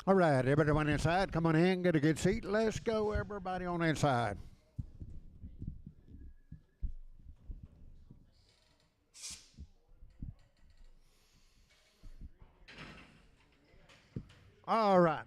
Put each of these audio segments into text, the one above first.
All right, everyone inside, come on in, get a good seat. Let's go, everybody on inside. All right.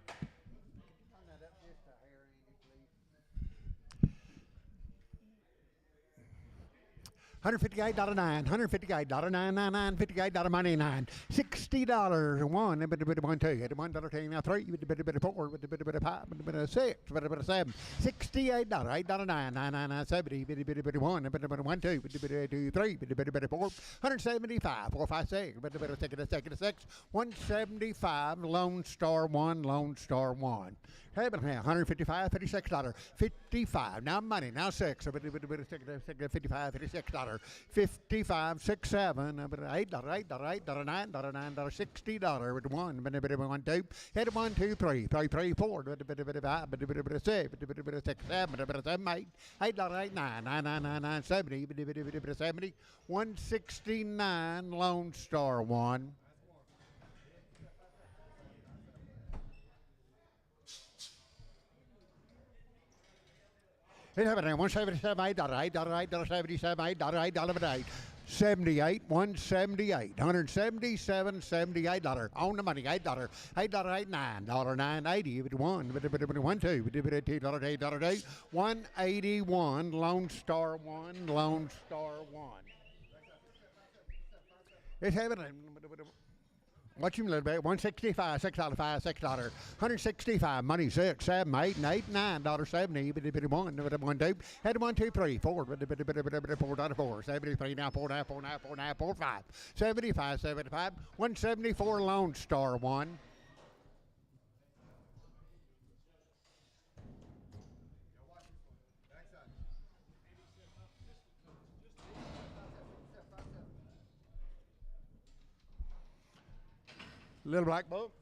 $158.09, $158.999, $58.99, $60, one, a bit of one, two, $1, now three, a bit of four, a bit of five, a bit of six, a bit of seven, $68, $8.09, $9.99, $70, a bit of one, a bit of one, two, a bit of two, three, a bit of four, $175, 4, 5, 6, a bit of second, six, $175, Lone Star one, Lone Star one. $155, $56, 55. Now money, now six. A bit of $55, $56, 55, 6, 7. $8, $9, $60 with one. A bit of one, two. Hit 1, 2, 3, 3, 4. A bit of 5, a bit of 6, a bit of 6, 7, a bit of 7, 8. $8, 9, 9, 70, a bit of 70. 169, Lone Star one. $177, $8, $8, 78, 178, $177, on the money, $8, $8, $9, 81, $1, 2, $2, 181, Lone Star one, Lone Star one. It's having what you little bit? 165, $6, $5, $6, 165, money 6, 7, 8, and 8, $9.70, bit of one, 2, had 1, 2, 3, 4, $4, 73, now 4, 5, 75, 174, Lone Star one. Little black book.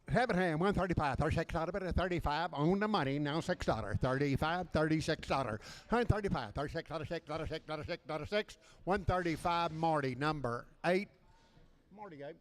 Habit ham, 135, $36, 35 on the money, now $6, 35, $36, 135, $36, 6, 135, Marty, number 8. Marty, Gabe.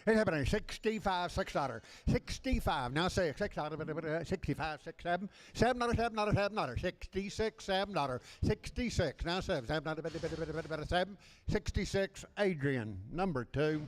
It's happening. 65, $6. 65. Now say $6. 65, 6, 7. $7, 66, $7. 66. Now $7. 7. 66. Adrian, number 2.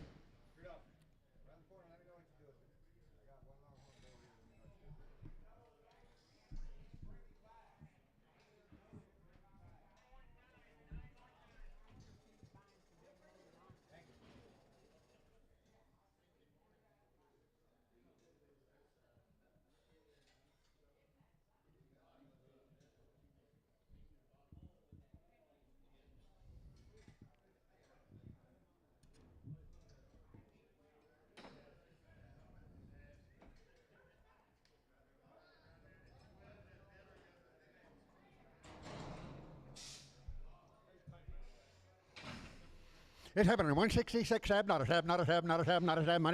It's happening. 166, $7, money,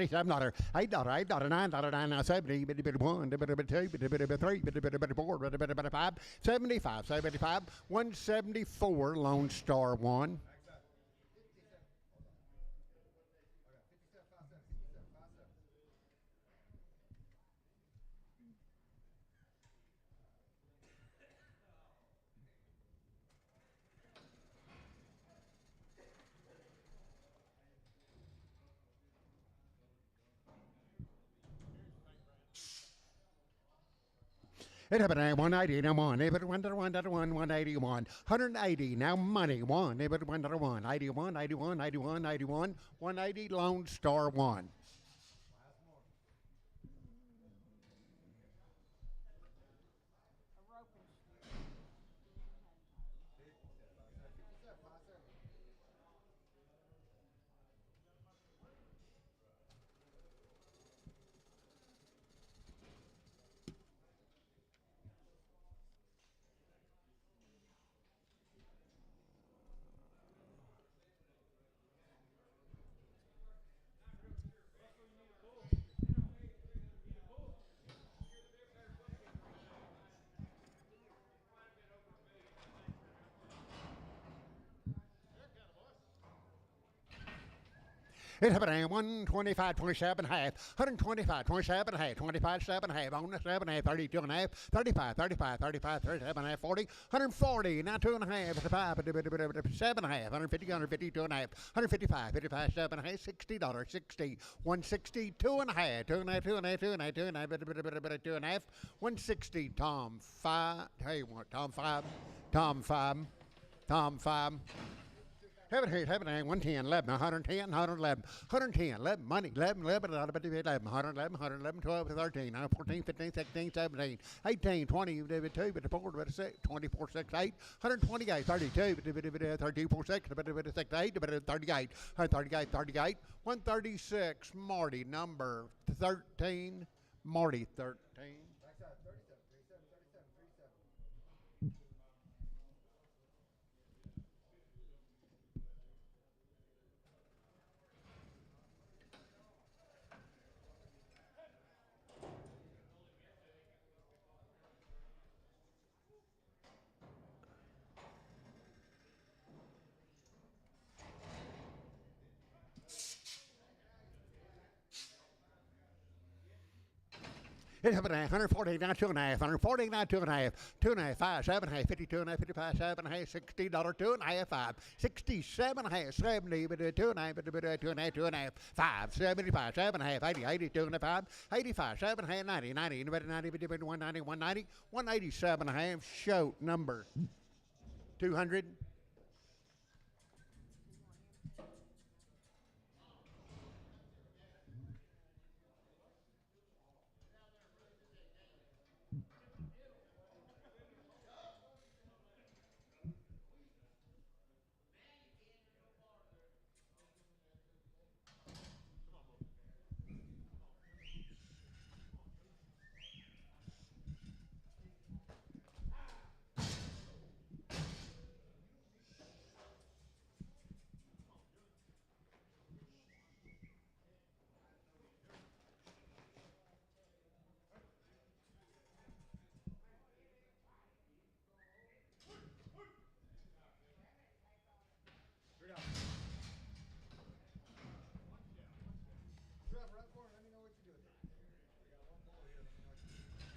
$7, $8, $9, 70, bit 1, bit 2, bit 3, bit 4, bit 5, 75, 174, Lone Star one. It happened at 180, now one. If it went to 181, 180, now money, one. If it went to 181, 81, 81, 81, 180, Lone Star, one. It happened at 125, 27 half, 125, 27 half, 25, 7 half, on the 7 half, 32 and a half, 35, 35, 35, 37 half, 40, 140, now 2 and a half, 5, 7 half, 150, 152 and a half, 155, 55, 7 half, $60, 60, 160, 2 and a half, 2 and a half, 2 and a half, 2 and a half, 2 and a half, 2 and a half, 160, Tom 5, hey, what, Tom 5, Tom 5, Tom 5. Heaven, 110, 11, 110, 111, 110, 11, money, 11, 11, 11, 111, 111, 12, 13, 14, 15, 16, 17, 18, 20, 22, 24, 26, 24, 6, 8, 128, 32, 32, 4, 6, 6, 8, 38, 38, 38, 136, Marty, number 13, Marty, 13. It happened at 149, 2 and a half, 149, 2 and a half, 2 and a half, 5, 7 and a half, 52 and a half, 55, 7 and a half, $60, 2 and a half, 5, 67 and a half, 70, 2 and a half, 2 and a half, 2 and a half, 5, 75, 7 and a half, 80, 82 and a half, 85, 7 and a half, 90, 90, 90, 190, 190, 187 and a half, show number 200.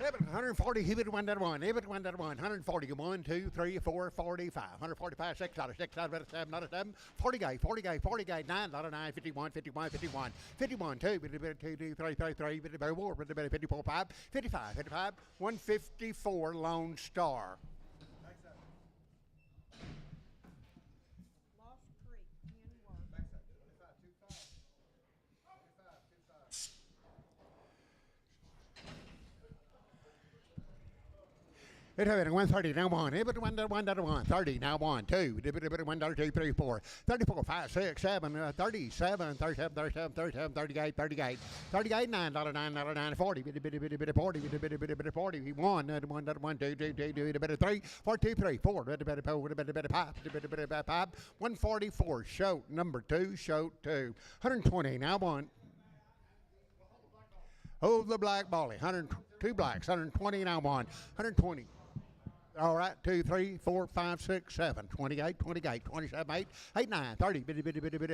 Everett, 140, he would 1 that 1, Everett 1 that 1, 140, 1, 2, 3, 4, 45, 145, 6 dollars, 6 dollars, 7 dollars, 7, 40 gate, 40 gate, 40 gate, 9 dollars, 9, 51, 51, 51, 51, 2, 2, 3, 3, 3, 54, 54, 5, 55, 55, 154, Lone Star. It had 130, now 1. It was 1, 30, now 1, 2, 1, 2, 3, 4, 34, 5, 6, 7, 37, 37, 37, 37, 38, 38, 38, $9, $9, 40, 40, 40, 1, 1, 2, 3, 4, 2, 3, 4, 5, 144, show number 2, show 2, 120, now 1. Hold the black bally, 102 blacks, 120, now 1, 120. All right, 2, 3, 4, 5, 6, 7, 28, 28, 27, 8, 8, 9, 30,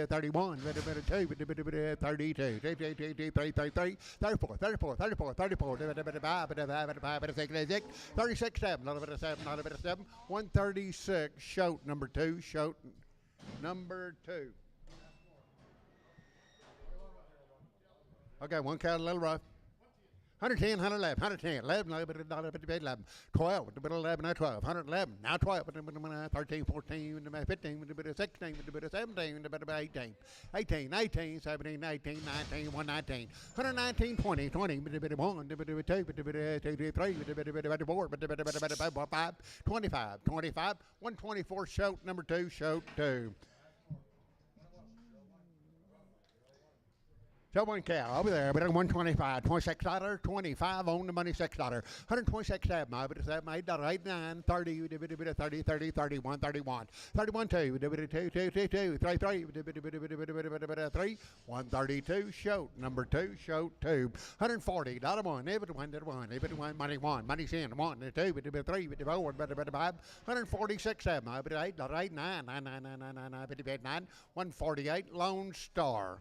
31, 32, 32, 33, 33, 34, 34, 34, 34, 36, 7, 136, show number 2, show number 2. Okay, one count a little rough. 110, 111, 110, 11, 11, 11, 12, 11, 12, 111, now 12, 13, 14, 15, 16, 17, 18, 18, 18, 17, 18, 19, 119, 119, 20, 20, 1, 2, 3, 4, 5, 25, 25, 124, shout number 2, shout 2. So one cow over there, but $125, $26, 25 on the money, $6, 126 7, but it's $7, $8, 8, 9, 30, 30, 30, 31, 31, 31, 2, 2, 2, 2, 2, 3, 3, 3, 132, shoat, number 2, shoat 2, $140, $1, $1, $1, money 1, money 10, 1, 2, 3, 4, 5, 146 7, but $8, 8, 9, 9, 9, 9, 9, 9, 58, 9, 148, Lone Star.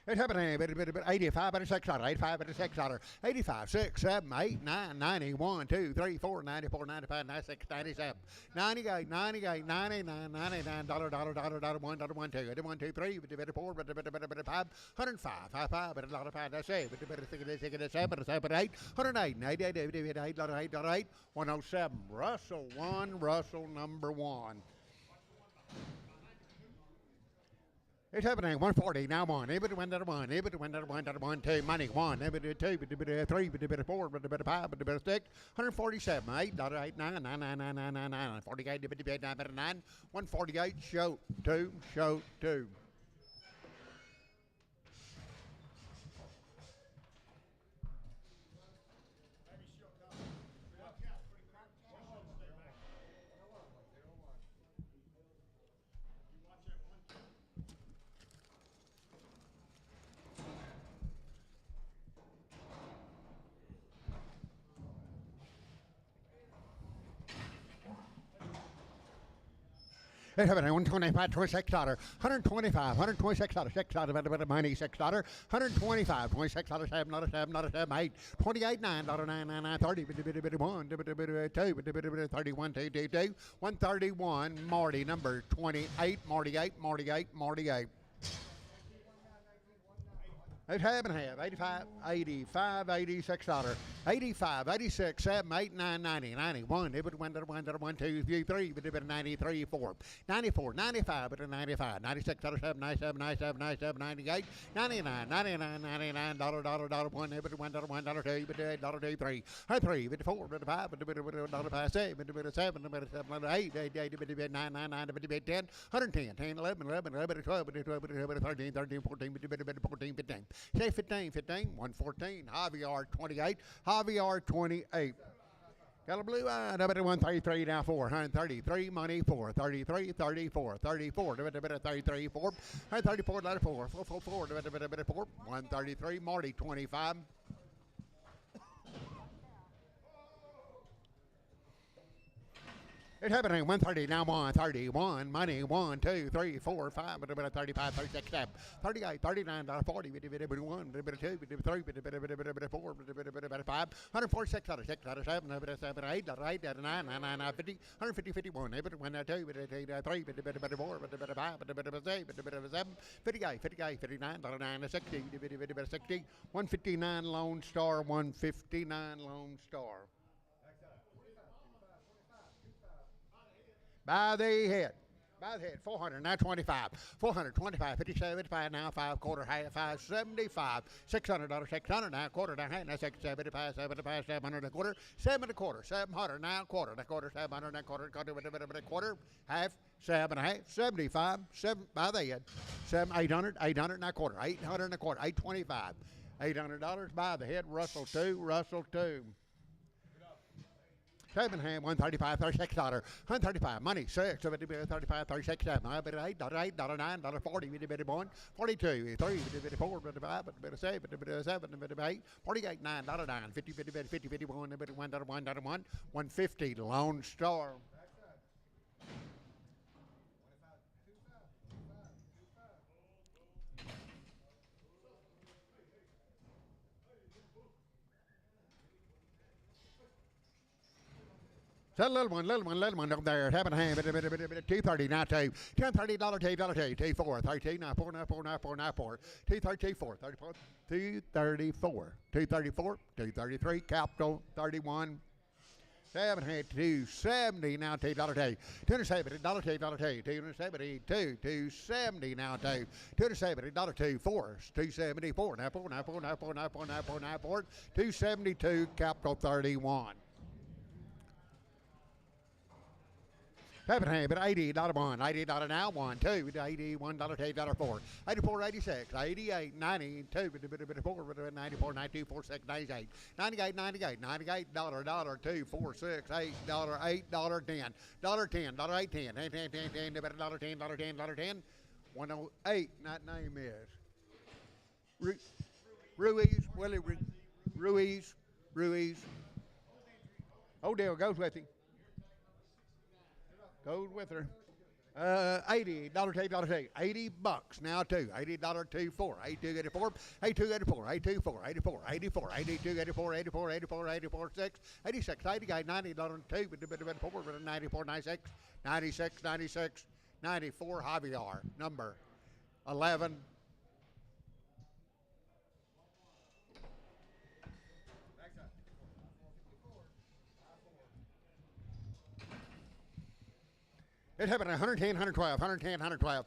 It's happening, 85, $86, 85, $86, 85, 6, 7, 8, 9, 90, 1, 2, 3, 4, 94, 95, 96, 97, 98, 98, 99, $99, $1, $1, 2, 1, 2, 3, 4, 5, 105, 5, 5, $5, that's it, 7, 7, 8, 108, 88, 88, 8, 107, Russell 1, Russell number 1. It's happening, 140, now 1, able to win that 1, able to win that 1, that 1, 2, money 1, able to 2, 3, 4, 5, 6, 147, 8, 8, 9, 9, 9, 9, 9, 9, 9, 48, 58, 9, 9, 148, show 2, show 2. It's happening, $125, $26, $125, $126, $6, money, $6, $125, $26, $7, $7, 8, 28, $9, 9, 9, 9, 30, 1, 2, 31, 2, 2, 2, 131, Marty, number 28, Marty 8, Marty 8, Marty 8. It's half and half, 85, 85, $86, 85, 86, 7, 8, 9, 90, 91, 1, 2, 3, 93, 4, 94, 95, 95, 96, 7, 97, 97, 97, 98, 99, 99, 99, $1, $1, $1, 1, $2, $2, 3, 3, 54, 5, 5, 7, 7, 8, 8, 9, 9, 9, 10, 110, 10, 11, 11, 11, 12, 13, 13, 14, 14, 15. Say 15, 15, 114, Javier 28, Javier 28. Got a blue eye, 133 now 4, 133, money 4, 33, 34, 34, 33, 4, 34, 4, 4, 4, 133, Marty 25. It's happening, 130, now 131, money 1, 2, 3, 4, 5, 35, 36, 7, 38, 39, 40, 1, 2, 3, 4, 5, 146, 6, 7, 8, 8, 9, 9, 50, 150, 51, 1, 2, 3, 4, 5, 7, 58, 58, 59, 9, 60, 60, 159, Lone Star, 159, Lone Star. By the head. By the head. 400, now 25. 425, 57, 55, now 5 quarter, half, 575. $600, 600, now quarter, now half, now 675, 75, 700, a quarter, 7 and a quarter, 700, now quarter, 700, now quarter, half, 7 and a half, 75, 7 by the head. 800, 800, now quarter, 800 and a quarter, 825. $800 by the head, Russell 2, Russell 2. 7 hand, 135, $36, 135, money, 6, 35, 36, 7, $8, $8, $9, 40, 1, 42, 3, 4, 5, 7, 8, 48, $9, 9, 50, 50, 51, 1, 150, Lone Star. So little one up there. Having a hand, $2.30, now two. $10.30, $2, $4, 32, now four, now four, now four, now four. 234, 34, 234, 234, 233, capital 31. 270 now $2, $270, $270, $270 now $270, $4, 274, now four, now four, now four, now four, now four, now four, 272, capital 31. But $80 one, $80 now one, two, $81, $2, $4, 84, 86, 88, 90, two, 94, 92, 46, 98, 98, 98, $98, $2, 4, 6, $8, $8, $10, $10, $8, 10, $10, $10, $10, $10, $10, $10, 108, that name is Ruiz. Oh, deal goes with him. Goes with her. $80, $2, $80 now two. $80, 2, 4, 82, 84, 82, 84, 82, 4, 84, 84, 82, 84, 84, 84, 84, 6, 86, 88, $90, 2, 4, 94, 96, 96, 96, 94, Javier, number 11. It happened at 110, 112, 110, 112.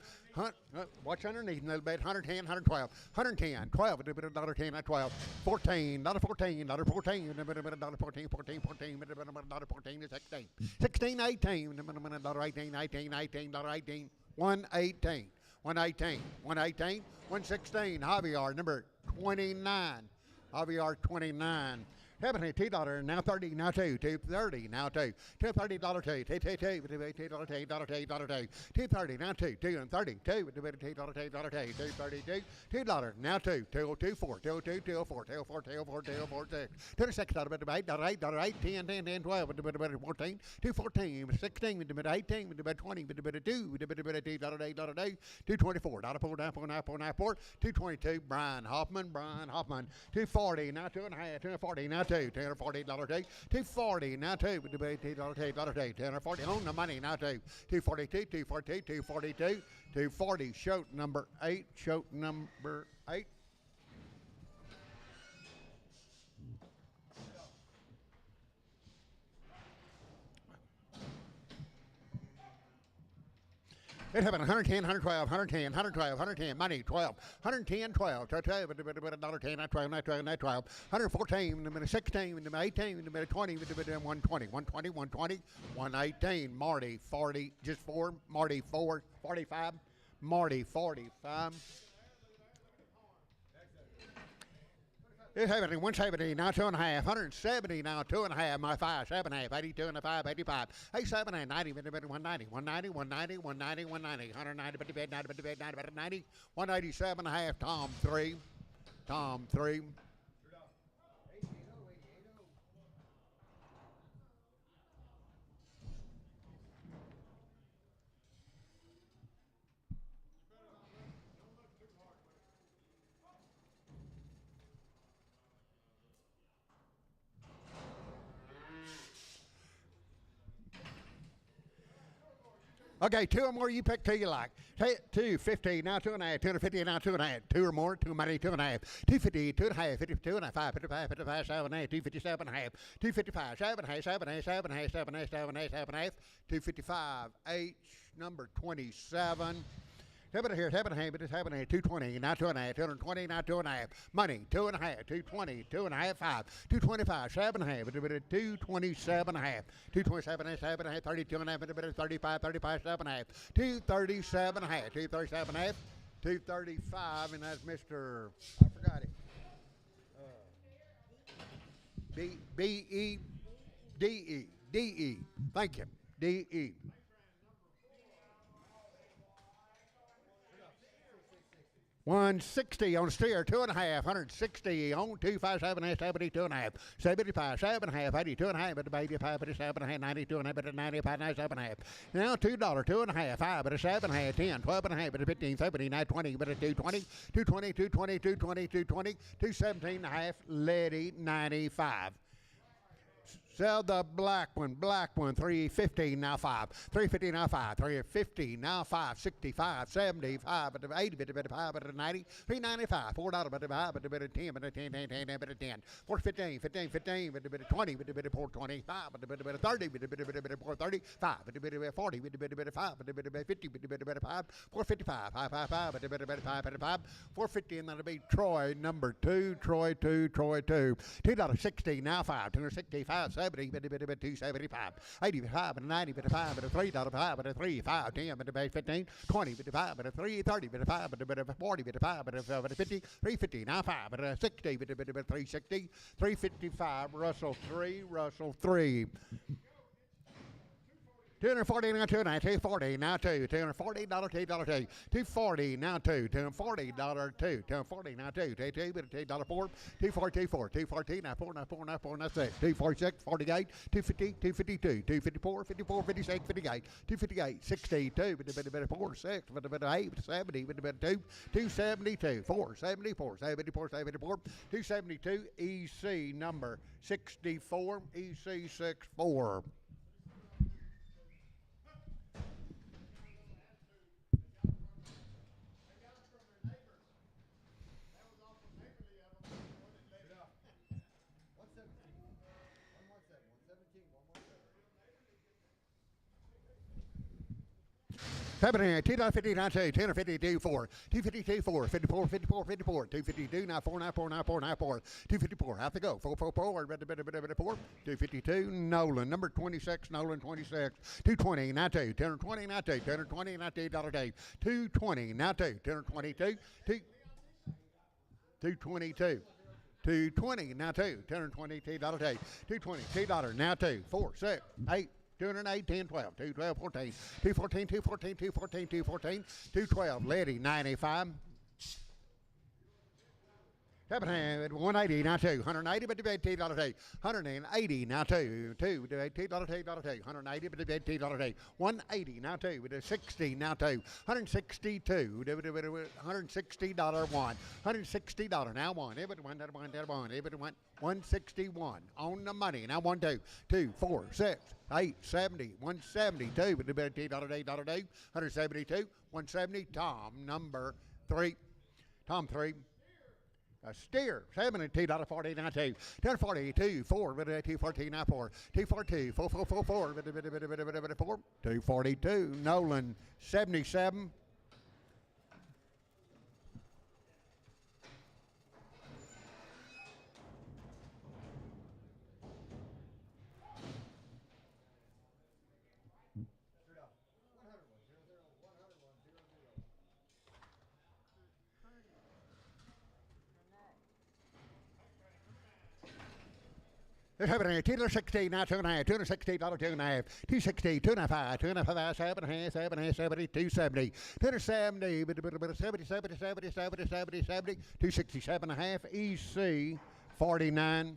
Watch underneath a little bit. 110, 112, 110, 12, $10, 12, 14, $14, $14, $14, $14, 14, 16, 16, 18, $18, 18, 18, 18, 118, 118, 118, 116, Javier, number 29, Javier 29. $2, now 30, now two, 230, now two, $230, $2, $230, now two, 230, $232, $2 now two, 204, 202, 204, 204, 204, 246, $26, $8, $8, 10, 10, 10, 12, 14, 214, 16, 18, 20, 2, $224, $4, 222, Brian Hoffman, 240, now 2.5, 240, now two, $240, $240, now two, $240 on the money, now two, 242, 242, 242, 240, show number 8, It happened 110, 112, 110, 112, 110, money, 12, 110, 12, $10, $12, 114, 16, 18, 20, 120, 120, 120, 118, Marty, 40, just 4, Marty, 4, 45, Marty, 45. It happened 170, now 2.5, 170, now 2.5, my 5, 7.5, 82 and a 5, 85, 87 and 90, 190, 190, 190, 190, 190, 190, 90, 187 and a half, Tom 3. Okay, two or more you pick two you like. 250, now 2.5, 250, now 2.5, two or more, too many, 2.5, 250, 2.5, 52 and a 5, 55, 55, 7.5, 257 and a half, 255, 7.5, 255, H, number 27. Happening here, happening here, 220, now 2.5, 220, now 2.5, money, 2.5, 220, 2.5, 5, 225, 7.5, 227 and a half, 227 and a half, 32 and a half, 35, 35, 7.5, 237 and a half, 237 and a half, 235, and that's Mr. I forgot it. D-E. Thank you. D-E. 160 on steer, 2.5, 160 on 257, 72 and a half, 75, 7.5, 82 and a half, 85, 87 and a half, 92 and a half, 95, 97 and a half. Now $2, 2.5, 5, 7.5, 10, 12 and a half, 15, 79, 20, 220, 220, 220, 220, 220, 217 and a half, Letty 95. Sell the black one, 350 now 5, 350 now 5, 350 now 5, 65, 75, 80, 90, 395, $4, but $5, but $10, but $10, 10, 4, 15, 15, 15, 20, 4, 25, 30, 4, 35, 40, 5, 50, 5, 455, 5, 450, and that'll be Troy number 2, Troy 2, $2.60 now 5, 265, 70, 275, 85, 90, 5, $3, 3, 5, 10, 15, 20, 5, 3, 30, 5, 40, 5, 50, 350, now 5, 60, 360, 355, Russell 3. 240 now 2, 240 now 2, $240, $240 now 2, $240 2, $240 now 2, $2 4, 240 now 4, now 6, 246, 48, 250, 252, 254, 54, 56, 58, 258, 62, 4, 6, 8, 70, 2, 272, 4, 74, 74, 74, 272, EC number 64, EC 64. $2.50 now 2, 252 4, 252 4, 54, 54, 54, 252 now 4, 254 have to go 4, 252 Nolan number 26, Nolan 26, 220 now 2, 220 now 2, 220 now $2 day, 220 now 2, 222, 222. 220 now 2, $222 day, $220 now 2, 4, 6, 8. 208, 10, 12, 212, 14, 214, 214, 214, 214, 212, Letty, 95. 180 now 2, 180 but debate $2 day, 180 now 2, $2 $180 but debate $2 day, 180 now 2, with a 60 now 2, 162, $160 one, $160 now 1, everyone, 161 on the money, now 1, 2, 4, 6, 8, 70, 172, with debate $2 day, 172, 170, Tom 3. A steer, $72.40 now 2, 242, 4, 214 now 4, 242, 4, 242, Nolan 77. $260 now 2.5, $260 2.5, 260, 2.5, 2.5, 7.5, 70, 270, 270, 267.5, EC 49.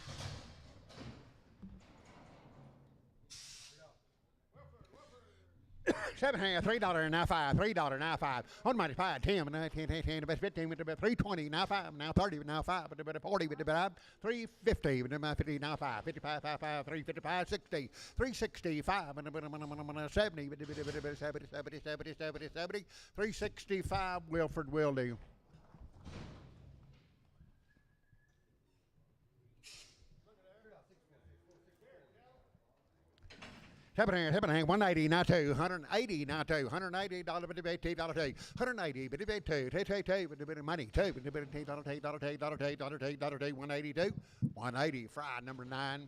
$7.5, $3 now 5, $3 now 5, on money 5, 10, 10, 15, 320 now 5, now 30 now 5, 40 350, 50 now 5, 55, 5, 355, 60, 365, 70, 365, Wilford will do. $180 now 2, $180 now 2, $180 but debate $2, $180 but debate 2, but debate money 2, but debate $182, 180 fried number 9.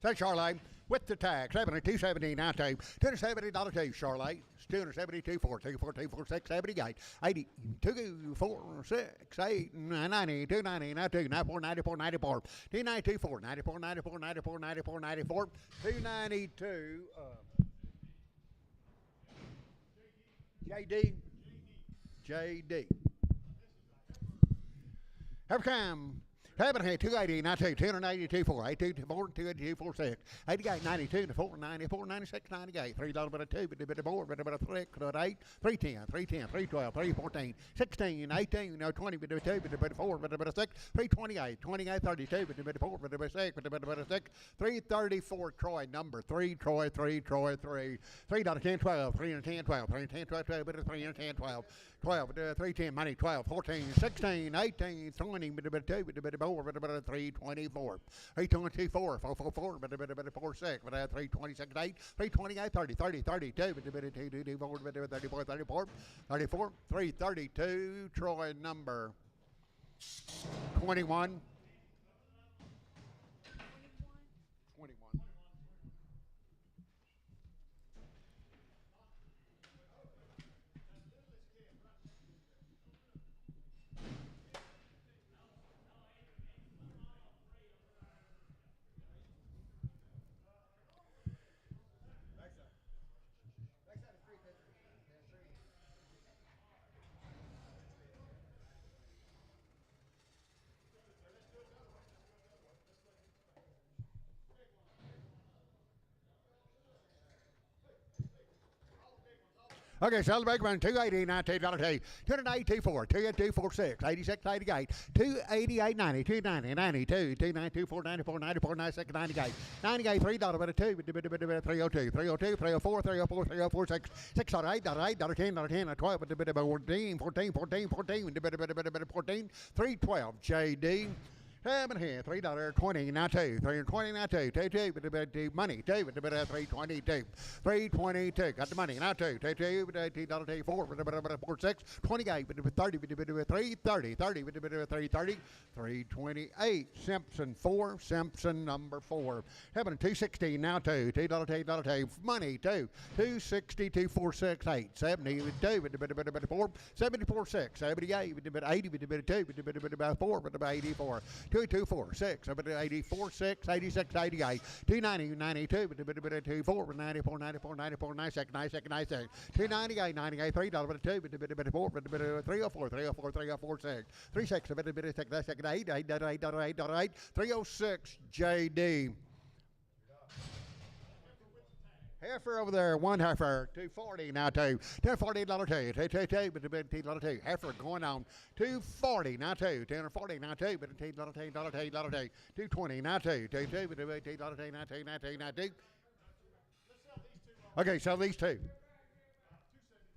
Say Charlotte with the tag, $270 now 2, $270 2, Charlotte. 272, 4, 24, 24, 6, 78, 80, 2, 4, 6, 8, 90, 290, 92, 94, 94, 94, 292, 4, 94, 94, 94, 94, 94, 292, JD. Here come Seven here, 280, 92, 282, 4, 82, 4, 282, 4, 6, 88, 92, 4, 94, 96, 98, $3 bit of 2, bit of 4, bit of 3, 8, 310, 310, 312, 314, 16, 18, 20, bit of 2, bit of 4, bit of 6, 328, 28, 32, bit of 4, bit of 6, bit of 6, 334, Troy, number 3, Troy, 3, Troy, 3, $3.10, 12, 310, 12, 310, 12, 12, bit of 310, 12, 12, 310, money, 12, 14, 16, 18, 20, bit of 2, bit of 4, bit of 324, 324, 444, bit of 46, bit of 326, 8, 328, 30, 30, 32, bit of 2, 4, bit of 34, 34, 34, 332, Troy, number 21. 21. Okay, so the big one, 280, 19, $280, 284, 246, 86, 88, 288, 90, 290, 92, 292, 494, 94, 96, 98, 98, $3, bit of 2, bit of 302, 302, 304, 304, 304, 6, $6, $8, $8, $10, $10, 12, bit of 14, 14, 14, 14, bit of 14, 312, JD. Seven here, $3.20, now 2, $3.20, now 2, 2, $2, money, 2, $3.22, 322, got the money, now 2, $2, 4, 4, 6, 28, 30, 330, 30, 330, 328, Simpson 4, Simpson number 4, Heaven 216, now 2, $2, money, 2, 260, 246, 70, 4, 74, 6, 78, 80, 2, 4, 84, 224, 6, 84, 6, 86, 88, 290, 92, 24, 94, 94, 94, 96, 96, 96, 298, 98, $3, $2, 4, 304, 304, 304, 6, 36, 8, 8, 306, JD. Heifer over there, one heifer, 240 now 2, $240, 2, heifer going on, 240 now 2, 240 now 2, but $2, 220 now 2, now 2. Okay, sell these two.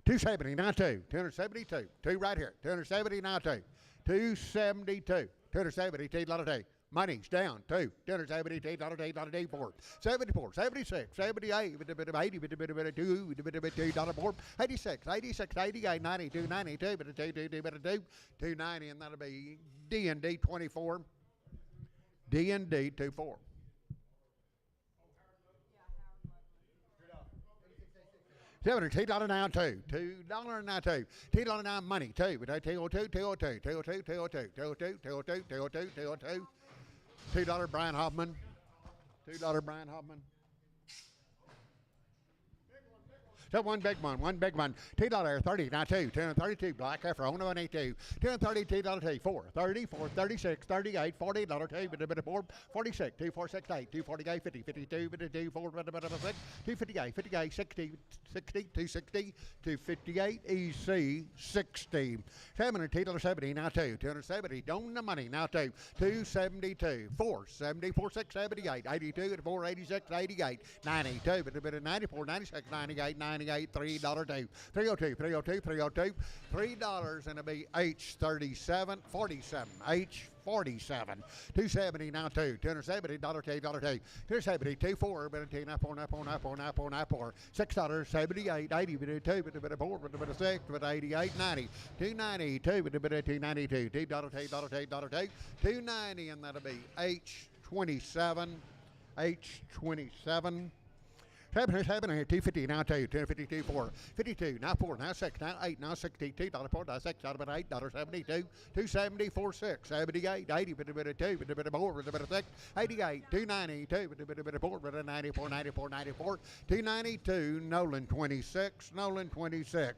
270 now 2, 272, 2 right here, 270 now 2, 272, 270, $2. Money's down, 2, $270, 4, 74, 76, 78, $80, $2, 4, 86, 86, 88, 92, 92, 290, and that'll be D&D 24, D&D 24. $2 now 2, $2 now 2, $2 now money 2, but 202, 202, 202, 202, 202, 202, 202, 202. $2 Brian Hoffman. $2 Brian Hoffman. So one big one, $2, 30, now 2, 232, black heifer, 182, 232, 4, 30, 4, 36, 38, $40, 2, 4, 46, 2, 4, 6, 8, 2, 48, 50, 52, 52, 4, 6, 258, 58, 60, 60, 260, 258, EC, 60, $7, now 2, 270, don't the money, now 2, 272, 4, 74, 6, 78, 82, 4, 86, 88, 92, 94, 96, 98, 98, $3, 2, 302, 302, 302, $3, and it'll be H37, 47, H47, 270 now 2, $270, $2, 270, 24, but $4, $6, 78, 80, 2, 4, 6, 88, 90, 290, 292, $2, 290, and that'll be H27, H27. $7 here, 250 now 2, 252, 4, 52, now 4, now 6, now 8, now 62, $4, now 6, $8, $72, 270, 4, 6, 78, 80, 2, 4, 6, 88, 290, 2, 4, 94, 94, 94, 292, Nolan 26, Nolan 26.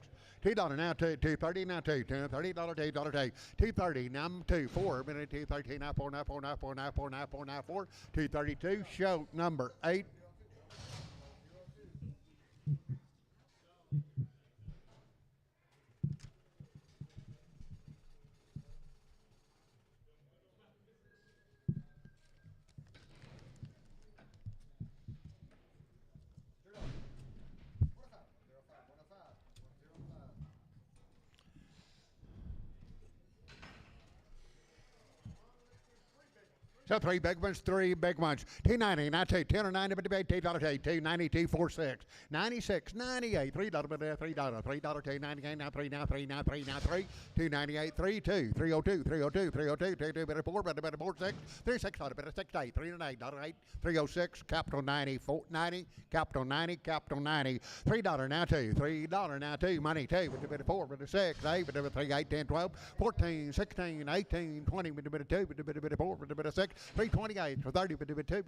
$2 now, $2.30 now, $2.30, $2.30 now, 4 minute, $2.13 now, 4 now, 4 now, 4 now, 4 now, 4 now, 4, $2.32, show number 8. So 3 big ones, 3 big ones. $2.90, now $2.90, but debate $2.08, $2.90, $2.46, $96, $98, $3, but $3, $3, $2.98, now 3, now 3, now 3, now 3, $2.98, $3.02, $3.02, $3.02, $3.02, $2.2, better 4, better 4, 6, $3.6, better 6, $8, $3.08, $8, $3.06, capital 90, 90, capital 90, capital 90, $3 now 2, $3 now 2, money 2, better 4, better 6, 8, better 3, 8, 10, 12, 14, 16, 18, 20, better 2, better 4, better 6. 328 for 30, 32,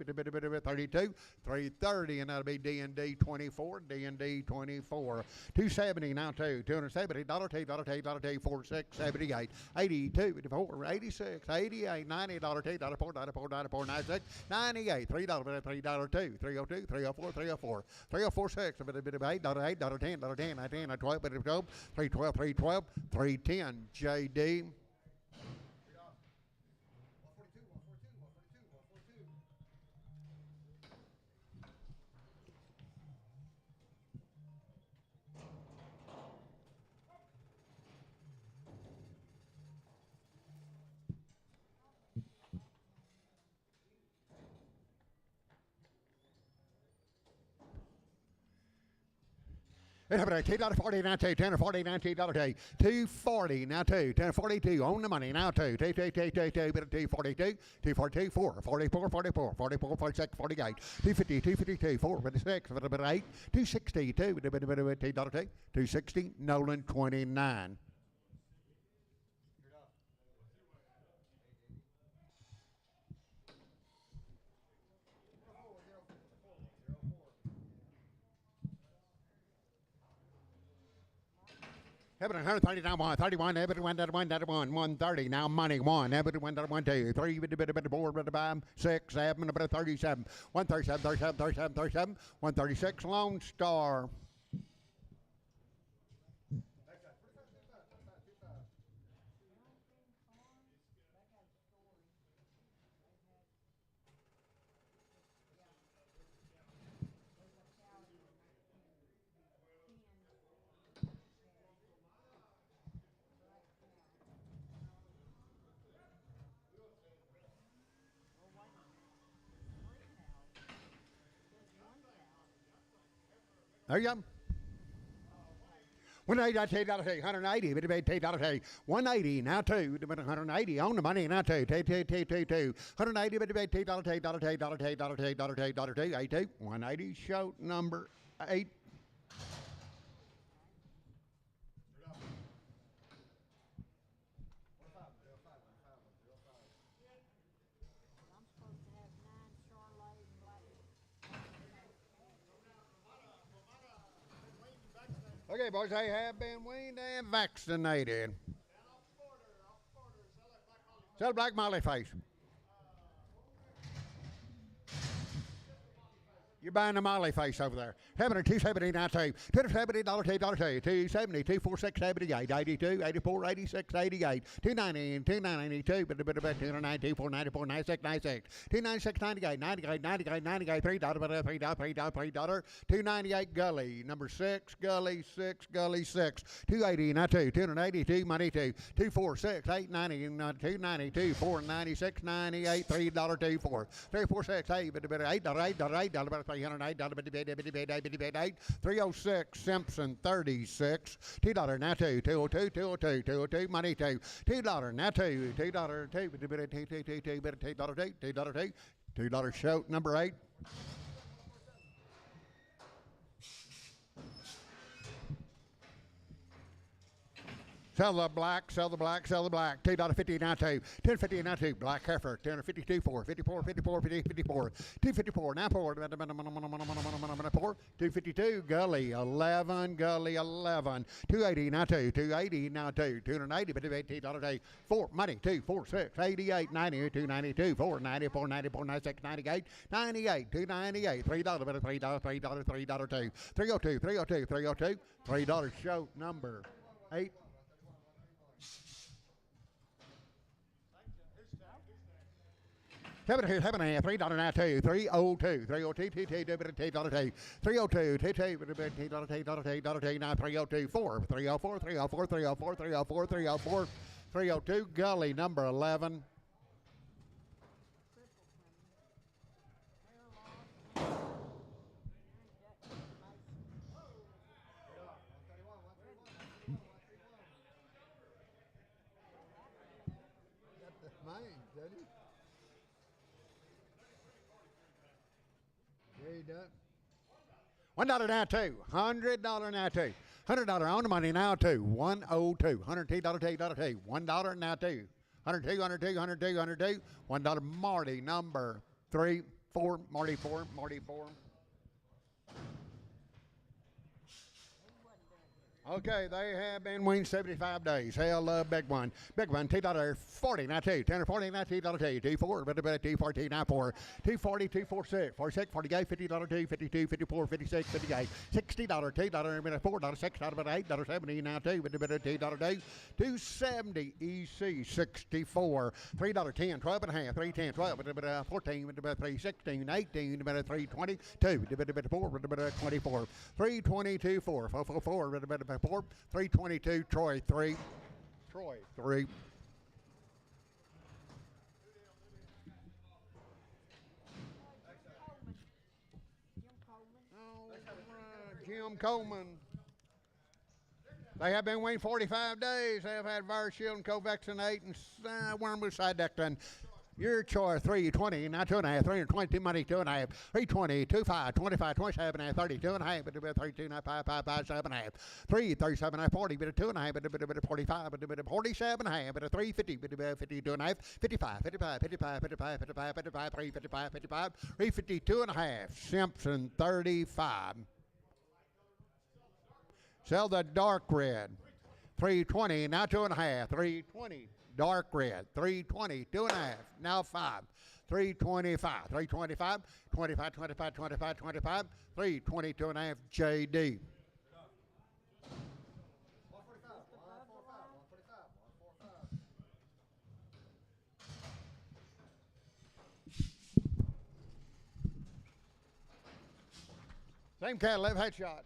330, and that'll be D&D 24, D&D 24. 270 now too, $270, $2, 46, 78, 82, 84, 86, 88, $90, $4, $4, 96, 98, $3, $3, 2, 302, 304, 304, 304, 6, $8, $8, $10, $10, 12, 312, 312, 310, JD. $2.40 now two, $10.40 now $2, $2.40 now two, $10.42 on the money now two, $2.42, $2.42, 4, 44, 44, 44, 46, 48, $2.50, $2.52, 4, 56, 8, $2.60, $2.60, Nolan 29. Everyone, 130 now, 131, everyone, that one, 130 now, money, 1, everyone, that 1, 2, 3, 4, 5, 6, 7, 37, 137, 37, 37, 37, 136, Lone Star. There you go. 180, $180, $180 now two, 180 on the money now two, 180, $82, 180, show number 8. Okay, boys, they have been weaned and vaccinated. Sell black molly face. You're buying a molly face over there. $270 now two. $270, $270, 246, 78, 82, 84, 86, 88, 290, 292, 292, 494, 96, 96, 296, 98, 98, 98, 98, $3, $3, 298 Gully, number 6, Gully 6, Gully 6, 280 now two, 282 money two, 246, 890, 292, 496, 98, $3, 24, 346, 8, $8, $308, 306 Simpson 36, $2 now two, 202, 202, 202 money two, $2 now two, $2 show number 8. Sell the black, sell the black, sell the black. $2.50 now two. $10.50 now two. Black heifer. $252 4. 54, 54, 50, 54. $254 now four. $252 gully 11. Gully 11. $280 now two. $280 now two. $280 $2 four. Money 2 4 6 88 90 $292 4 94 94 96 98 98 $298 $3 $3 $3 $2 302 302 302 $3 show number 8. $7 $3 now two. 302 302 $302 $302 now 302 4 304 304 304 304 304 302 gully number 11. $1 now two. $100 now two. $100 on the money now two. 102. $102 $1 now two. 102 102 102 102 $1 Marty number 3 4 Marty 4 Marty 4. Okay, they have been weaned 75 days. Hell, big one. Big one, $2.40 now two. $10.40 now $2 two. $2.4, $2.40 now four. $2.40, $2.46, $46, $48, $50 two. $52, $54, $56, $58, $60, $2, $4, $6, $8, $7 now two. $2 two. $2.70 EC 64. $3.10, 12 and a half. $3.10, 12, 14, $3.16, 18, $3.20, 2, $4, $24, $3.22, 4, $4, 4, 322 Troy 3. Troy 3. Jim Coleman. They have been weaned 45 days. They have had virus shield and co-vaccinate and wormwood side dectin. Your choice, 320, now 2.5, 322 money, 2.5, 320, 25, 25, 27, 32 and a half, 32, 5, 5, 5, 7 and a half, 3, 37, 40, 2.5, 45, 47 and a half, 350, 52 and a half, 55, 55, 55, 55, 55, 55, 355, 55, 352 and a half, Simpson 35. Sell the dark red, 320, now 2.5, 320. Dark red, 320, 2.5, now 5, 325, 325, 25, 25, 25, 25, 322 and a half, JD. Same cattle, left headshots.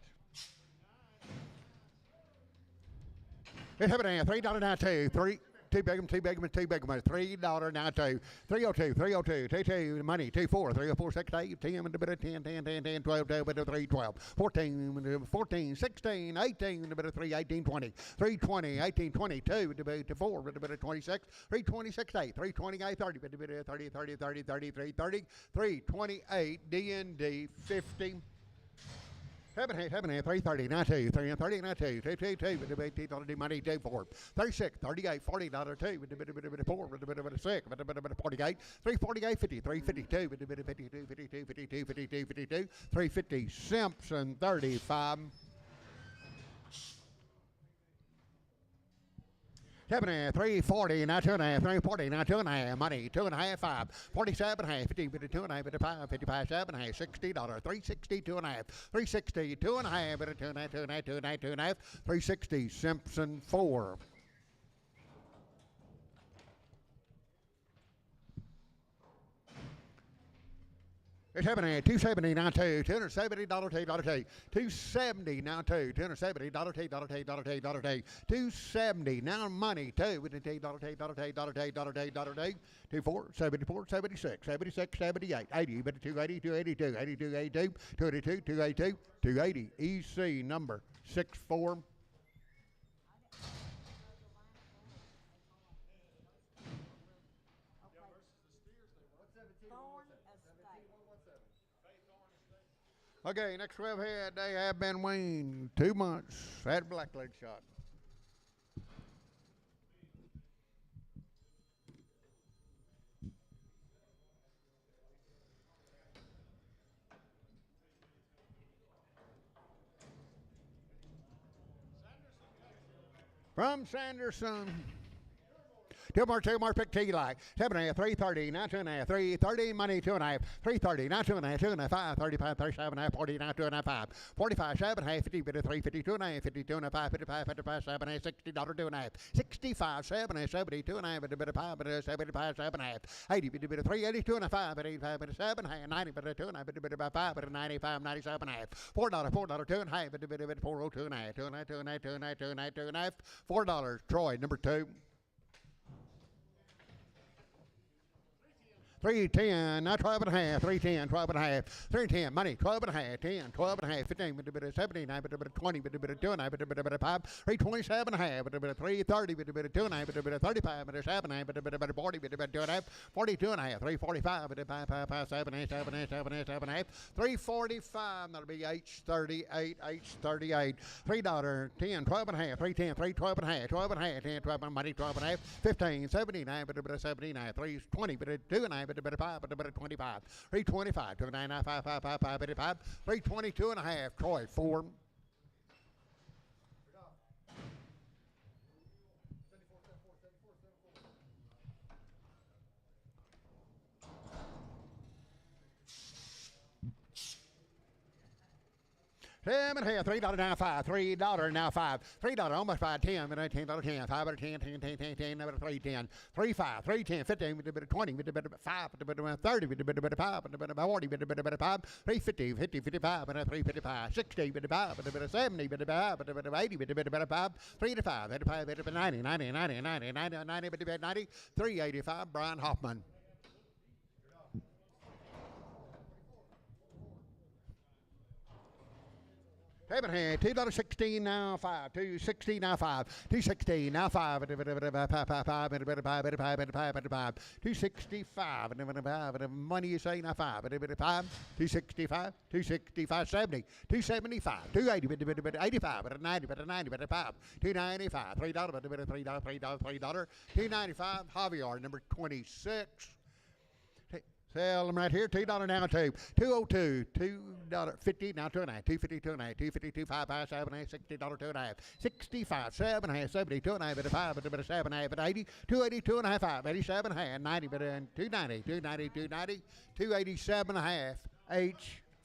It's happening, $3 now, two, 3. $2 big $2 big $2 big $3 now two. 302 302 2 money 24 304 6 8 10 10 10 10 10 12 3 12 14 14 16 18 3 18 20 3 20 18 22 4 26 3 26 8 3 28 30 30 30 30 33 30 3 28 D&D 50. Heaven, 330, 92, 330, 92, 222, money, 24, 36, 38, $40, 2, 4, 6, 48, 348, 50, 352, 52, 52, 52, 52, 52, 350, Simpson, 35. 340, now 2.5, 340, now 2.5, money, 2.5, 5, 47 and a half, 50, 52 and a half, 55, 55, 7 and a half, $60, 360, 2.5, 360, 2.5, 2.5, 2.5, 2.5, 2.5, 360, Simpson 4. It's happening at $270 now two, $270 $270 now two, $270 $270 now money two with the $2 74 76 76 78 80 but 280 282 82 82 282 282 280 EC number 64. Okay, next 12 head, they have been weaned 2 months. Had blackleg shot. From Sanderson. Two more, pick T like. 7.5, 330, now 2.5, 330, money 2.5, 330, now 2.5, 2.5, 35, 37.5, 40, now 2.5, 45, 7.5, 50, bit of 350, 2.5, 50, 2.5, 55, 55, 7.5, $60, 2.5, 65, 7.5, 70, 2.5, bit of 5, bit of 75, 7.5, 80, bit of 380, 2.5, bit of 85, bit of 7.5, 90, bit of 2.5, bit of 5, bit of 95, 97.5, $4, $2.5, bit of 402, 2.5, 2.5, 2.5, 2.5, 2.5, 2.5, $4. Troy, number 2. 310, now 12 and a half, 310, 12 and a half, 310, money, 12 and a half, 10, 12 and a half, 15, bit of 79, bit of 20, bit of 2 and a half, bit of 5, 327 and a half, bit of 330, bit of 2 and a half, bit of 35, bit of 7 and a half, bit of 40, bit of 2 and a half, 42 and a half, 345, bit of 5, 5, 5, 7 and a half, 7 and a half, 7 and a half, 7 and a half, 345, that'll be H38, H38, $3, 10, 12 and a half, 310, 312 and a half, 12 and a half, 10, 12 and money, 12 and a half, 15, 79, bit of 79, 320, bit of 2 and a half, bit of 5, bit of 25, 325, 299, 5, 5, 5, 5, 5, 322 and a half, Troy, 4. $7 and a half, $3 now 5, $3 now 5, $3 almost 5, 10, $10, 10, 5, 10, 10, 10, 10, 10, 3, 10, 3, 5, 3, 10, 15, with a bit of 20, with a bit of 5, with a bit of 30, with a bit of 5, with a bit of 40, with a bit of 5, 350, 50, 55, and a 355, 60, with a 5, with a bit of 70, with a 5, with a bit of 80, with a bit of 5, 3 to 5, 85, with a 90, 90, 90, 90, 90, 90, with a 90, 385, Brian Hoffman. $2.16 now 5, $2.16 now 5, $2.16 now 5, $2.65, money you say now 5, $2.65, $2.65, 70, $2.75, $2.80, $85, $90, $90, $5, $2.95, $3, $2.95, Javier, number 26. Sell them right here. $2 now 2. 202. $2.50 now 2.5. 250, 2.5. 250, 5, 5, 7, 8, $60, 2.5. 65, 7.5, 70, 2.5, 5, 7.5, 80, 280, 2.5, 5, 87.5, 90, 290, 290, 290, 287.5,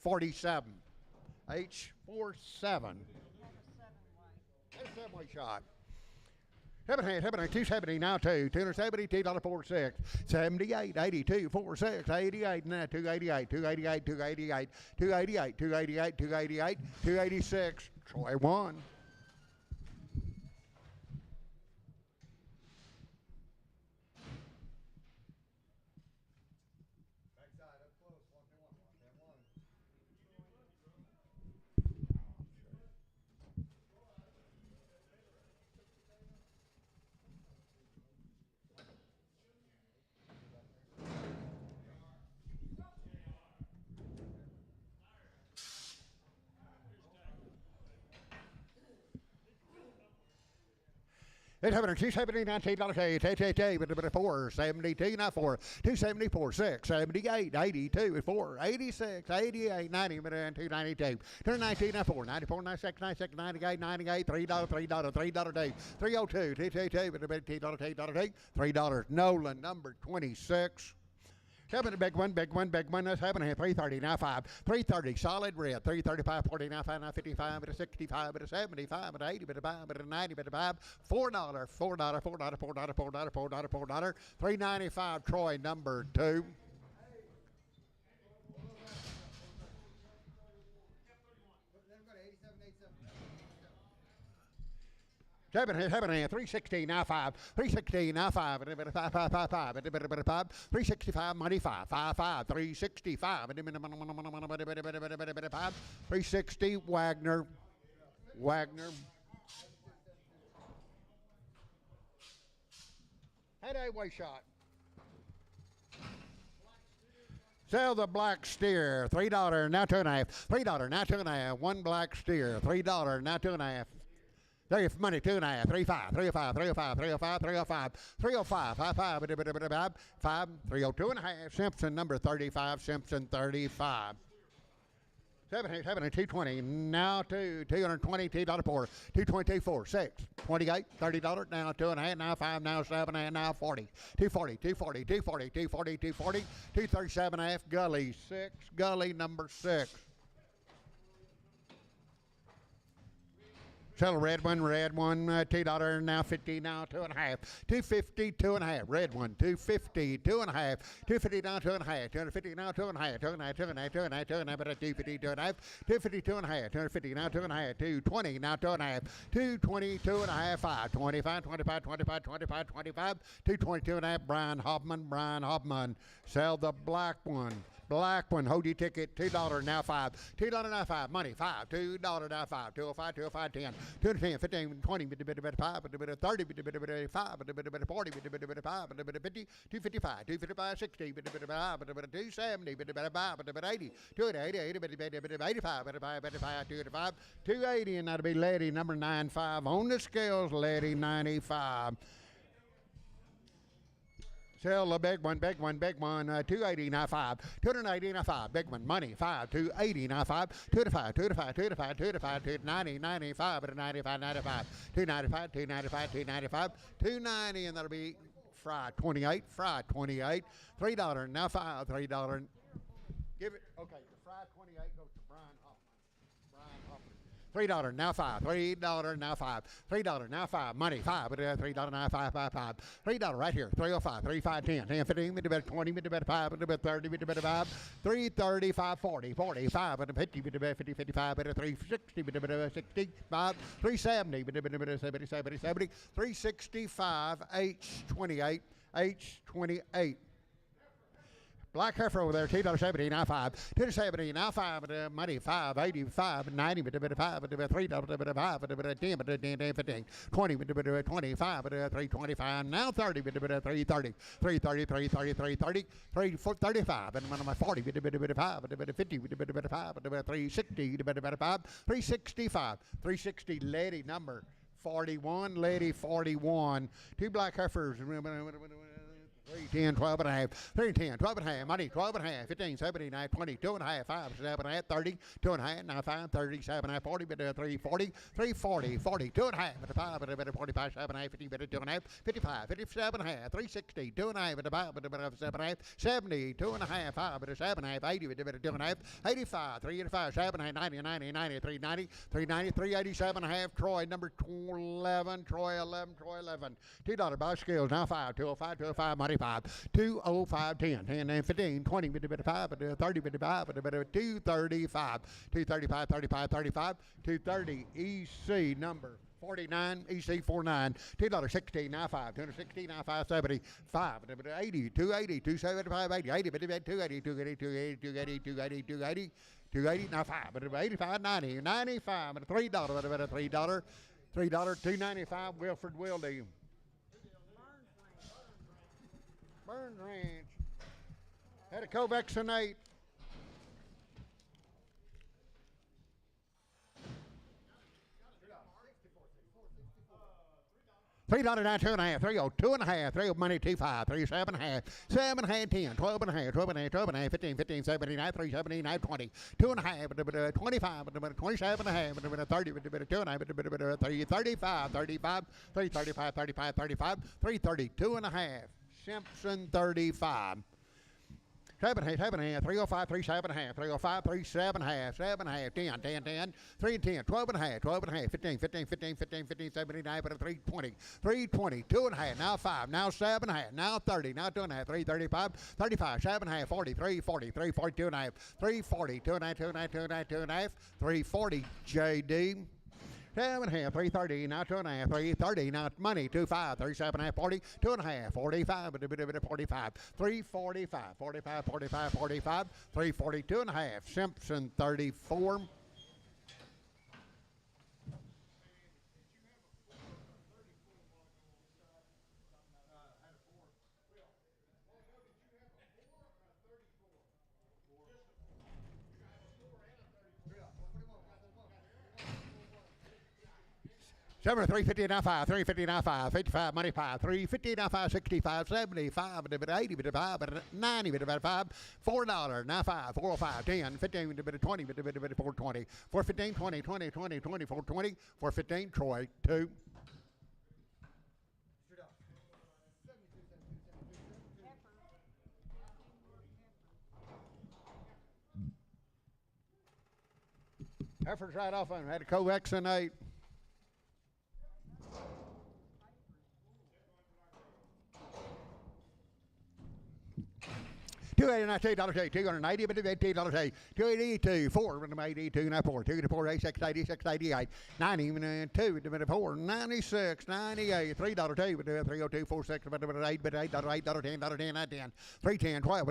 H47. H47. That's a 7-way shot. 270 now 2, $270, $2.46, 78, 82, 46, 88, now 288, 288, 288, 288, 288, 288, 286, Troy 1. $270, $19, $8, 4, 72, not 4, 274, 6, 78, 82, 4, 86, 88, 90, 292, 219, not 4, 94, 96, 96, 98, 98, $3, $3, $3, 302, $2, $3, Nolan, number 26. Having a big one, that's having a 330, now 5, 330, solid red, 335, 40, now 5, now 55, but a 65, but a 75, but a 80, but a 5, but a 90, but a 5, $4, $4, $395, Troy, number 2. $316 now 5, $316 now 5, 365 money 5, 365, 360 Wagner. Had a way shot. Sell the black steer, $3 now 2.5, $3 now 2.5, one black steer, $3 now 2.5. There's money, 2.5, 305, 305, 305, 305, 305, 305, 55, 5, 302 and a half, Simpson, number 35, Simpson, 35. 70, 220, now to 220, $2 220, 4, 6, 28, $30, now 2.5, now 5, now 7, and now 40, 240, 240, 240, 240, 240, 237.5, gully 6, gully number 6. Sell a red one, $2, now 50, now 2.5, 250, 2.5, red one, 250, 2.5, 250 now 2.5, 250 now 2.5, 2.5, 2.5, 2.5, 2.5, but 250, 2.5, 250, 2.5, 250 now 2.5, 220 now 2.5, 220, 2.5, 5, 25, 25, 25, 25, 25, 222 and a half, Brian Hobman, sell the black one. Black one, hold your ticket, $2 now 5, $2 now 5, money 5, $2 now 5, 205, 205, 10, 210, 15, 20, bit 5, bit 30, bit 5, bit 40, bit 5, bit 50, 255, 255, 60, bit 5, bit 270, bit 5, bit 80, 280, 80, bit 85, bit 5, 285, 280, and that'll be Lady number 95 on the scales, Lady 95. Sell the big one, 280 now 5, 280 now 5, big one, money 5, 280 now 5, 285, 285, 285, 285, 290, 95, 95, 95, 295, 295, 295, 290, and that'll be fried 28, $3 now 5, $3. Give it, okay, the fried 28 goes to Brian Hoffman. $3 now 5, $3 now 5, $3 now 5, money 5, but $3 now 5, $3 right here, 305, 35, 10, 10, 15, bit about 20, bit about 5, bit about 30, bit about 5, 330, 5, 40, 45, bit 50, bit about 50, 55, bit 360, bit about 65, 370, bit about 70, 70, 70, 365, H28, H28. Black heifer over there, $2.70 now 5, $2.70 now 5, money 5, 85, 90, $5, $3, 5, 10, 15, 20, 25, 325, now 30, 330, 330, 330, 330, 335, and one of my 40, 5, 50, 5, 360, 5, 365, 360, lady number 41, lady 41, 2 black heifers. 3, 10, 12 and a half, 3, 10, 12 and a half, money, 12 and a half, 15, 17, 9, 20, 2 and a half, 5, 7 and a half, 30, 2 and a half, now 5, 30, 7 and a half, 40, but 340, 340, 40, 2 and a half, but 5, but 45, 7 and a half, 50, but 2 and a half, 55, 57 and a half, 360, 2 and a half, but 5, but 7 and a half, 70, 2 and a half, 5, but 7 and a half, 80, but 2 and a half, 85, 385, 7 and a half, 90, 90, 90, 390, 390, 387 and a half, Troy, number 11, Troy 11, $2 by scales, now 5, 205, 205, money 5, 205, 10, 10, 15, 20, 5, 30, 5, 235, 235, 35, 35, 230, EC number 49, EC 49, $2.16, now 5, $2.16, now 5, 70, 5, 80, 280, 275, 80, 80, 280, 280, 280, 280, 280, 280, 280, now 5, 85, 90, 95, $3, $3, $295, Wilford Wildy. Burns Ranch. Had a covaccinate. $3 now 2 and a half, 3 2 and a half, 3 money 25, 3 7 and a half, 7 and a half, 10, 12 and a half, 12 and a half, 12 and a half, 15, 15, 79, 3 79, 20, 2 and a half, 25, 27 and a half, 30, 2 and a half, 3 35, 35, 335, 35, 35, 332 and a half. Simpson 35. 7 and a half, 305, 3 7 and a half, 305, 3 7 and a half, 7 and a half, 10, 10, 10, 3 and 10, 12 and a half, 12 and a half, 15, 15, 15, 15, 15, 79, but 320, 320, 2 and a half, now 5, now 7 and a half, now 30, now 2 and a half, 335, 35, 7 and a half, 40, 340, 340, 2 and a half, 340, 2 and a half, 2 and a half, 2 and a half, 2 and a half, 340, JD. 7 and a half, 330, now 2 and a half, 330, now money, 25, 37 and a half, 40, 2 and a half, 45, 45, 345, 45, 45, 45, 342 and a half, Simpson 34. Seven, 350 now five, 350 now five, 55 money five, 350 now five, 65, 75, 80, 90, $5, $4 now five, 405, 10, 15, 20, 420, 415, 20, 20, 20, 20, 420, 415, Troy, 2. Efforts right off on had a co-vaccinate. 289 dollars a 290 dollars a 282 4 82 now 4 284 86 86 88 90 2 4 96 98 $3 2 302 46 8 $8 $8 $10 $10 10 310 12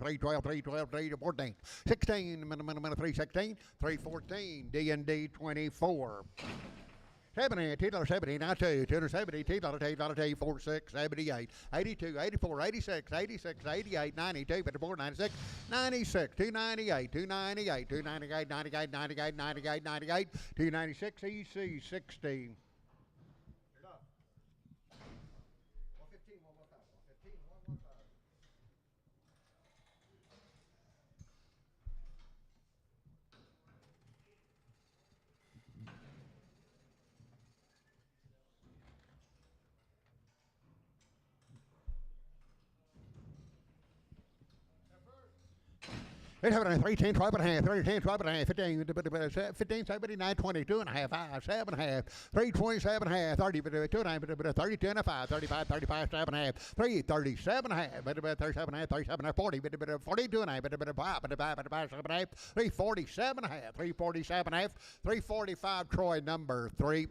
3 12 3 12 3 14 16 316 314 D&D 24 $70, $70, now $2, $270, $8, 46, 78, 82, 84, 86, 86, 88, 92, 54, 96, 96, 298, 298, 298, 98, 98, 98, 98, 296, EC 60. It's having a 3, 10, 12 and a half, 30, 10, 12 and a half, 15, 79, 22 and a half, 5, 7 and a half, 3, 27 and a half, 30, 2 and a half, 32 and a half, 35, 35, 7 and a half, 3, 37 and a half, 37 and a half, 37 and a half, 40, 42 and a half, 5, 7 and a half, 347 and a half, 347 and a half, 345, Troy, number 3.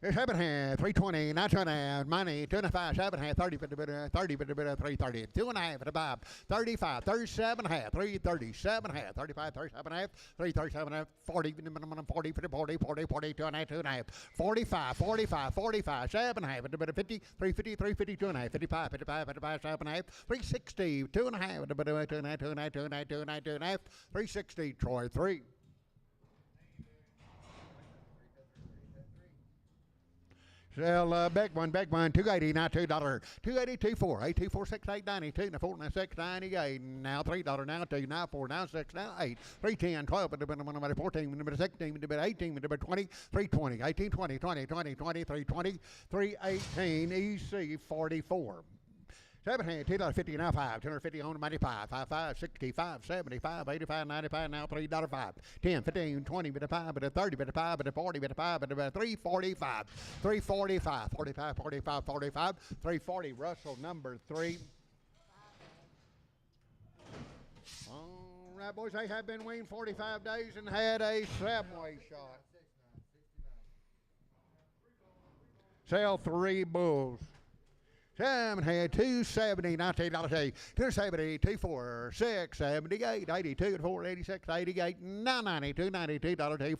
It's 7 half, 320, not 2 and a half, money, 2 and a half, 7 half, 30, 330, 2 and a half, 35, 37 half, 337 half, 35, 37 half, 337 half, 40, 40, 2 and a half, 2 and a half, 45, 7 half, 50, 350, 350, 2 and a half, 55, 7 half, 360, 2 and a half, 2 and a half, 2 and a half, 2 and a half, 2 and a half, 2 and a half, 360, Troy, 3. Sell big one, 280, now $2, 280, 4, 8, 4, 6, 8, 92, now 4, now 6, 98, now $3, now 2, now 4, now 6, now 8, 310, 12, 14, 16, 18, 20, 320, 18, 20, 20, 20, 20, 320, 318, EC 44. 7 hand, $2.50 now 5, 250 on the 95, 55, 65, 75, 85, 95, now $3 5, 10, 15, 20, bit of 5, bit of 30, bit of 5, bit of 40, bit of 5, bit of 345, 345, 45, 45, 45, 340, Russell number 3. All right, boys, they have been weaned 45 days and had a 7-way shot. Sell 3 bulls. 7 had 270, $19 a 270, 24, 6, 78, 82, 4, 86, 88, 990, $292 $4,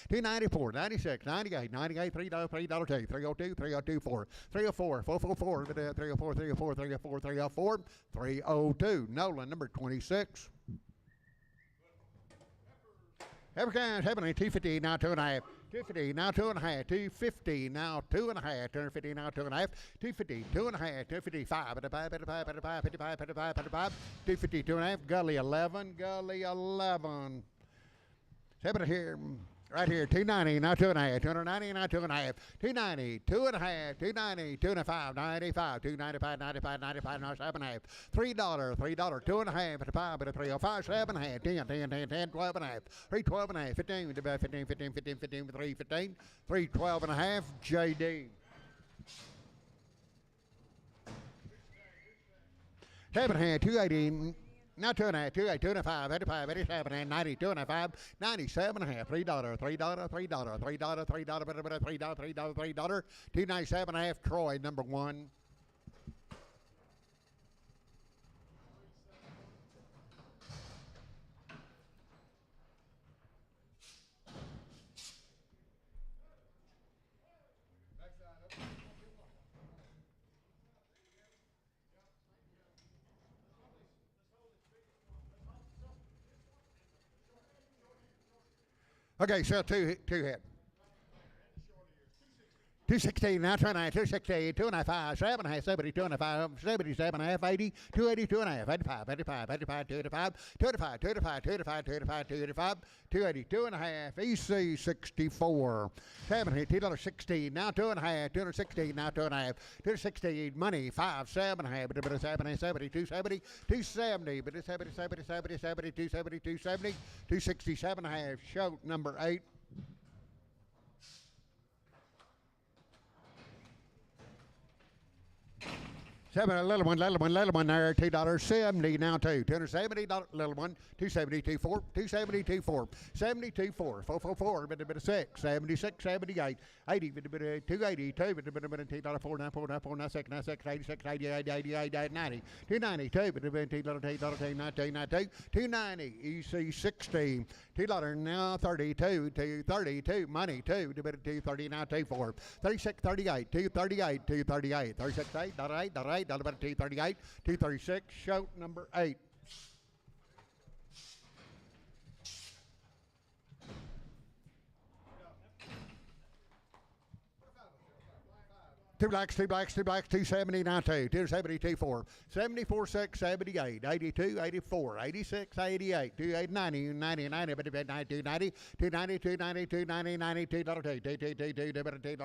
294, 96, 98, 98, $3, $3 302, 302, 4, 304, 444, 304, 304, 304, 304, 302. Nolan number 26. Every kind, 250, now 2 and a half. 250, now 2 and a half. 250, now 2 and a half. 250, now 2 and a half. 250, 2 and a half. 255, 55, 55, 55, 55, 55, 55. 250, 2 and a half. Gully 11, Gully 11. 7 here. Right here, 290, now 2 and a half, 290, now 2 and a half, 290, 2 and a half, 290, 2 and a half, 95, 295, 95, 95, now 7 and a half, $3, 2 and a half, 5, 305, 7 and a half, 10, 10, 10, 10, 12 and a half, 312 and a half, 15, 15, 15, 15, 15, 315, 312 and a half, JD. 7 and a half, 280. Now 2 and a half, 2, 8, 2 and a 5, 85, 87, and 92 and a 5, 97 and a half, $3, $3, $3, $3, $3, $3, $3, 297 and a half, Troy, number 1. Okay, sell two head. 216 now, 29, 216, 295, 7 and a half, 70, 295, 77 and a half, 80, 280, 2 and a half, 85, 85, 85, 285, 285, 285, 285, 285, 285, 280, 2 and a half, EC 64, 70, $2.16, now 2 and a half, 216, now 2 and a half, 216, money, 5, 7 and a half, 7, 70, 270, 270, but it's 70, 70, 70, 70, 270, 270, 267 and a half, show number 8. Seven, a little one there, $2.70 now two. $270, little one, 270, 24, 270, 24, 70, 24, 444, bit of 6, 76, 78, 80, bit of 280, 2, bit of $2.4, 4, 4, 4, 96, 96, 86, 88, 88, 90, 290, 2, bit of $2.10, 92, 290, EC 16, $2 now 32, 232, money 2, bit of 230 now 24, 36, 38, 238, 238, 36, 8, $8, about 238, 236, show number 8. Two blacks, 270, 92, 270, 24, 74, 6, 78, 82, 84, 86, 88, 280, 90, 90, 90, 290, 290, 290, 290, 92, $2,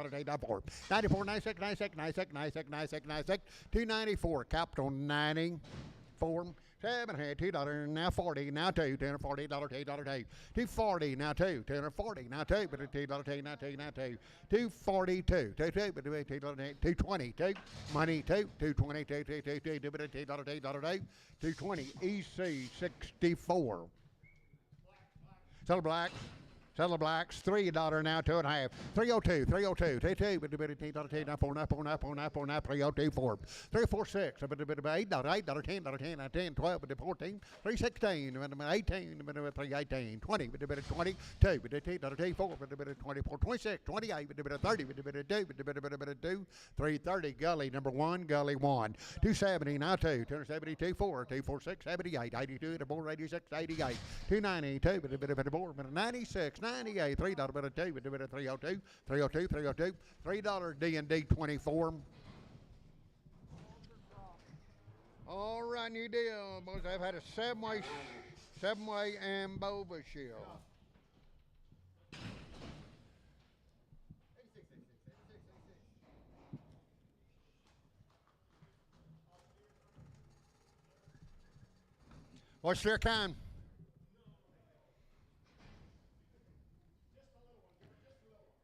94, 96, 96, 96, 96, 96, 96, 294, capital 94. 7 head, $2 now 40 now 2, $240, $2, 240 now 2, $240 now 2, but $2 now 2 now 2, 242, 2, but $2, 222, money 2, 220, 2, but $2, 220, EC 64. Settle blacks, $3 now, 2 and a half. 302, 302, 22, but $2, 4, 302, 4, 346, but $8, $10, 10, 12, but 14, 316, 18, 318, 20, but 22, but $2, 4, but 24, 26, 28, but 30, but 2, 330, gully number 1, gully 1, 270 now 2, 272, 4, 246, 78, 82, 86, 88, 292, but 4, but 96. 98, $3, but a 2, but 302, 302, 302, $3 D&D 24. All right, new deal, boys. I've had a seven-way and Bova shield. What's your kind?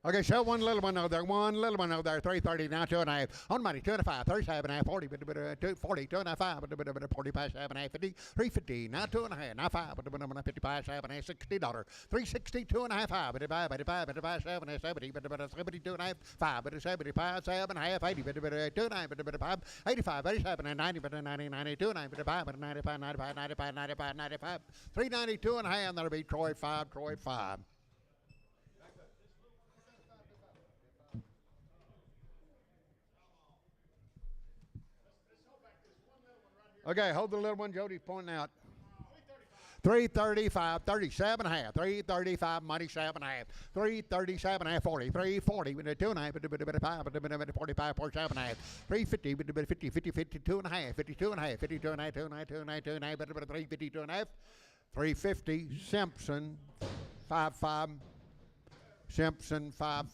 Okay, so one little one over there, 330 now, 2 and a half. On money, 2 and a 5, 37 and a half, 40, but 40, 2 and a 5, but 45, 7 and a half, 50, 350, now 2 and a half, now 5, but 55, 7 and a half, $60, 360, 2 and a half, 5, but 55, 7 and 70, but 72 and a half, 5, but 75, 7 and a half, 80, but 2 and a half, but 5, 85, 87 and 90, but 90, 92 and a half, but 5, but 95, 95, 95, 95, 95, 392 and a half, that'll be Troy 5. Okay, hold the little one Jody's pointing out. 335, 37 and a half, 335, money 7 and a half, 337 and a half, 40, 340, with a 2 and a half, but 5, but 45, 47 and a half, 350, but 50, 52 and a half, 52 and a half, 52 and a half, 2 and a half, 2 and a half, 2 and a half, but 352 and a half, 350, Simpson, 5, Simpson, 5.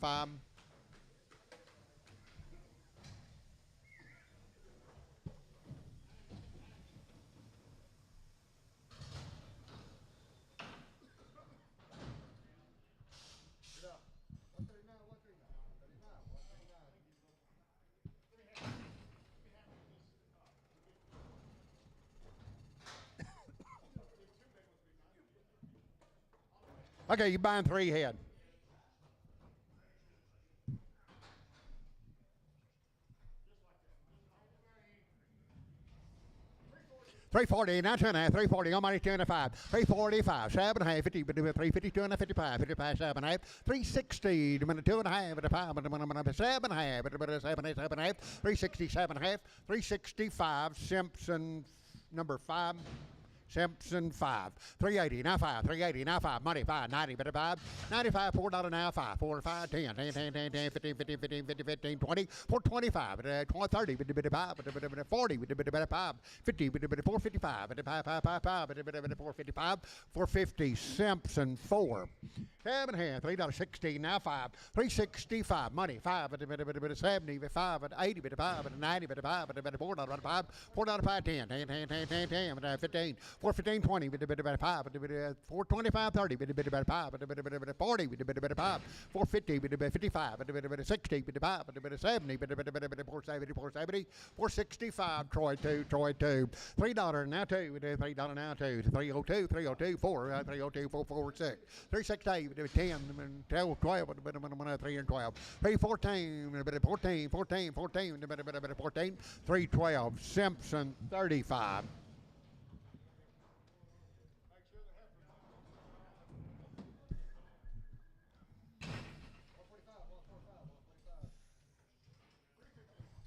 Okay, you're buying 3 head. $340, now 2 and a half, $340, on money 2 and a 5, $345, 7 and a half, 50, but 352 and a 55, 55, 7 and a half, $360, 2 and a half, but 5, but 7 and a half, but 7 and a half, $367 and a half, $365, Simpson, number 5, Simpson 5. 380, now 5. 380, now 5. Money 5. 90, but 5. 95, $4 now 5. 4, 5, 10, 10, 10, 10, 10, 15, 15, 15, 15, 15, 20, 4, 25, 30, 40, 5, 50, 455, 5, 5, 5, 5, 455, 450, Simpson 4. 7 hand, $3.16, now 5. 365, money 5, 70, 5, 80, 5, 90, 5, $4, 5, $4, 10, 10, 10, 10, 10, 10, 15, 4, 15, 20, 5, 4, 25, 30, 5, 40, 5, 450, 55, 60, 5, 70, 470, 470, 465, Troy 2, $3 now 2, $3 now 2, 302, 302, 4, 302, 446, 368, 10, 12, 3 and 12, 314, 14, 14, 14, 14, 312, Simpson 35.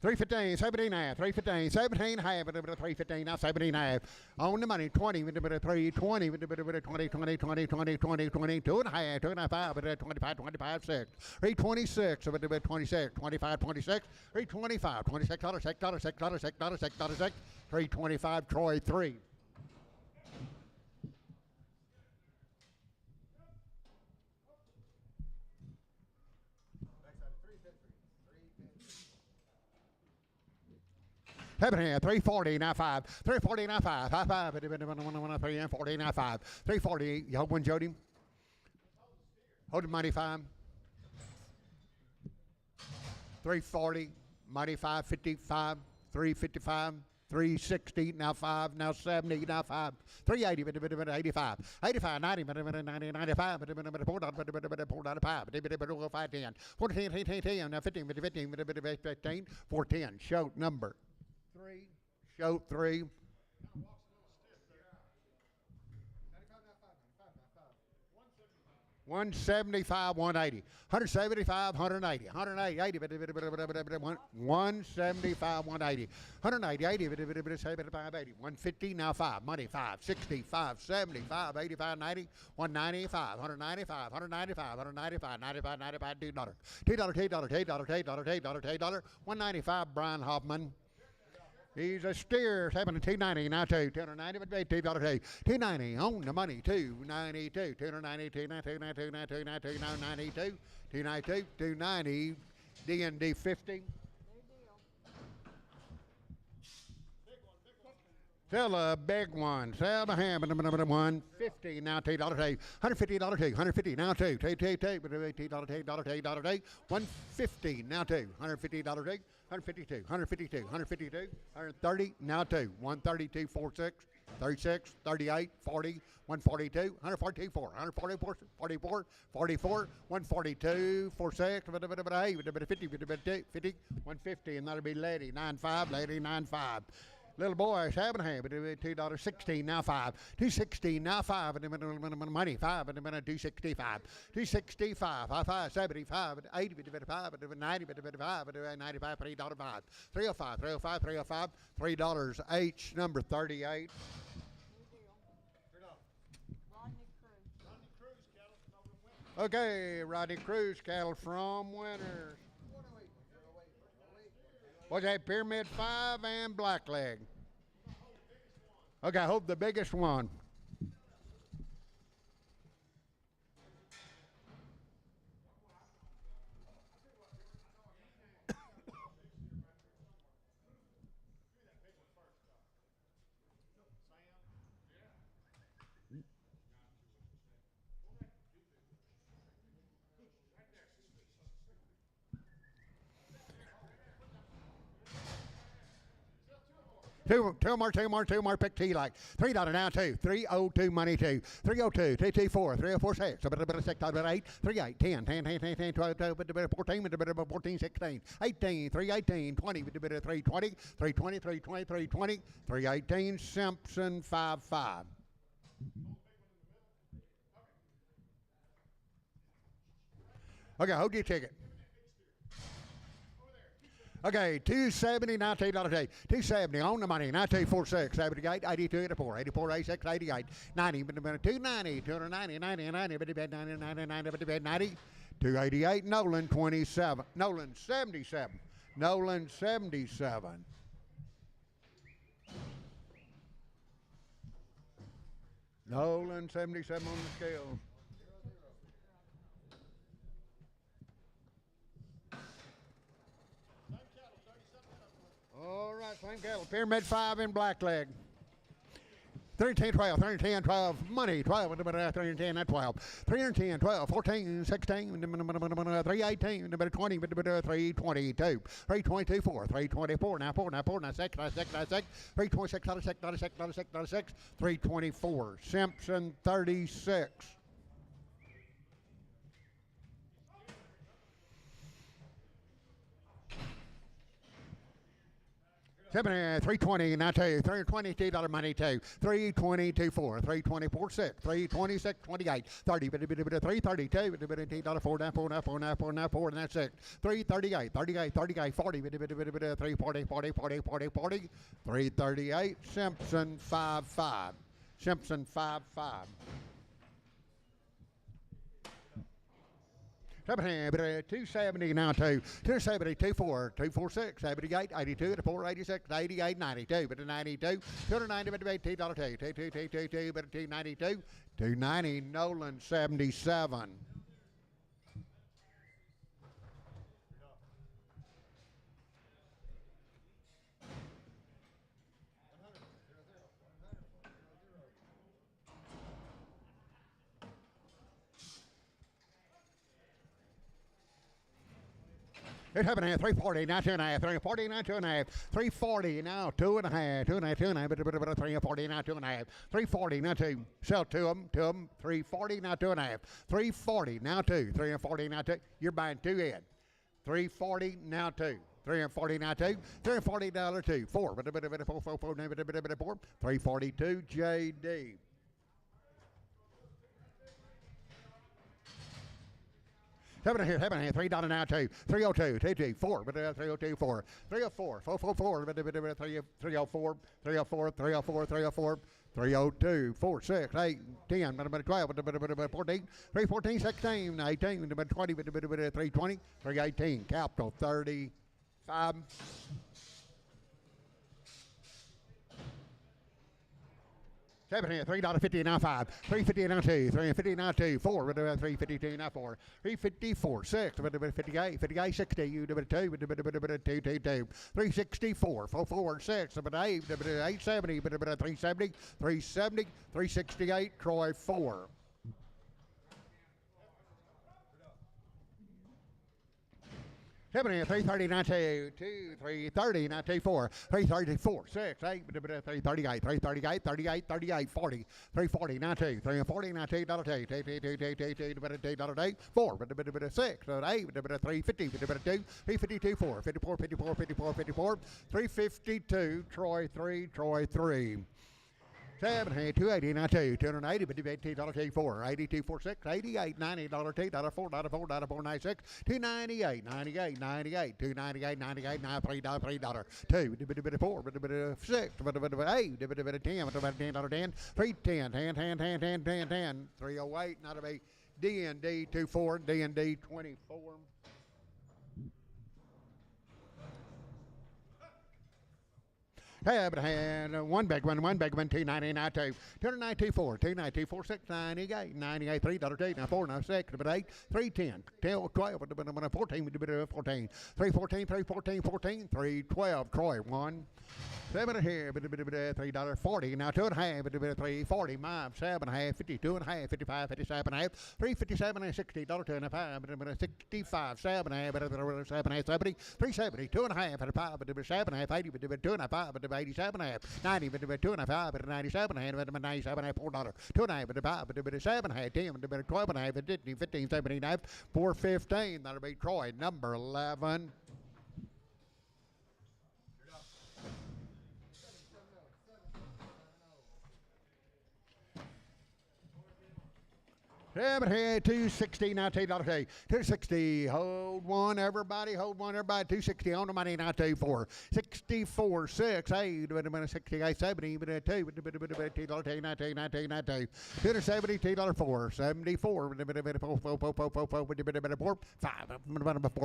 $3.15, 17.5, $3.15, 17.5, $3.15, now 17.5. On the money, 20, with a bit of 3, 20, with a bit of 20, 20, 20, 20, 20, 20, 2.5, 2.5, with a 25, 25, 6. 326, with a bit 26, 25, 26, 325, $26, $6, $6, $6, $6, $6, 6, 325, Troy 3. Seven hand, 340, now 5. 340, now 5. 5, 5, 3 and 40, now 5. 340, you hold one, Jody. Hold the money 5. 340, money 5, 55, 355, 360, now 5, now 70, now 5. 380, 85, 85, 90, 90, 95, $4, 5, 10, 14, 10, 10, now 15, 15, 15, 410, show number 3, show 3. 175, 180, 175, 180, 180, 80, 175, 180, 180, 80, 75, 80, 150, now 5, money 5, 65, 75, 85, 90, 195, 195, 195, 195, 95, 95, $2, $2, 195, Brian Hoffman. He's a steer, 290, now 2, 290, but $2, 290, on the money, 292, 290, 292, 292, 292, 290, D&D 50. Sell a big one. Sell the ham, $150 now, $2, $150, $150 now, $2, $2, $150 now, $2, $150, $152, $152, $152, $130 now, $2, $132, 46, 36, 38, 40, $142, $142, 4, $144, 44, 44, $142, 46, 50, 50, $150, and that'll be Lady 95, Lady 95. Little boy, 7 hand, $2.16 now 5, $2.16 now 5, and money 5, and 265, 265, 5, 75, 80, 55, 90, 55, 95, $3.05, 305, 305, 305, $3 H number 38. Okay, Rodney Cruz cattle from Winners. What's that? Pyramid 5 and Blackleg. Okay, I hope the biggest one. Two more, pick T like. $3 now, 2. 302 money, 2. 302, 224, 304, 6. 6, 8, 38, 10, 10, 10, 10, 10, 12, 14, 14, 16, 18, 318, 20, 320, 320, 320, 320, 318, Simpson 5, 5. Okay, hold your ticket. Okay, 270, $19 day. 270 on the money, 9246, 78, 82, 84, 84, 86, 88, 90, 290, 290, 90, 90, 90, 90, 90, 90, 288, Nolan 27, Nolan 77, Nolan 77. Nolan 77 on the scale. All right, same cattle. Pyramid 5 in blackleg. 310, 12, 310, 12, money, 12, 310, 12, 310, 12, 14, 16, 318, 20, 322, 322, 4, 324, now 4, now 4, now 6, now 6, now 6, 326, 96, 96, 96, 96, 324, Simpson 36. 320, now two, $322 money two, 322 4, 324 6, 326 28, 30, 332, $4, now 4, now 4, now 4, now 4, and that's 6, 338, 38, 38, 40, 340, 40, 40, 40, 40, 338, Simpson 5-5, Simpson 5-5. 270 now two, 270, 24, 246, 78, 82, 84, 86, 88, 92, but 92, 290, but $2, 2, but 292, 290, Nolan 77. It's happening at 340, now 2.5, 340, now 2.5, 340, now 2.5, 2.5, 2.5, 340, now 2.5, 340, now 2, sell to them, 340, now 2.5, 340, now 2, 340, now 2, you're buying 2 in, 340, now 2. 340 now two, $340 two, 4, 342 JD. Having here, $3 now two, 302, 22, 4, 302, 4, 304, 444, 304, 304, 304, 304, 302, 4, 6, 8, 10, 12, 14, 314, 16, 18, 20, 320, 318, capital 35. $3.50 now 5, $3.50 now 2, $3.50 now 2, 4, $3.52 now 4, $3.54, 6, $58, $58, 60, you do it 2, 364, 4, 6, 8, 870, 370, 370, 368, Troy 4. Seventy, 330, 92, 330, 94, 334, 6, 8, 338, 338, 38, 38, 40, 340, 92, 340, $92, $2, 4, 6, 8, 350, 2, 352, 4, 54, 54, 54, 54, 352, Troy 3, Troy 3. 7, 280, now 2, $280, $2, 4, 82, 4, 6, 88, $90, $2, 4, $4, 4, 96, 298, 98, 98, 298, 98, $3, $3, 2, 4, 6, 8, 10, 10, 310, 10, 10, 308, not a be D&D 24, D&D 24. One big one, 290, 92, 292, 4, 292, 4, 6, 98, 98, $3, 8, now 4, now 6, 8, 310, 12, 14, 14, 314, 314, 14, 312, Troy 1. 7 here, $3.40, now 2.5, 340, 7.5, 52.5, 55, 57.5, 357 60, $2.5, 65, 7.5, 70, 370, 2.5, 7.5, 80, 2.5, 87.5, 90, 2.5, 97, 97, $4, 2.5, 7, 10, 12.5, 15, 79, 415, that'll be Troy, number 11. Seven head, 260, now $2. 260, hold one, everybody, 260 on the money, now 24. 64, 6, 8, 68, 70, $2, $2, now 2, now 2, now 2. 270, $4, 74, 4,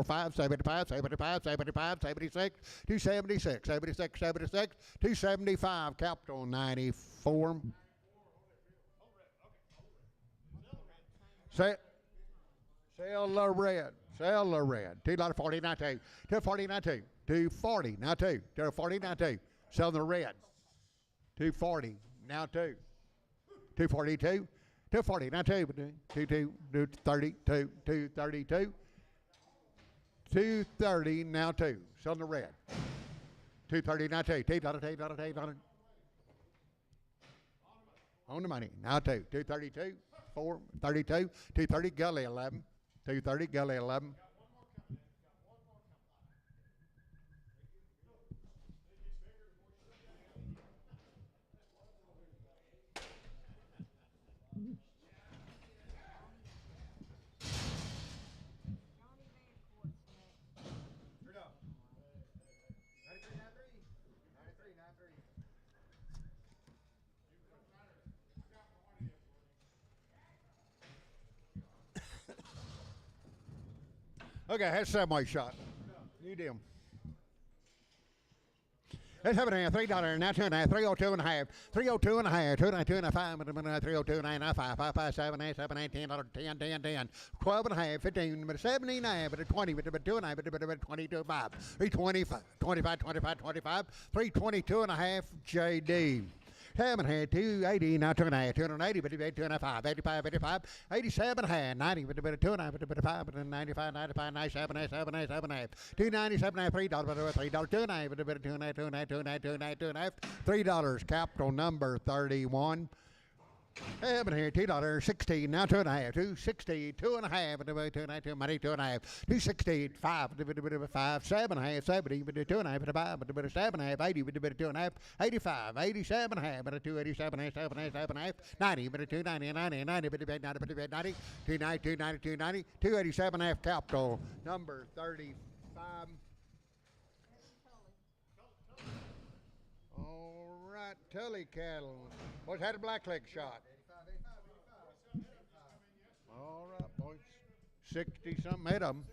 5, 75, 75, 75, 76, 276, 76, 76, 275, capital 94. Sell the red. Sell the red. $2.40, now 2. $2.40, now 2. $2.40, now 2. $2.40, now 2. Sell the red. $2.40, now 2. $2.42. $2.40, now 2. $2.32. $2.32. $2.30, now 2. Sell the red. $2.30, now 2. $2.32. On the money. Now 2. $2.32. 4, 32, 230, gully 11, 230, gully 11. Okay, that's semi shot. You deal. Let's have it in $3, now 2.5, 302 and a half, 302 and a half, 292 and a half, 302 and a half, 5, 5, 5, 7, 8, 7, 8, $10, 10, 10, 10, 12 and a half, 15, but 79, but 20, but 2 and a half, but 22, 5, 325, 25, 25, 25, 322 and a half, JD. 7 head, 280, now 2.5, 280, but 2.5, 85, 85, 87 head, 90, but 2.5, but 5, 95, 95, 97, 97, 97, 297, $3, $3, 2.5, but 2.5, 2.5, 2.5, 2.5, 2.5, $3, capital number 31. Seven here, $2, 16, now 2.5, 260, 2.5, 2.5, money 2.5, 260, 5, 5, 7.5, 70, 2.5, 5, 7.5, 80, 2.5, 85, 87 half, 287, 7.5, 90, 290, 90, 90, 90, 290, 290, 287 half, capital number 35. All right, Tully cattle. Boys had a blackleg shot. All right, boys. 60-something head of them.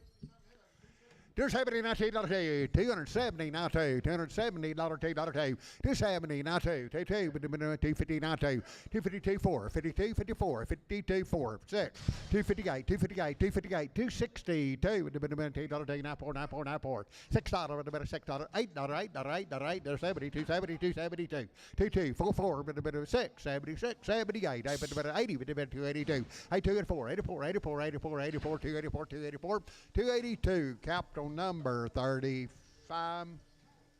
$270 now $2, $270 now $2, $270 $2, $270 now $2, $250 now $2, $252 4, $52 54, $52 4, $6, $258, $258, $258, $260 $2, now $4, now $4, now $4, $6, $6, $8, $8, $8, $8, $270, $270, $272, $22 44, $6, $76, $78, $80, $282, $82, $84, $84, $84, $84, $84, $284, $284, $282, capital number 35,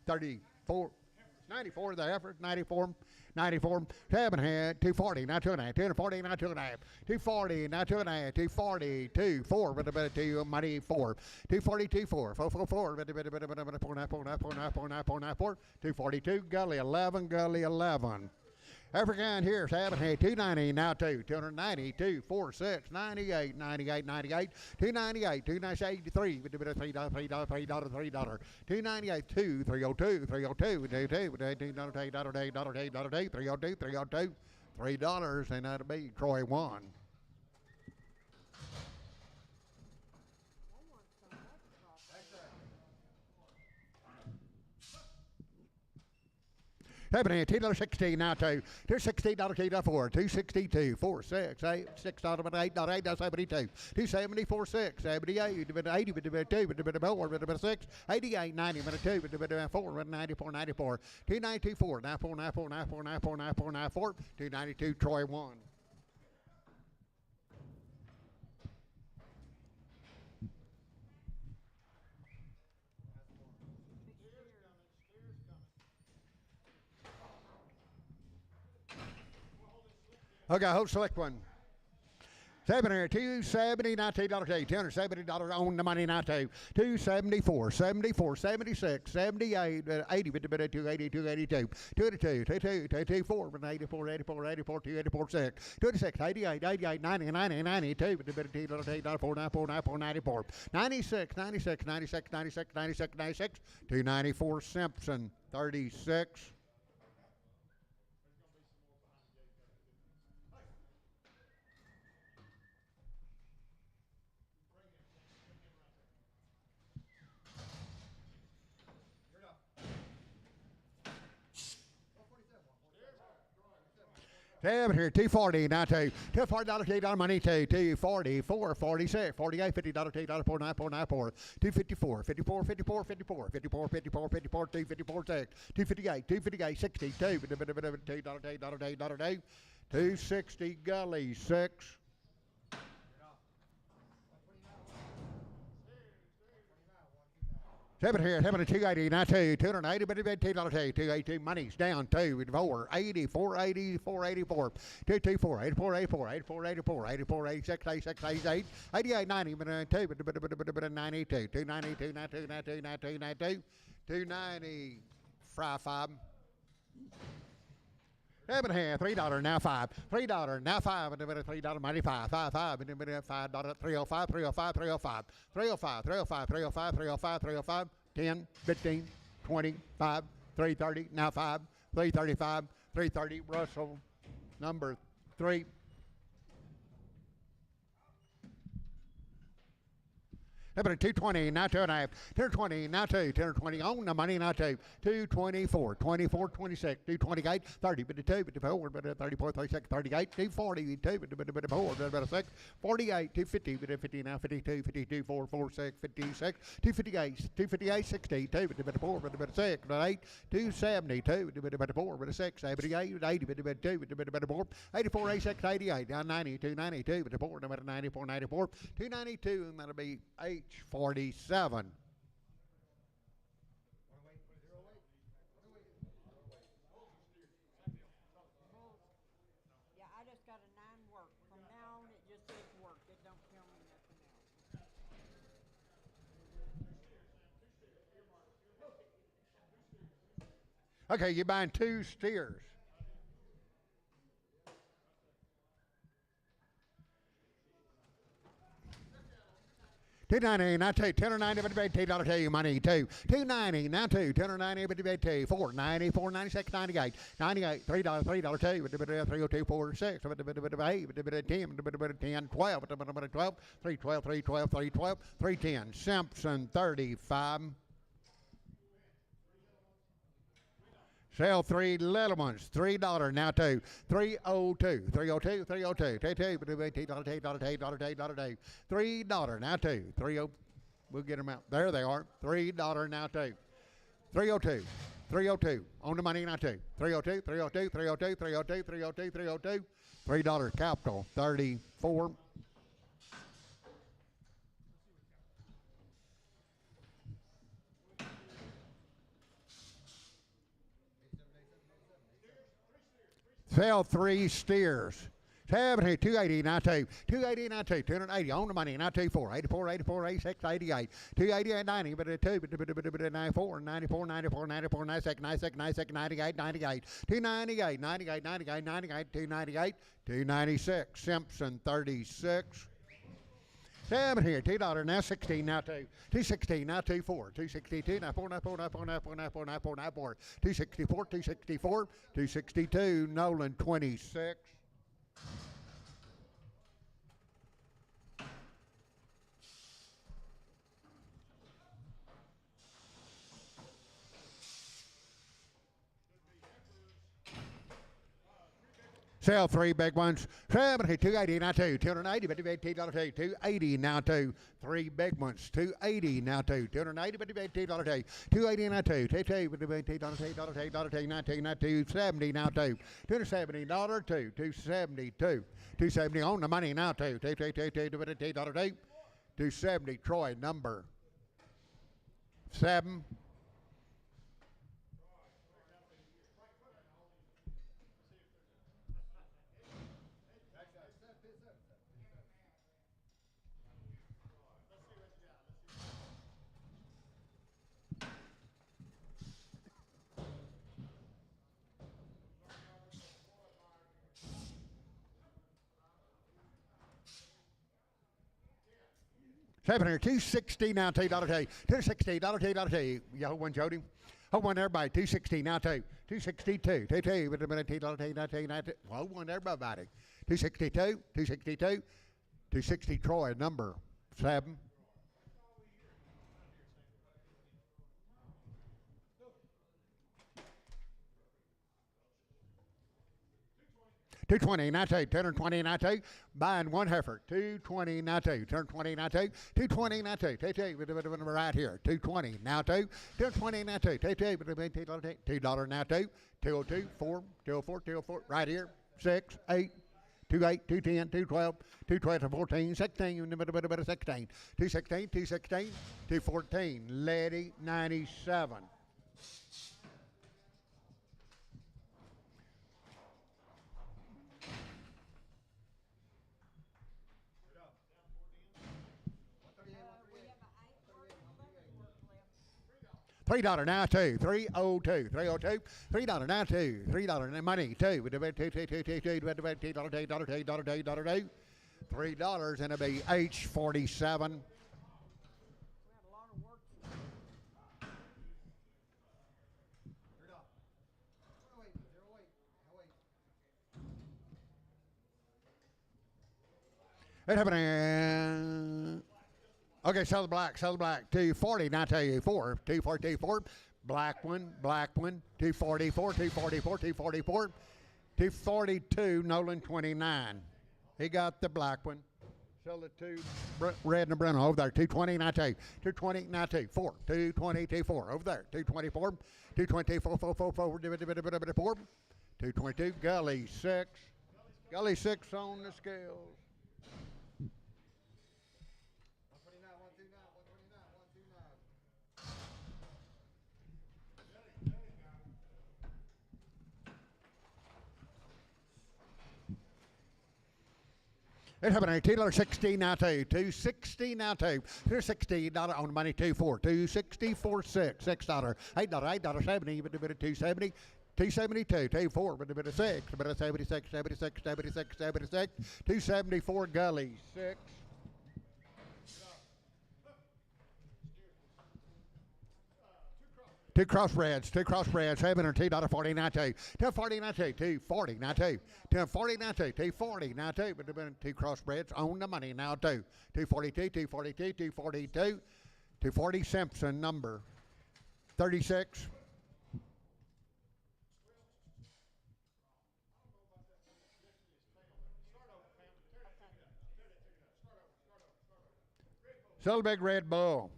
34, 94 the effort, 94, 94, 7 head, 240, now 2.5, 240, now 2.5, 240, now 2.5, 240, 2, 4, but a 2, money 4, 242, 4, 444, but a 242, gully 11, gully 11. African here, 7 head, 290, now 2, 290, 2, 4, 6, 98, 98, 98, 298, 293, $3, $3, $3, $298, 2, 302, 302, $302, $3, and that'll be Troy 1. $7, $2.60 now $2, $260 $4, $262, 4, 6, 8, $6, but $8, $8, $72, $274, 6, 78, $80, $4, 6, 88, 90, $2, 4, 94, 94, $292, 4, 94, 94, 94, 94, 94, 94, $292, Troy 1. Okay, hold select one. $270, $19, $270 on the money now too. 274, 74, 76, 78, 80, 280, 282, 282, 224, 84, 84, 84, 284, 6, 26, 88, 88, 90, 90, 92, 94, 94, 94, 94, 96, 96, 96, 96, 96, 96, 294 Simpson, 36. Seven here, 240, now two. $240, $2 money, two. 240, 4, 46, 48, $50, $2, 49, 494, 254, 54, 54, 54, 54, 54, 54, 254, 6, 258, 258, 60, $2, $2, 260, gully, 6. Seven here, 280, now two, 280, $2, 282, money's down, 2, 4, 80, 480, 484, 224, 84, 84, 84, 84, 84, 86, 86, 88, 88, 90, 2, 92, 292, 92, 92, 92, 92, 290, fry 5. Seven here, $3 now 5, $3 now 5, $3 money 5, 5, 5, $5, 305, 305, 305, 305, 305, 305, 305, 305, 10, 15, 25, 330, now 5, 335, 330, Russell, number 3. Seven 220, now 2.5, 220, now 2, 220 on the money, now 2, 224, 24, 26, 228, 30, 52, 54, 34, 36, 38, 240, 4, 6, 48, 250, 50, now 52, 52, 4, 4, 6, 56, 258, 258, 60, 2, 4, 6, 8, 270, 2, 4, 6, 78, 80, 2, 4, 84, 86, 88, down 90, 292, 4, 94, 94, 292, and that'll be H47. Yeah, I just got a 9 work. From now on, it just says work. It don't tell me nothing else. Okay, you're buying 2 steers. $290, now 2, $290, $2, $2, money, 2, $290, now 2, $290, $2, 4, 94, 96, 98, 98, $3, $3, 2, 302, 4, 6, 8, 10, 10, 12, 12, 312, 312, 312, 310, Simpson, 35. Sell 3 little ones, $3 now 2, 302, 302, 302, $3 now 2, 30. We'll get them out. There they are. $3 now 2, 302, 302 on the money now 2, 302, 302, 302, 302, 302, 302, $3 capital 34. Sell 3 steers. 70, 280, 92, 280, 92, 280 on the money, 94, 84, 84, 86, 88, 288, 90, but 2, 94, 94, 94, 94, 96, 96, 96, 98, 98, 298, 98, 98, 98, 298, 296, Simpson, 36. 7 here, $2 now 16, now 2, 216, now 24, 262, now 4, now 4, now 4, now 4, now 4, now 4, now 4, 264, 264, 262, Nolan 26. Sell 3 big ones. 70, 280, now 2, 280, $2, 280, now 2, 3 big ones. 280, now 2, 280, $2, 280, now 2, $2, now 2, now 270, now 2, $270, $2, 272, 270 on the money, now 2, $2, 270, Troy, number 7. $260 now, $2. $260, $2. You hold one, Jody. Hold one, everybody. $260 now, $262. $2. Wait a minute, $2. Hold one, everybody. $262, $262. $260, Troy, number 7. $220 now, $220 now, buying one heifer. $220 now, $220 now, $220 now, right here. $220 now, $220 now, $2 now, $202, 4, $204, $204, right here. 6, 8. 2-8, 2-10, 2-12, 2-12, 14, 16, 16, 2-16, 2-16, 2-14, Letty, 97. $3 now, $302, $302 now, $3 money, $3 and it'll be H47. It happened. Okay, sell the black. 240, now tell you 4. 244, black one, 244, 244, 244, 242, Nolan 29. He got the black one. Sell the 2 red and brown over there. 220, now tell you. 220, now tell you 4. 220, 24 over there. 224, 224, 4, 222, Gully 6. Gully 6 on the scales. It happened at $2.60 now, $2.60 now, $2.60 on the money, $2.4, $2.64, $6, $8, $2.70, $2.72, $2.4, $6, $76, $2.74, Gully 6. Two crossbreds, $7 $2.40 now, $2.40 now, $2.40 now, $2.40 now, $2.40 now, but there been 2 crossbreds on the money now, $2.42, $2.42, $2.42, $2.40 Simpson, number 36. Sell the big red bull.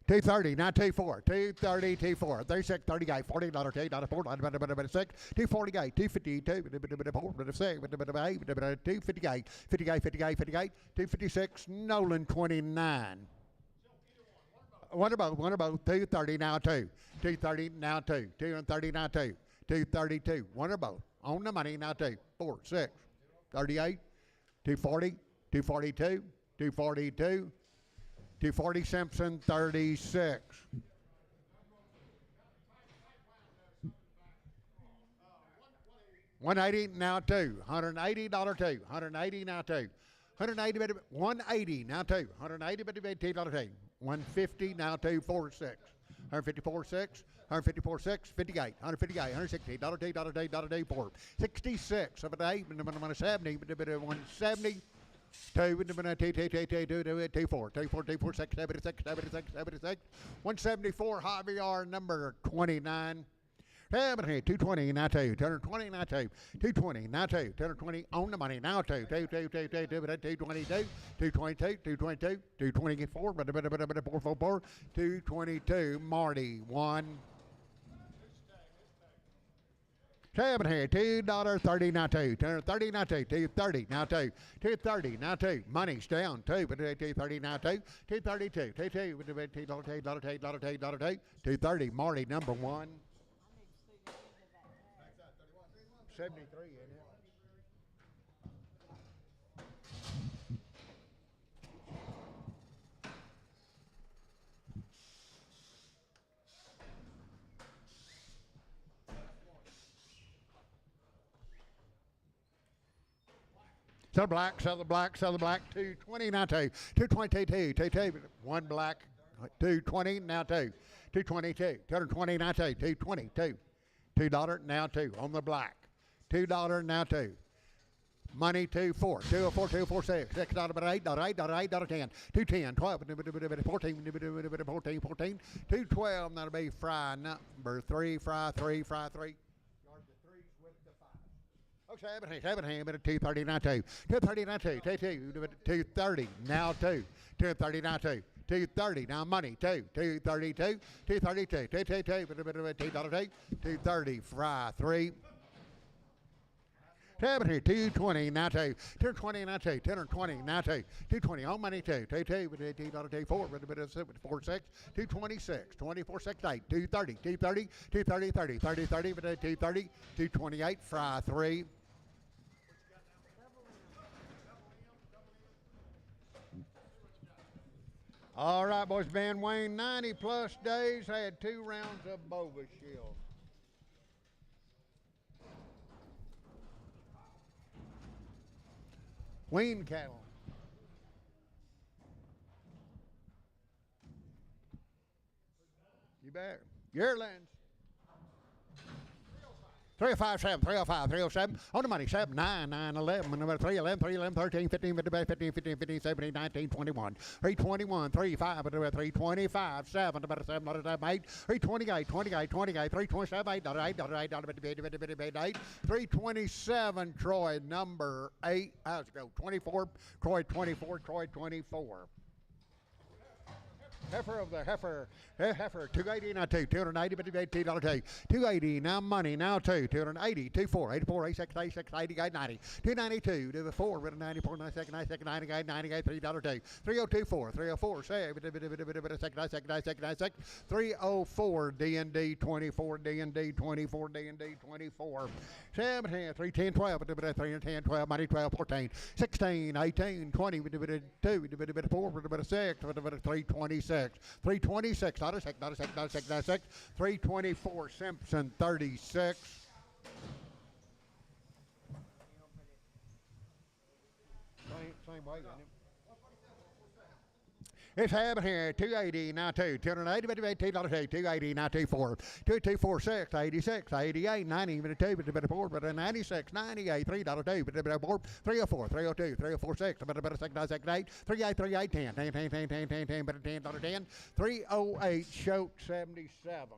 230, now 24, 230, 24, 36, 38, $40, $8, $4, 6, 248, 252, 258, 58, 256, Nolan 29. What about 230 now 230 now 230 now 232. One about on the money now 4, 6, 38, 240, 242, 242. 240 Simpson 36. $180 now $180 $180 now $180 $180 now $180 $150 now $46. 154 6, 154 6, 58, 158, 160, $4, 66 of a day, 70, 170. 174 Javier number 29. 220 now 220 now 220 now 220 on the money now 222 224 222 Marty 1. $2.30 now $2.30 now $2.30 now $2.30 now money's down $2.30 now $2.32 $2.30 Marty number 1. 73 in it. Sell the black, sell the black, sell the black. 220 now two. 222, two. One black. 220 now two. 222. 220 now two. 222. $2 now two on the black. $2 now two. Money 2-4, 2-4, 2-4, $6 but $8, $8, $10, $210, 12, 14, 212. That'll be fry number 3, fry 3. Yard to 3 with the 5. Okay, 7, but a 230 now 2. 230 now 2. 230 now 2. 230 now 2. 230 now money 2. 232. 232. 222. $2. 230 fry 3. 220 now 2. 220 now 2. 220 now 2. 220 on money 2. 2 with a $2 4 with a bit of 4 6. 226. 24 6 8. 230. 230. 230 30. 30 30 with a 230. 228 fry 3. All right, boys. Ben Wayne, 90 plus days, had 2 rounds of Bovis Shield. Wean cattle. You bet. Yearlings. 305 305 307 on the money 7 9 9 11 number 3 11 3 11 13 15 15 15 15 17 19 21 321 35 325 7 about 7 8 328 28 28 327 8 8 327 Troy number 8 how's it go 24 Troy 24 Troy 24 Heifer of the heifer, 280 now 2, 280 but $2 2, 280 now money now 2, 280, 24, 84, 86, 86, 88, 90, 292 to the 4 with a 94, 92, 92, 98, 98, $3 2, 3024, 304, say, 304 D&D 24, D&D 24, D&D 24, 17, 310, 12, 310, 12, money 12, 14, 16, 18, 20, 2, 4, 6, 326. 326, not a sec, 324, Simpson, 36. Same way, isn't it? It's happening here, 280, now 2, 280, $2, 280, now 24, 2246, 86, 88, 90, but a 2, but a 4, but a 96, 98, $3, 2, but a 4, 304, 302, 346, but a 6, 8, 38, 38, 10, 10, 10, 10, 10, 10, 10, but a $10, 10, 308, Choke, 77.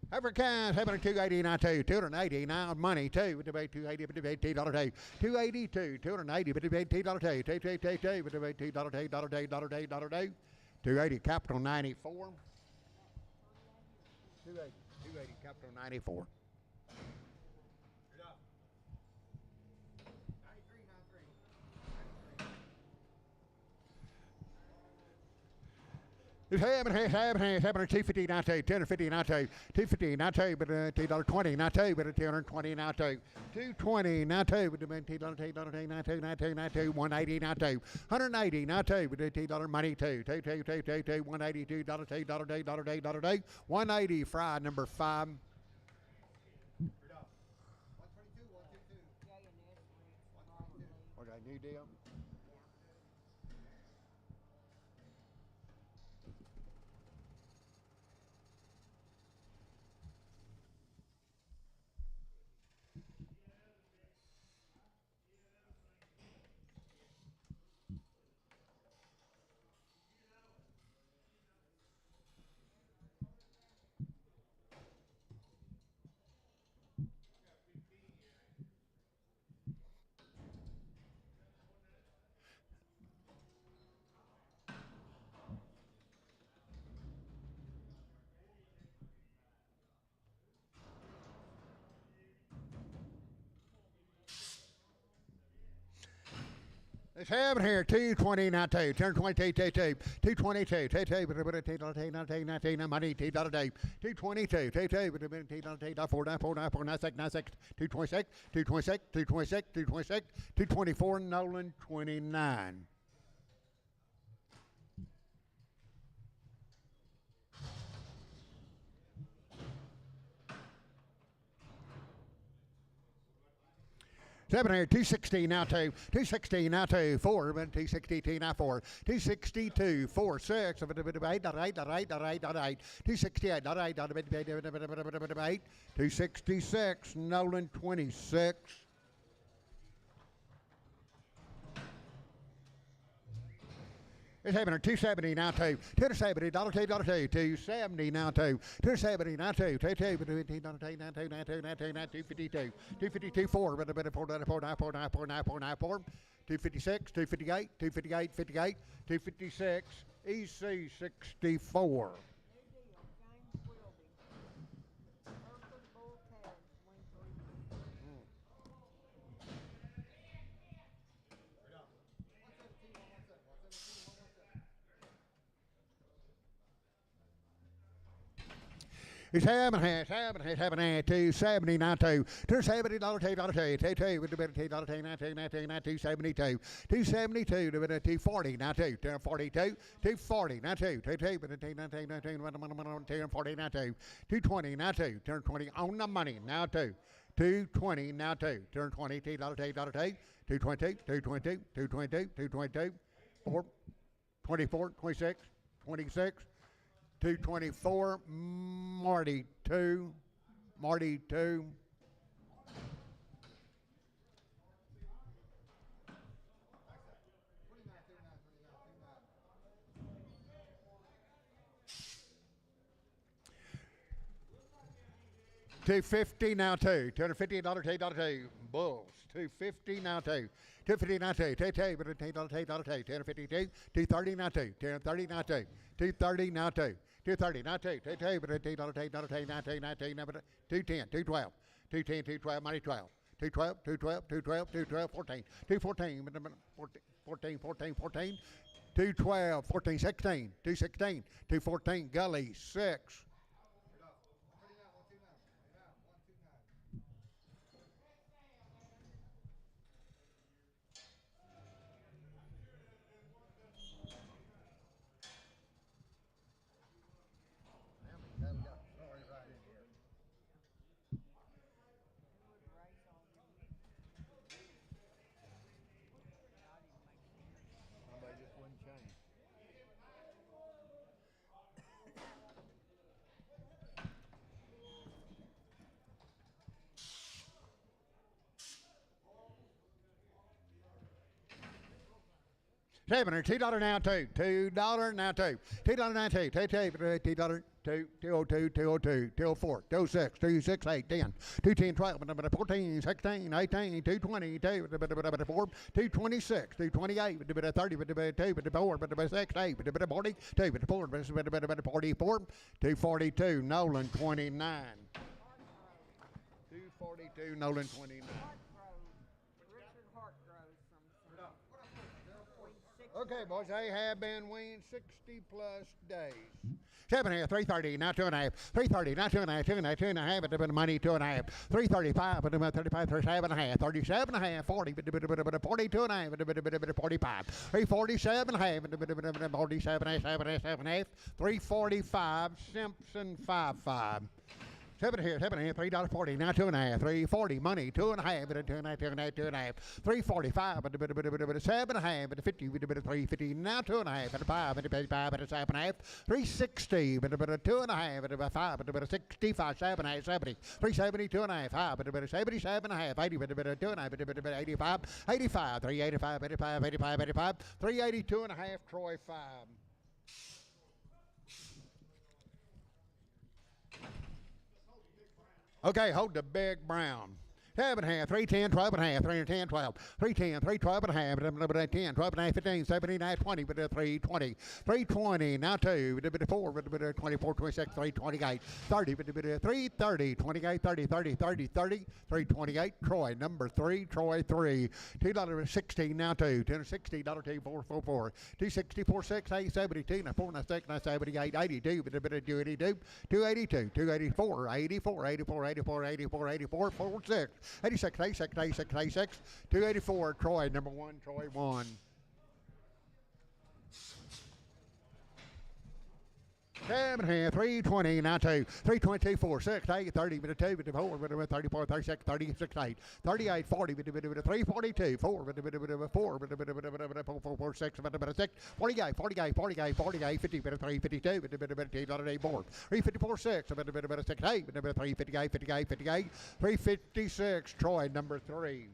Africans having a 280 now 2, 280 now money 2 with debate 280 but debate $2 282, 280 but debate $2 2 with debate $2 280 capital 94 280 capital 94. It's happening, 250 now 2, 250 now 2, 250 now 2, but $2.20 now 2, but $220 now 2, 220 now 2, but $2 now 2, 180 now 2, 180 now 2, but $2 money 2, 180 $2, 180 fry number 5. Okay, new deal. It's happening here, 220 now 2, 222, 222, money, $2, 222, 224, Nolan, 29. 7 here, 260 now 2, 260 now 2, 4, 262 now 4, 262, 4, 6, 8, 268, 266, Nolan 26. It's happening. 270 now 2, 270, $2, $2, 270 now 2, 270 now 2, 252, $2, now 2, now 2, now 2, now 252, 252, 4, 4, 256, 258, 258, 58, 256, EC 64. It's having 270 now 2, $270, $2, with the better $2, now 2, now 2, now 272, 272, the better 240 now 2, 242, 240 now 2, 2, with the 2, now 2, now 2, 240 now 2, 220 now 2, turn 20 on the money now 2, 220 now 2, turn 20, $2, $2, 222, 222, 222, 222, 4, 24, 26, 26. 224, Marty 2, Marty 2. $250 now 2, $250, $2, Bulls. $250 now 2, $250 now 2, $252, $230 now 2, $230 now 2, $230 now 2. 230, not 2, 2, but $2, $2, 210, 212, 210, 212, money 12, 212, 212, 212, 212, 14, 214, 14, 14, 14, 212, 14, 16, 216, 214, Gully 6. $7, $2 now 2, $2 now 2, $2 now 2, $2, $2, 202, 202, 204, 206, 268, 10, 210, 12, 14, 16, 18, 220, 2, 4, 226, 228, 30, 2, 4, 6, 8, 40, 2, 4, 44, 242, Nolan 29. 242, Nolan 29. Okay, boys, they have been weaned 60 plus days. 7 here, 330, now 2.5. 330, now 2.5, 2.5, 2.5, but the money 2.5. 335, but about 35, 37.5, 37.5, 40, but 42.5, 45. 347.5, 47.5, 345, Simpson 55. 7 here, $3.40, now 2.5, 340, money, 2.5, 2.5, 2.5, 2.5, 345, 7.5, 50, 350, now 2.5, 5, 55, 7.5, 360, 2.5, 5, 65, 7.5, 70, 370, 2.5, 5, 77.5, 80, 2.5, 85, 85, 385, 85, 85, 85, 382.5, Troy 5. Okay, hold the big brown. 7.5, 310, 12.5, 310, 12, 310, 312.5, 10, 12.5, 15, 17, 20, 320, 320, now 2, 4, 24, 26, 328, 30, 330, 28, 30, 30, 30, 30, 328, Troy, number 3, Troy 3, $2.60, now 2, $260, $2.444, 264, 6, 8, 72, 4, 6, 78, 82, 282, 282, 284, 84, 84, 84, 84, 84, 46. 86, 86, 86, 86, 284, Troy, number 1, Troy 1. 7 hand, 320, now 2, 322, 4, 6, 8, 30, bit of 2, bit of 4, bit of 34, 36, 36, 8, 38, 40, bit of 342, 4, bit of 4, bit of 4, 4, 4, 6, bit of 6, 48, 48, 48, 48, 50, bit of 352, bit of 2, 8, 4, 354, 6, bit of 6, 8, bit of 358, 58, 58, 356, Troy, number 3.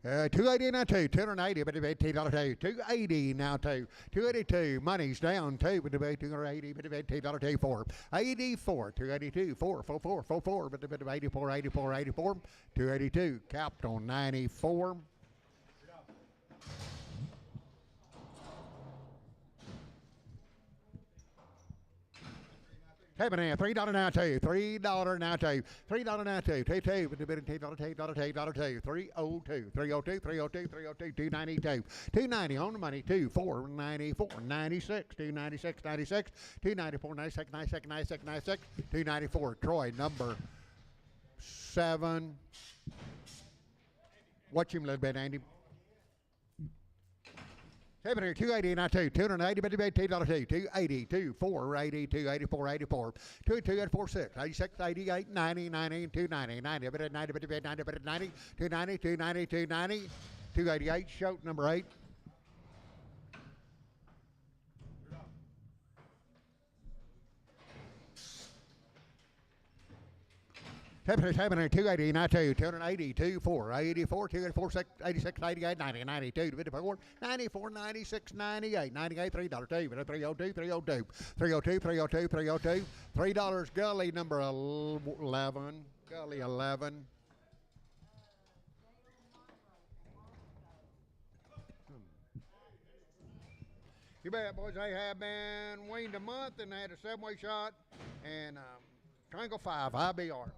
280 now 2, 280, but $18 2, 280 now 2, 282, money's down 2, but $280, but $18 2, 4, 84, 282, 4, 4, 4, 4, 4, but 84, 84, 84, 282, capped on 94. $3 now two, $3 now two, $3 now two, $2, $302, 302, 292, 290 on the money, 494, 96, 296, 96, 294, 96, 96, 96, 96, 294, Troy, number 7. Watch him a little bit, Andy. 280, not 2, 280, but $2, 280, 2, 480, 284, 84, 22, 84, 6, 86, 88, 90, 90, 290, 90, but 90, but 90, but 90, 290, 290, 290, 288, shout number 8. $700, 280, not 2, 280, 2, 4, 84, 284, 6, 86, 88, 90, 92, 54, 94, 96, 98, 98, $3, 2, 302, 302, 302, 302, 302, $3, Gully number 11, Gully 11. You bet, boys. They have been weaned a month and they had a 7-way shot and triangle 5, IBR.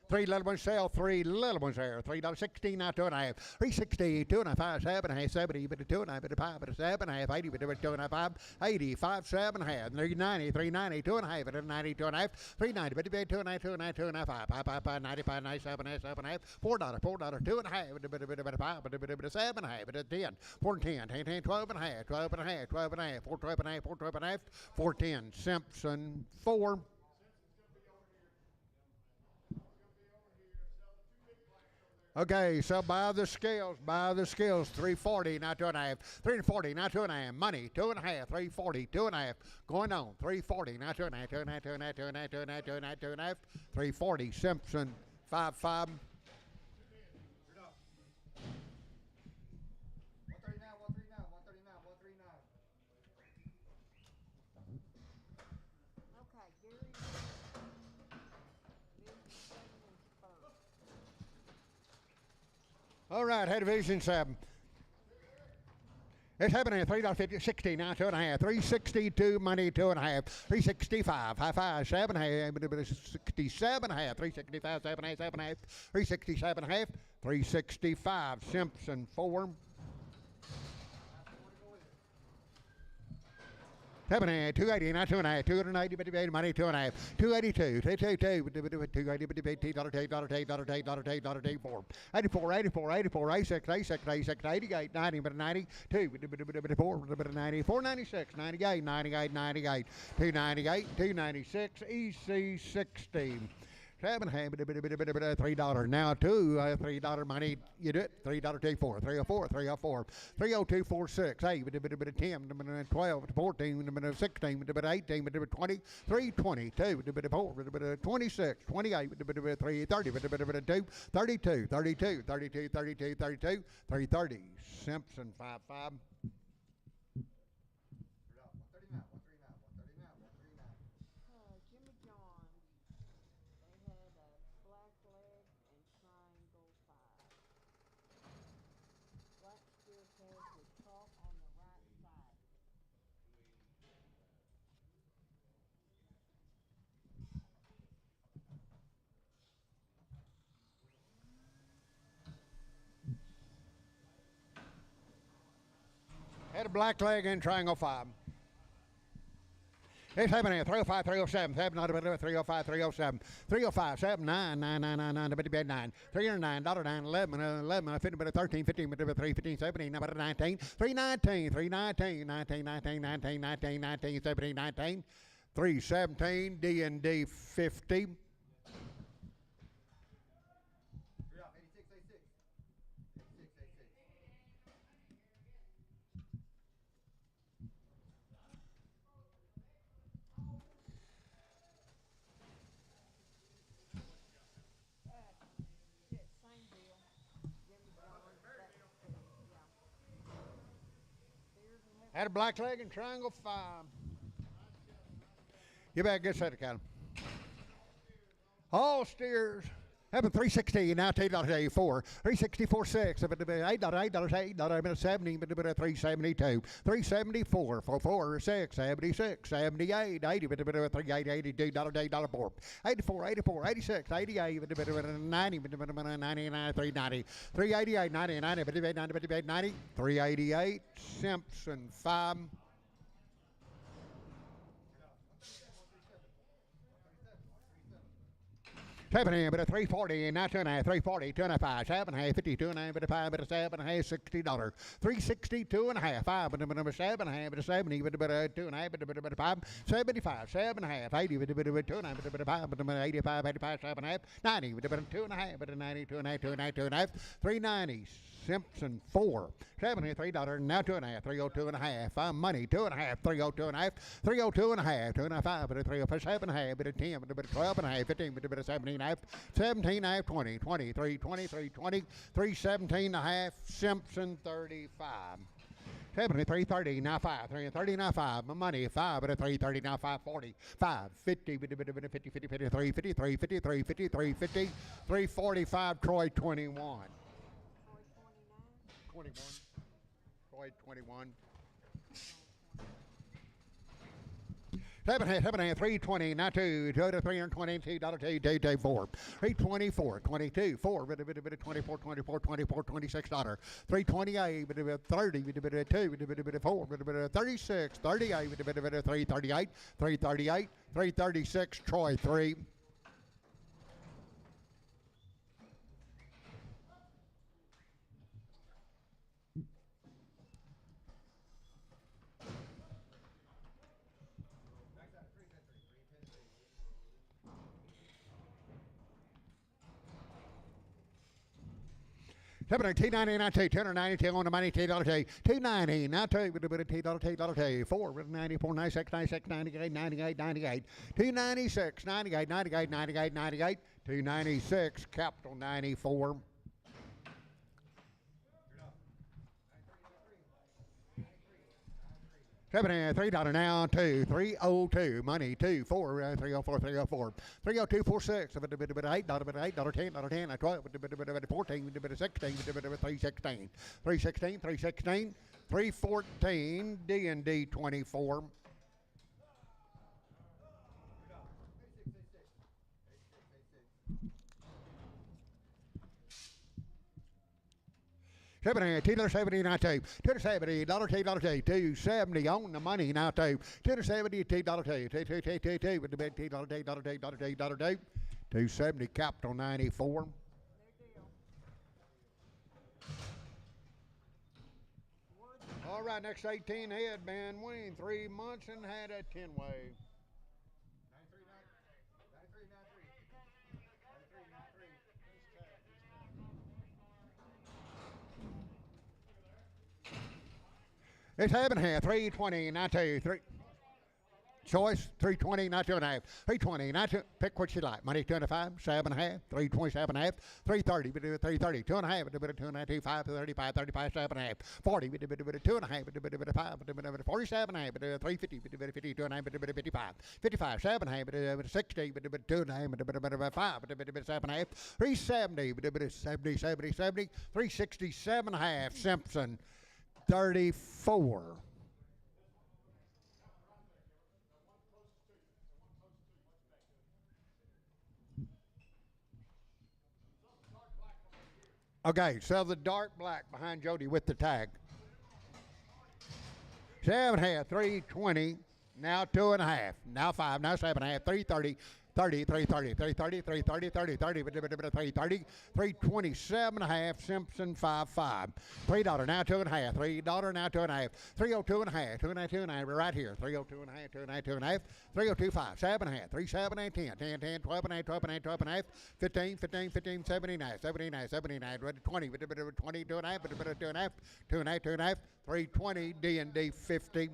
3 little ones sell, 3 little ones there. $3.16 now 2.5. 360, 2.5, 7.5, 70, but 2.5, but 5, but 7.5, 80, but 2.5, 85, 7.5, 390, 390, 2.5, but 90, 2.5, 390, but 2.5, 2.5, 2.5, 5, 95, 97, 7.5, $4, $4, 2.5, but 5, but 7.5, but 10, 4, 10, 10, 10, 12.5, 12.5, 12.5, 4, 12.5, 4, 12.5, 410, Simpson 4. Okay, so by the scales, 340, now 2.5, 340, now 2.5, money, 2.5, 340, 2.5, going on, 340, now 2.5, 2.5, 2.5, 2.5, 2.5, 2.5, 2.5, 340, Simpson, 5.5. Okay, Gary. Division 7 is first. All right, head division 7. It's happening at $3.50, 60 now 2.5, 362 money 2.5, 365, high 5, 7.5, 67 half, 365, 7.5, 7.5, 367 half, 365, Simpson 4. 7.5, 280, not 2.5, 280, but the money 2.5, 282, 282, 280, but the $4, 84, 84, 84, 86, 86, 86, 88, 90, but 92, but 4, but 94, 96, 98, 98, 98, 298, 296, EC 60. $3 now two $3 money you do it $3 take 4 304 304 302 46 8 10 12 14 16 18 20 322 4 26 28 330 2 32 32 32 32 32 330 Simpson 5.5. Jimmy John's. They had a black leg and triangle 5. Black spear tails with chalk on the right side. Had a black leg and triangle 5. It's happening. 305, 307, 305, 307, 305, 79999, the bid 9, $309, $9, 11, 11, 50, 13, 15, 3, 15, 17, 19, 319, 319, 19, 19, 19, 19, 19, 17, 19, 317, D&D 50. Yeah, same deal. Jimmy John, that was two, yeah. Steers and Had a black leg and triangle 5. You better get set of cattle. All steers. Having 360 now $8 364 6 $8 $8 70 372 374 4 6 76 78 80 $380 $4 84 84 86 88 90 99 390 388 90 90 90 388 Simpson 5. Seven and but a 340 and now 2.5, 340, 2.5, 7.5, 52 and a half, but a 5, but a 7.5, $60. 362 and a half, 5, but a 7.5, but a 70, but a 2.5, but a 5, 75, 7.5, 80, but a 2.5, but a 5, but a 85, 85, 7.5, 90, but a 2.5, but a 90, 2.5, 2.5, 2.5, 390. Simpson 4, $73, now 2.5, 302 and a half. Money 2.5, 302 and a half, 302 and a half, 2.5, but a 307 and a half, but a 10, but a 12 and a half, 15, but a 17 and a half, 17 and a half, 20, 23, 23, 20, 317 and a half. Simpson 35. 73, 30, now 5, 330, now 5. My money 5, but a 330, now 540, 5, 50, 50, 50, 53, 53, 53, 53, 50, 345. Troy 21. 21. Troy 21. 320, now 2, 322, $2, 4, 324, 22, 4, 24, 24, 24, $26, 328, 30, 2, 4, 36, 38, 338, 338, 336, Troy 3. $290 now two, $290 on the money, $2, $290 now two, $2, 4, 94, 96, 96, 98, 98, 98, 296, 98, 98, 98, 98, 296, Capital 94. $3 now, 2, 302, money, 2, 4, 304, 304, 302, 46, $8, $10, 10, 12, 14, 16, 316, 316, 316, 314, D&D 24. $270 now two, $270, $270 on the money now two, $270, $270 Capital 94. All right, next 18 head, Ben Wayne, 3 months and had a 10-way. It's having here, 320, not 2, 3. Choice, 320, not 2.5. 320, not 2. Pick what you like. Money, 2.5, 7.5, 320, 7.5, 330, 330, 2.5, 2.5, 5, 35, 35, 7.5, 40, 2.5, 5, 47.5, 350, 50, 2.5, 55, 55, 7.5, 60, 2.5, 5, 7.5, 370, 70, 70, 70, 367.5, Simpson, 34. Okay, sell the dark black behind Jody with the tag. 7.5, 320. Now 2.5. Now 5. Now 7.5. 3.30. 30, 330, 330, 330, 30, 30, 330, 327.5, Simpson 5.5. $3 now 2.5, $3 now 2.5, 302.5, 2.5, we're right here, 302.5, 2.5, 302.5, 7.5, 3.7, 10, 10, 10, 12.5, 12.5, 12.5, 15, 15, 15, 79, 79, 79, 20, 20, 2.5, 2.5, 2.5, 2.5, 320, D&D 50.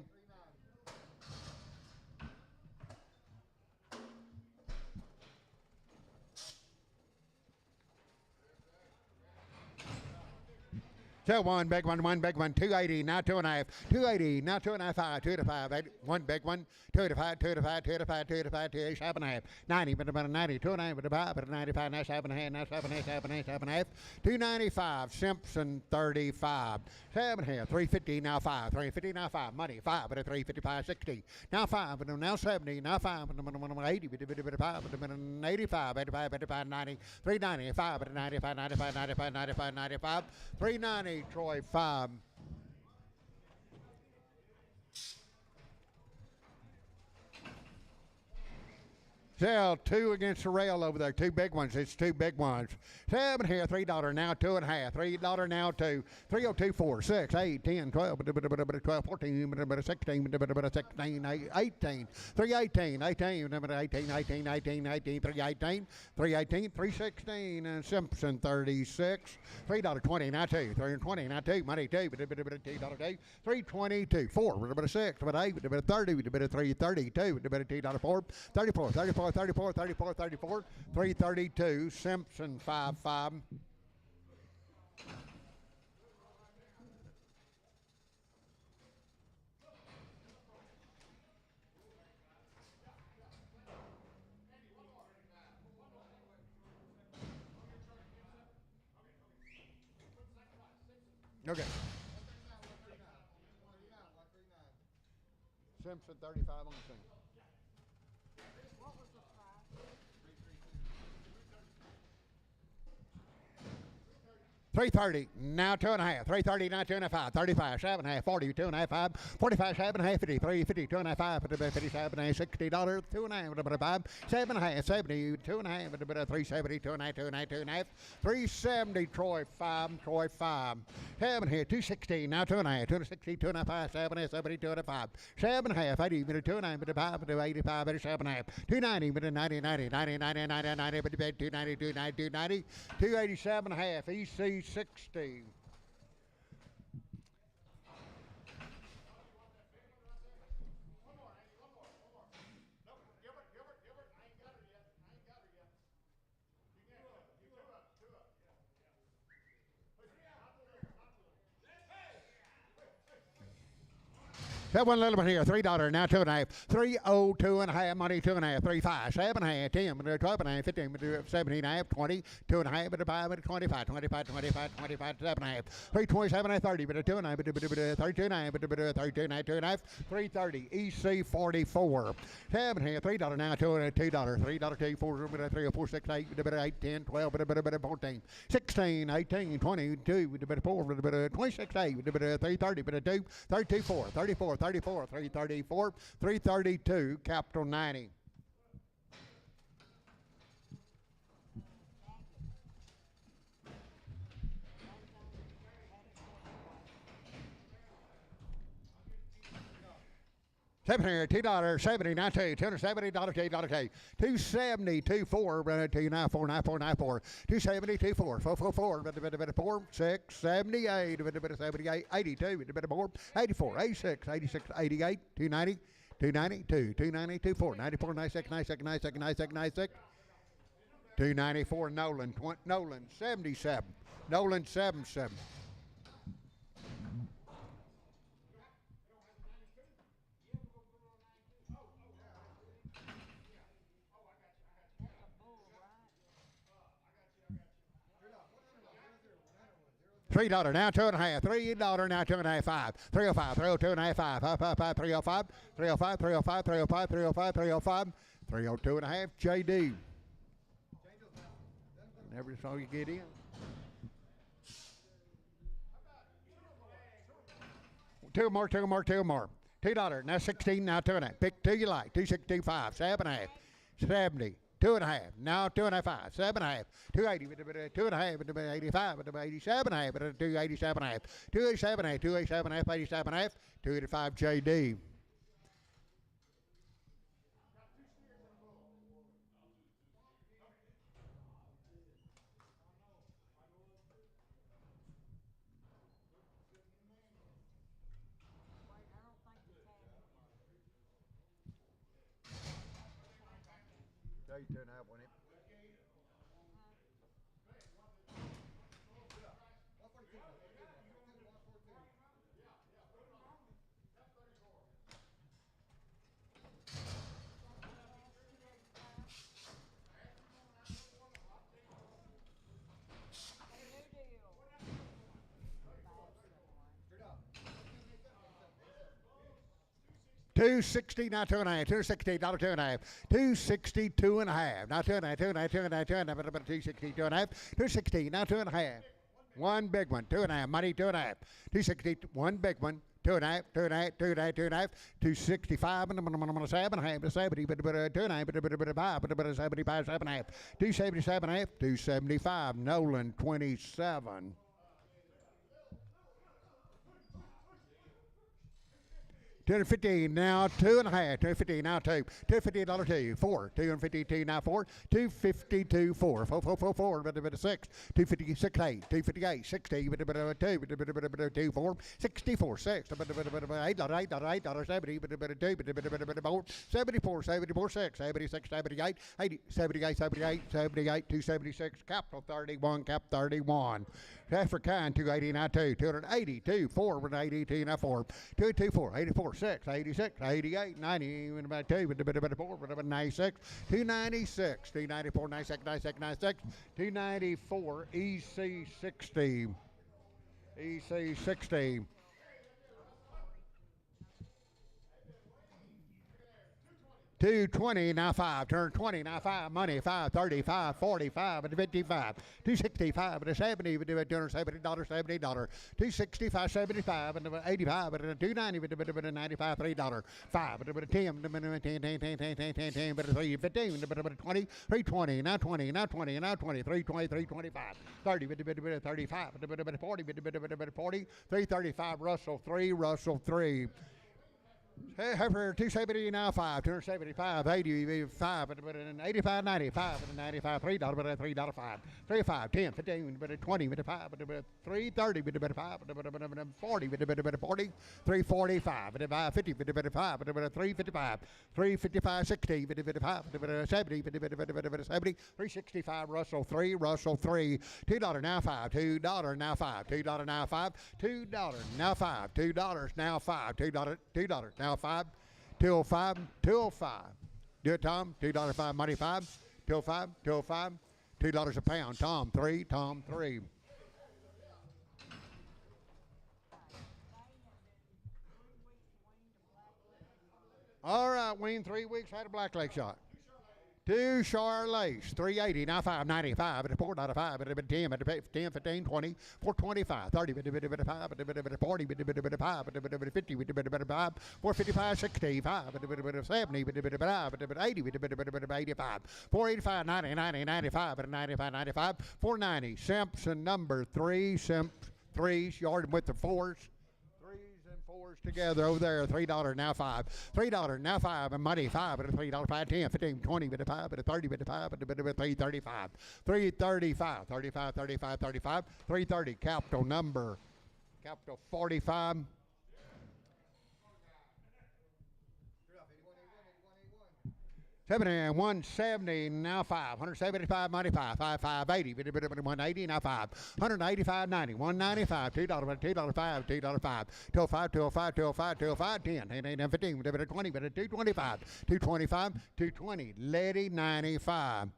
So one big one, 280, now 2.5, 280, now 2.5, 5, 2 to 5, 8, one big one, 2 to 5, 2 to 5, 2 to 5, 2 to 5, 2 to 7.5, 90, but about 90, 2.5, but about 95, now 7.5, now 7.5, 7.5, 7.5, 295, Simpson 35, 7.5, 350, now 5, 350, now 5, money, 5, but a 355, 60, now 5, but now 70, now 5, but 80, but 5, but 85, 85, 85, 90, 390, 5, but 95, 95, 95, 95, 95, 390. Troy 5. Sell 2 against the rail over there. 2 big ones. It's 2 big ones. 7 here. $3 now. 2.5. $3 now. 2. 302. 4. 6. 8. 10. 12. 12. 14. 16. 16. 18. 318. 18. 18. 18. 18. 18. 318. 318. 316. And Simpson 36. $3.20 now 2. 320 now 2. Money 2. $2. 322. 4. 6. 8. 30. 332. $2. 4. 34. 34, 34, 34, 332, Simpson 5.5. Okay. Simpson 35 on the thing. 330, now 2.5, 330, now 2.5, 35, 7.5, 40, 2.5, 5, 45, 7.5, 50, 350, 2.5, 57, $60, 2.5, 5, 7.5, 70, 2.5, 370, 2.5, 2.5, 2.5, 370, Troy 5, 7 here, 260, now 2.5, 260, 2.5, 7, 70, 2.5, 7.5, 80, 2.9, 5, 85, 87.5, 290, 90, 90, 90, 90, 90, 90, 290, 290, 287.5, EC 60. That one little bit here, $3, now 2.5, 302.5, money 2.5, 35, 7.5, 10, 12.5, 15, 17.5, 20, 2.5, 5, 25, 25, 25, 25, 7.5, 327, 30, 2.5, 32.9, 32.9, 2.5, 330, EC 44, 7 here, $3 now, $2, $3, 2, 4, 3, 4, 6, 8, 8, 10, 12, 14, 16, 18, 22, 4, 26, 8, 330, 2, 32, 4, 34, 34, 334, 332, capital 90. $700, $2, 70, 92, $270, $2, $270, 24, 294, 94, 94, 270, 24, 444, 4, 6, 78, 78, 82, 84, 86, 86, 88, 290, 290, 290, 24, 94, 96, 96, 96, 96, 96, 294, Nolan, 77, Nolan 77. $3 now, 2.5, $3 now, 2.5, 5, 305, 302.5, 5, 305, 305, 305, 305, 305, 305, 302.5, JD. Never saw you get in. Two more. $2. Now 16. Now 2.5. Pick two you like. 2.65. 7.5. 70. 2.5. Now 2.5. 7.5. 2.80. 2.5. 85. 87.5. 2.87.5. 2.87.5. 2.87.5. 87.5. 2.85 JD. Wait, I don't think the tab went. 2.5 on it. Hey, new deal. 571. $2.60, now 2.5. $2.60, $2.5. $2.62.5. Now 2.5. 2.5. 2.5. 2.5. $2.62.5. $2.60, now 2.5. One big one. 2.5. Money 2.5. $2.60. One big one. 2.5. 2.5. 2.5. 2.5. $2.65. And I'm going to 7.5. 70. But 2.5. 5. 75. 7.5. $2.77.5. $2.75. Nolan 27. 250 now 2.5. 250 now 2. $250 2. 4. 252 now 4. 252 4. 4 4 4 4. Bit of 6. 256 8. 258 60. Bit of 2. Bit of 2 4. 64 6. Bit of $8 $8 $70. Bit of 2. Bit of 4. 74 74 6. 76 78 80 78 78 78 276. Capital 31. Cap 31. African 280 now 2. 282 4. 182 now 4. 224 84 6, 86, 88, 90, about 2, about 4, about 96, 296, 294, 96, 96, 96, 294, EC 60, EC 60. 220 now 5. Turn 20 now 5. Money 5. 35. 45 and 55. 265 and 70. $270. $70. 265. 75 and 85 and 290 and 95. $3. 5 and 10. 10. 3. 15. 20. 320. Now 20. Now 20. Now 20. 320. 325. 30. 35. 40. 40. 335. Russell 3. Russell 3. Hey, Heifer, 270 now 5, 275, 85, 85, 95, 95, $3, $3, 5, 35, 10, 15, 20, 5, 330, 5, 40, 40, 345, 50, 5, 355, 355, 60, 5, 70, 70, 365, Russell 3, Russell 3, $2 now 5, $2 now 5, $2 now 5, $2 now 5, $2 now 5, $2 now 5, 205, 205. Do it, Tom. $2.05, money 5, 205, 205, $2 a pound. Tom 3, Tom 3. All right, Wayne, 3 weeks had a black leg shot. 2 Charlace, 380, now 595, at 4.5, at 10, at 10, 15, 20, 425, 30, 40, 50, 5, 455, 65, 70, 80, 85, 485, 90, 90, 95, 95, 95, 490, Simpson number 3, threes, yard with the 4s. Together over there, $3 now 5, $3 now 5, and money 5 at $3, 5, 10, 15, 20, but 5, at 30, but 5, at 335, 335, 35, 35, 35, 330, capital number, capital 45. 70, 170, now 5, 175, 95, 5, 580, 180, now 5, 185, 90, 195, $2, $2, 5, $2, 5, 205, 205, 205, 205, 10, 10, 15, 20, 225, 225, 220, Letty 95.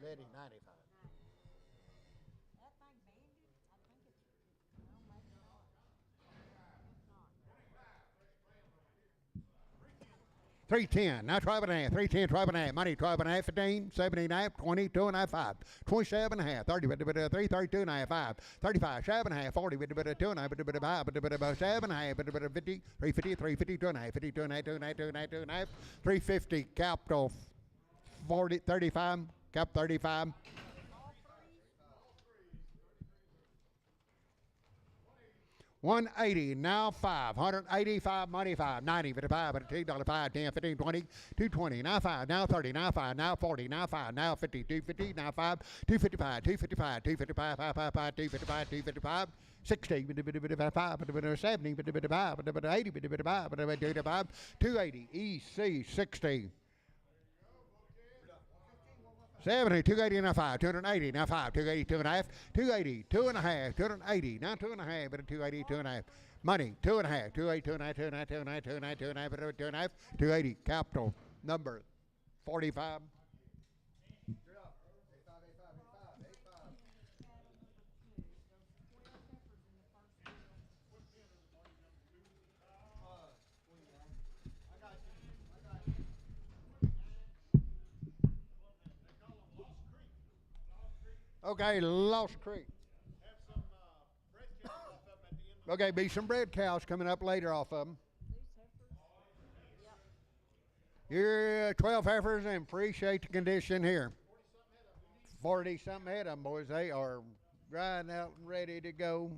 Letty 95. That thing banded? I think it's, no, maybe not. If not. 310. Now 12 and a half. 310, 12 and a half. Money 12 and a half. 15, 17 and a half. 20, 2 and a half. 5. 27 and a half. 30, 3, 32 and a half. 5. 35, 7 and a half. 40, 2 and a half. 5, 7 and a half. 50, 350, 350, 2 and a half. 52 and a half. 2 and a half. 2 and a half. 2 and a half. 350. Capital 40, 35. Cap 35. 180, now 5, 185, money 5, 90, 55, $5, 10, 15, 20, 220, now 5, now 30, now 5, now 40, now 5, now 50, 250, now 5, 255, 255, 255, 555, 255, 255, 60, 5, 70, 80, 280, EC 60. 70, 280 now 5, 280 now 5, 280, 2 and a half, 280, 2 and a half, 280, now 2 and a half, but 280, 2 and a half. Money, 2 and a half, 280, 2 and a half, 2 and a half, 2 and a half, 2 and a half, 2 and a half, 2 and a half, 280. Capital number 45. Okay, Lost Creek. Okay, be some bread cows coming up later off of them. You're 12 heifers and appreciate the condition here. 40 something head of them, boys. They are riding out and ready to go.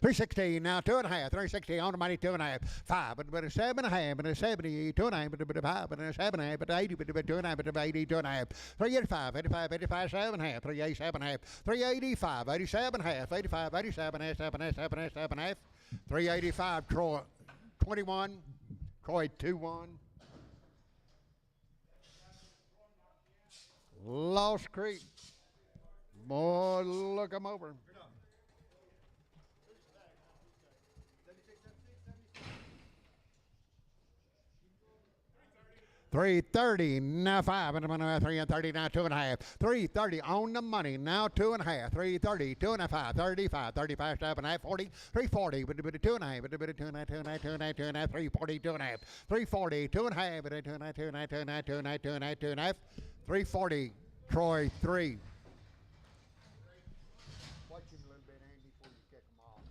360 now 2 and a half. 360 on the money 2 and a half. 5 but a 7 and a half, but a 70 2 and a half, but a 5 but a 7 and a half, but 80 but a 2 and a half, but a 80 2 and a half. 385 85 7 and a half. 387 and a half. 385 87 and a half. 85 87 and a half, 7 and a half, 7 and a half, 7 and a half. 385 Troy 21. Troy 2-1. Lost Creek. Boy, look them over. 330 now 5 and 330 now 2 and a half. 330 on the money now 2 and a half. 330 2 and a half. 35 35 7 and a half. 40 340 but 2 and a half. But 2 and a half 2 and a half 2 and a half 2 and a half. 340 2 and a half. 340 2 and a half. But 2 and a half 2 and a half 2 and a half 2 and a half 2 and a half 2 and a half. 340 Troy 3. Watch him a little bit, Andy, before you kick him off.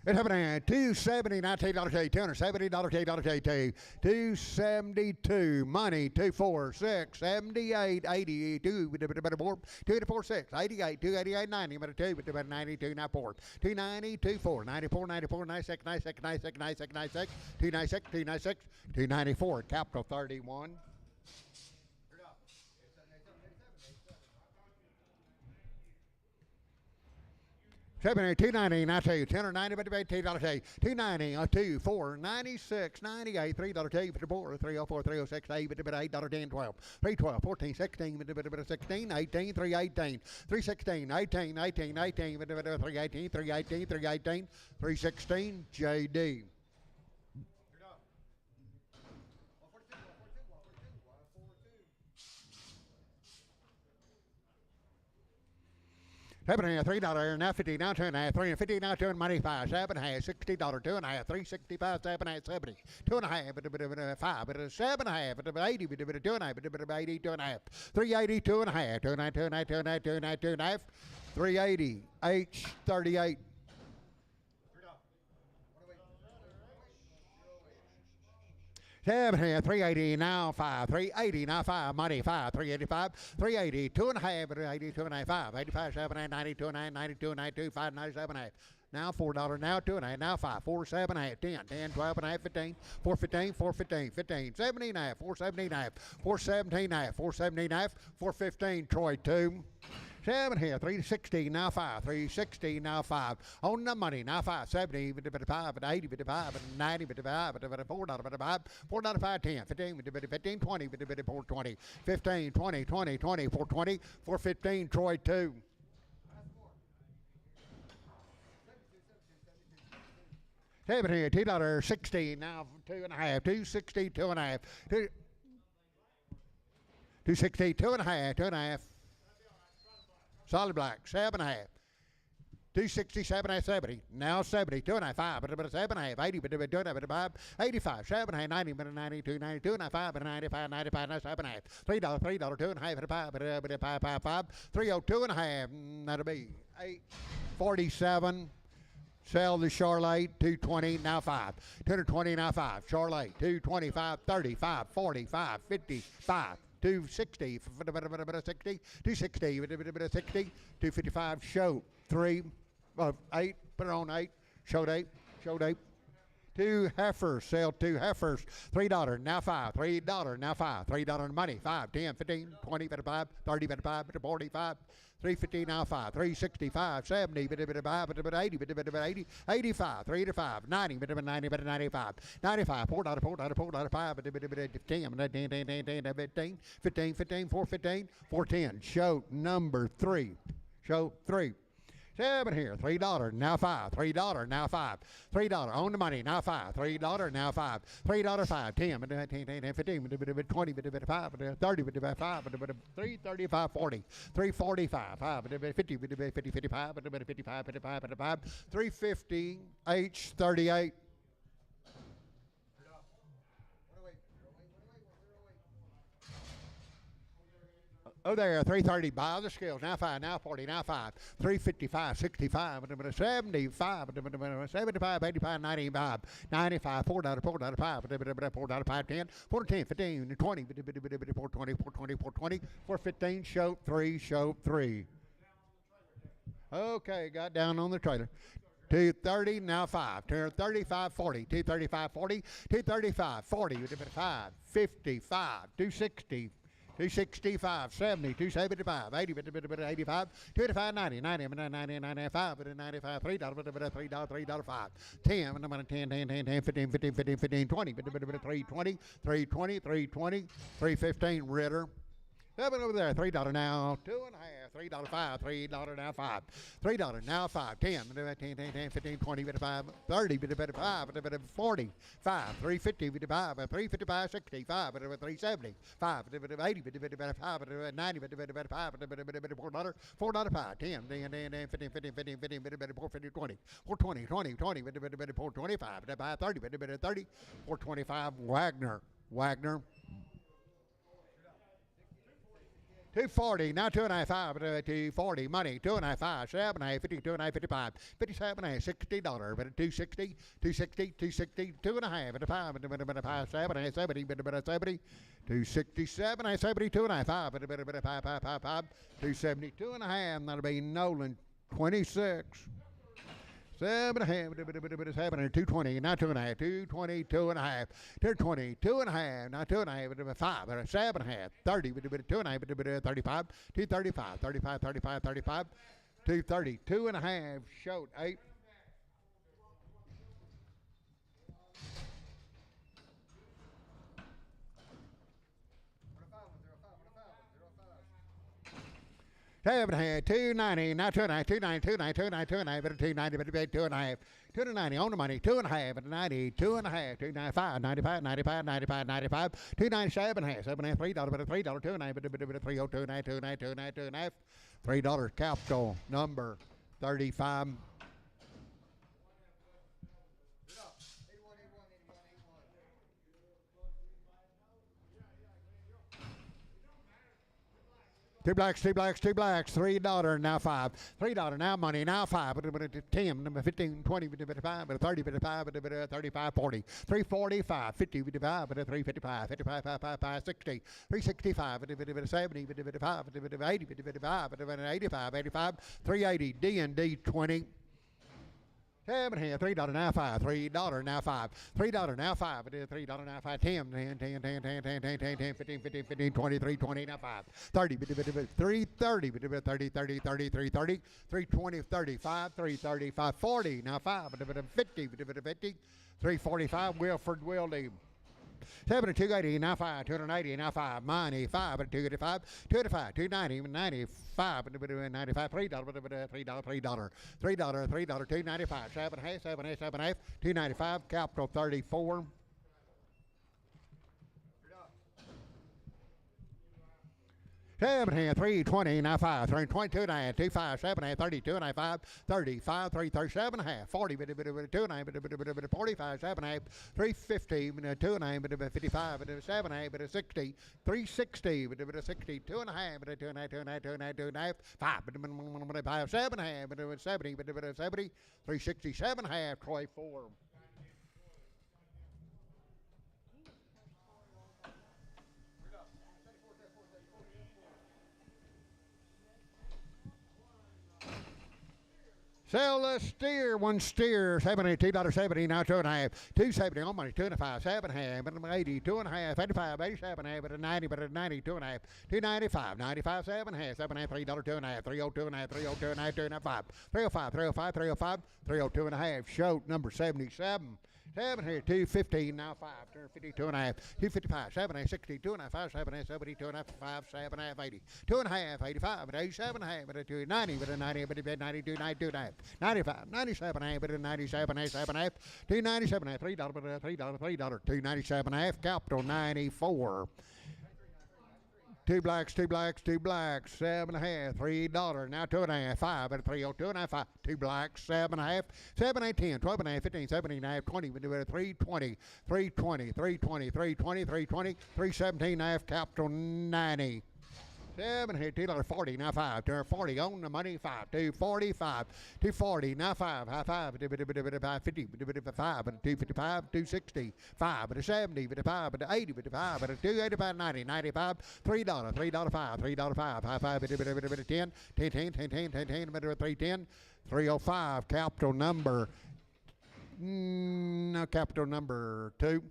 It's happening. $270, $19 $270, $2 $272. Money 246, 78, 82, 284, 6, 88, 288, 90, 2, 92, 94, 290, 24, 94, 94, 96, 96, 96, 96, 96, 296, 296, 294. Capital 31. 70, 290, now 2, 290, but $2, 290, 2, 4, 96, 98, $3, 4, 304, 306, 8, $8, 10, 12, 312, 14, 16, 16, 18, 318, 316, 18, 18, 18, 318, 318, 318, 316, JD. $3 now 50 now 2 and a half 350 now 2 and money 5 7 and a half $60 2 and a half 365 7 and a half 70 2 and a half 5 but 7 and a half 80 2 and a half 80 2 and a half 380 2 and a half 2 and a half 2 and a half 2 and a half 2 and a half 2 and a half 380 H 38. 7 half, 380 now 5, 380 now 5, money 5, 385, 380, 2 and a half, 80, 2 and a half, 5, 85, 7 and 92 and a half, 92 and 92, 5, 97 and a half. Now $4, now 2 and a half, now 5, 4, 7 and a half, 10, 10, 12 and a half, 15, 4, 15, 4, 15, 15, 17 and a half, 4, 17 and a half, 4, 17 and a half, 4, 17 and a half, 4, 15, Troy 2. 7 here, 360 now 5, 360 now 5. On the money now 5, 70, 5, 80, 5, 90, 5, $4, 5, $4, 5, 10, 15, 15, 20, 420, 15, 20, 20, 20, 420, 415, Troy 2. 7 here, $2, 60 now 2 and a half, 260, 2 and a half. 260, 2.5, 2.5. Solid black, 7.5. 260, 7.5, 70. Now 70, 2.5, 5, 7.5, 80, 2.5, 85, 7.5, 90, 92, 92, 95, 95, 95, 7.5. $3, $3, 2.5, 5, 5, 302 and a half. That'll be 847. Sell the Charlotte, 220, now 5. 220, now 5. Charlotte, 225, 35, 45, 55. 260, 60, 260, 60, 255, show 3, 8, put it on 8, showed 8, showed 8. 2 heifers, sell 2 heifers, $3, now 5, $3, now 5, $3 money, 5, 10, 15, 20, 25, 30, 25, 45, 350, now 5, 365, 70, 85, 80, 85, 385, 90, 90, 95, 95, $4, $4, 5, 10, 15, 15, 415, 410, show number 3, show 3. 7 here, $3, now 5, $3, now 5, $3 on the money, now 5, $3, now 5, $3, 5, 10, 15, 20, 5, 30, 5, 335, 40, 345, 5, 50, 50, 55, 55, 55, 350, H38. Oh, there, 330, buy the scales, now 5, now 40, now 5, 355, 65, 75, 75, 85, 95, 95, $4, $4, 5, $4, 5, 10, 410, 15, 20, 420, 420, 420, 415, show 3, show 3. Okay, got down on the trailer. 230, now 5, 235, 40, 235, 40, 235, 40, 5, 55, 260, 265, 70, 275, 80, 85, 285, 90, 90, 90, 95, 95, $3, $3, 5, 10, 10, 10, 10, 10, 15, 15, 15, 15, 20, 320, 320, 320, 315, Ritter. Seven over there, $3 now, 2.5, $3, 5, $3 now 5, $3 now 5, 10, 10, 10, 15, 20, 25, 30, 5, 40, 5, 350, 5, 355, 60, 5, 370, 5, 80, 5, 90, 5, $4, $4, 5, 10, 10, 10, 15, 15, 15, 15, 450, 20, 420, 20, 20, 425, 30, 30, 425, Wagner. 240, now 2.5, 5, 240, money, 2.5, 5, 7.5, 50, 2.5, 55, 57.5, $60, but 260, 260, 260, 2.5, 5, 5, 7, 70, 70, 267, 72 and a half, 5, 272 and a half, that'll be Nolan, 26. 7.5, 220, now 2.5, 220, 2.5, 220, 2.5, now 2.5, 5, 7.5, 30, 2.5, 35, 235, 35, 35, 35, 230, 2.5, short 8. Seven and a half, 290, now 2.5, 290, 290, 290, 290, 290, 290 on the money, 2.5, 90, 2.5, 295, 95, 95, 95, 95, 297 half, $7.5, $3, $3, 2.5, 302, 292, 2.5, $3 capital number 35. Two blacks, $3, now 5. $3, now money, now 5. 10, 15, 20, 25, 30, 35, 40. 345, 50, 355, 55, 55, 60, 365, 70, 55, 80, 85, 85, 380, D&D 20. $3 now 5, $3 now 5, $3 now 5, $3 now 5, 10, 10, 10, 10, 10, 10, 10, 10, 10, 15, 15, 15, 20, 320 now 5, 30, 330, 30, 30, 30, 330, 320, 35, 335, 40 now 5, 50, 50, 345, Wilford Wildy. 280, now 5, 280, now 5, money, 5, 285, 285, 290, 95, 95, $3, $3, $3, $3, 295, 7.5, 7.5, 7.5, 295, capital 34. 7 hand, 320, now 5, 322 and a half, 25, 7 hand, 32 and a half, 5, 35, 337 and a half, 40, 2 and a half, 45, 7 and a half, 350, 2 and a half, 55, 7 and a half, 60, 360, 60, 2 and a half, 2 and a half, 2 and a half, 2 and a half, 2 and a half, 5, 7 and a half, 70, 70, 367 and a half, Troy 4. Sell the steer, one steer, $72.70, now 2 and a half, 270 on money, 2 and a 5, 7 and a half, 80, 2 and a half, 85, 87 and a half, but a 90, but a 90, 2 and a half, 295, 95, 7 and a half, 7 and a half, $3, 2 and a half, 302 and a half, 302 and a half, 2 and a half, 5, 305, 305, 305, 302 and a half, show number 77. 7 here, 215, now 5, 252 and a half, 255, 7 and a half, 62 and a half, 5, 7 and a half, 72 and a half, 5, 7 and a half, 80, 2 and a half, 85, 87 and a half, 90, 92, 92 and a half, 95, 97 and a half, 97 and a half, 7 and a half, 297 and a half, $3, $3, $297 and a half, capital 94. Two blacks, 7 and a half, $3, now 2 and a half, 5, and 302 and a half, 5, 2 blacks, 7 and a half, 7, 8, 10, 12 and a half, 15, 17 and a half, 20, 320, 320, 320, 320, 320, 317 and a half, capital 90. 7 here, $2.40, now 5, 240 on the money, 5, 245, 240, now 5, high 5, 550, 5, 255, 260, 5, 70, 5, 80, 5, 285, 90, 95, $3, $3, 5, $3, 5, high 5, 10, 10, 10, 10, 10, 10, 310, 305, capital number, capital number 2.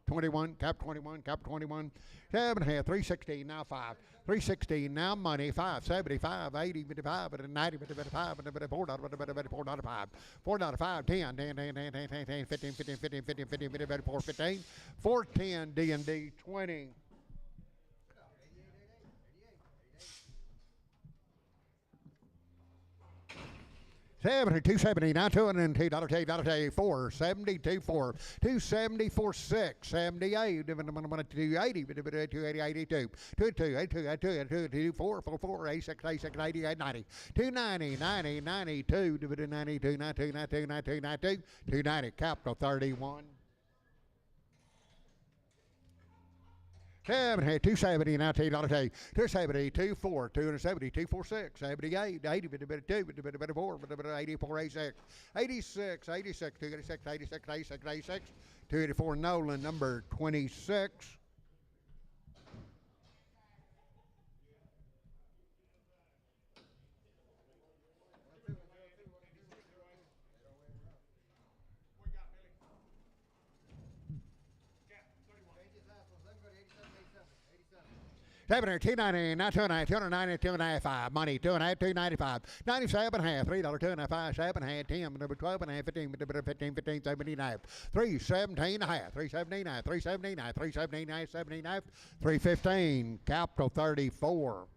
21, cap 21, 7 and a half, 316, now 5, 316, now money, 5, 75, 80, 55, 90, 55, $4, 5, $4, 10, 10, 10, 10, 10, 10, 10, 15, 15, 15, 15, 15, 15, 4, 15, 410, D&D 20. 270, now $202, $470, 4, 274, 6, 78, 280, 280, 82, 82, 4, 4, 86, 86, 88, 90, 290, 90, 92, 92, 92, 92, 92, 290, capital 31. 7 here, 270, now $2, 270, 24, 270, 246, 78, 80, 4, 84, 86, 86, 86, 286, 86, 86, 86, 284, Nolan, number 26. $7 here, $290, now $290, $290, $295, money, $2.5, $295, $97 and a half, $3, $2.5, 7 and a half, 10, number 12 and a half, 15, 15, 15, 79, $317 and a half, $379, $379, $379, $79, $315, capital 34.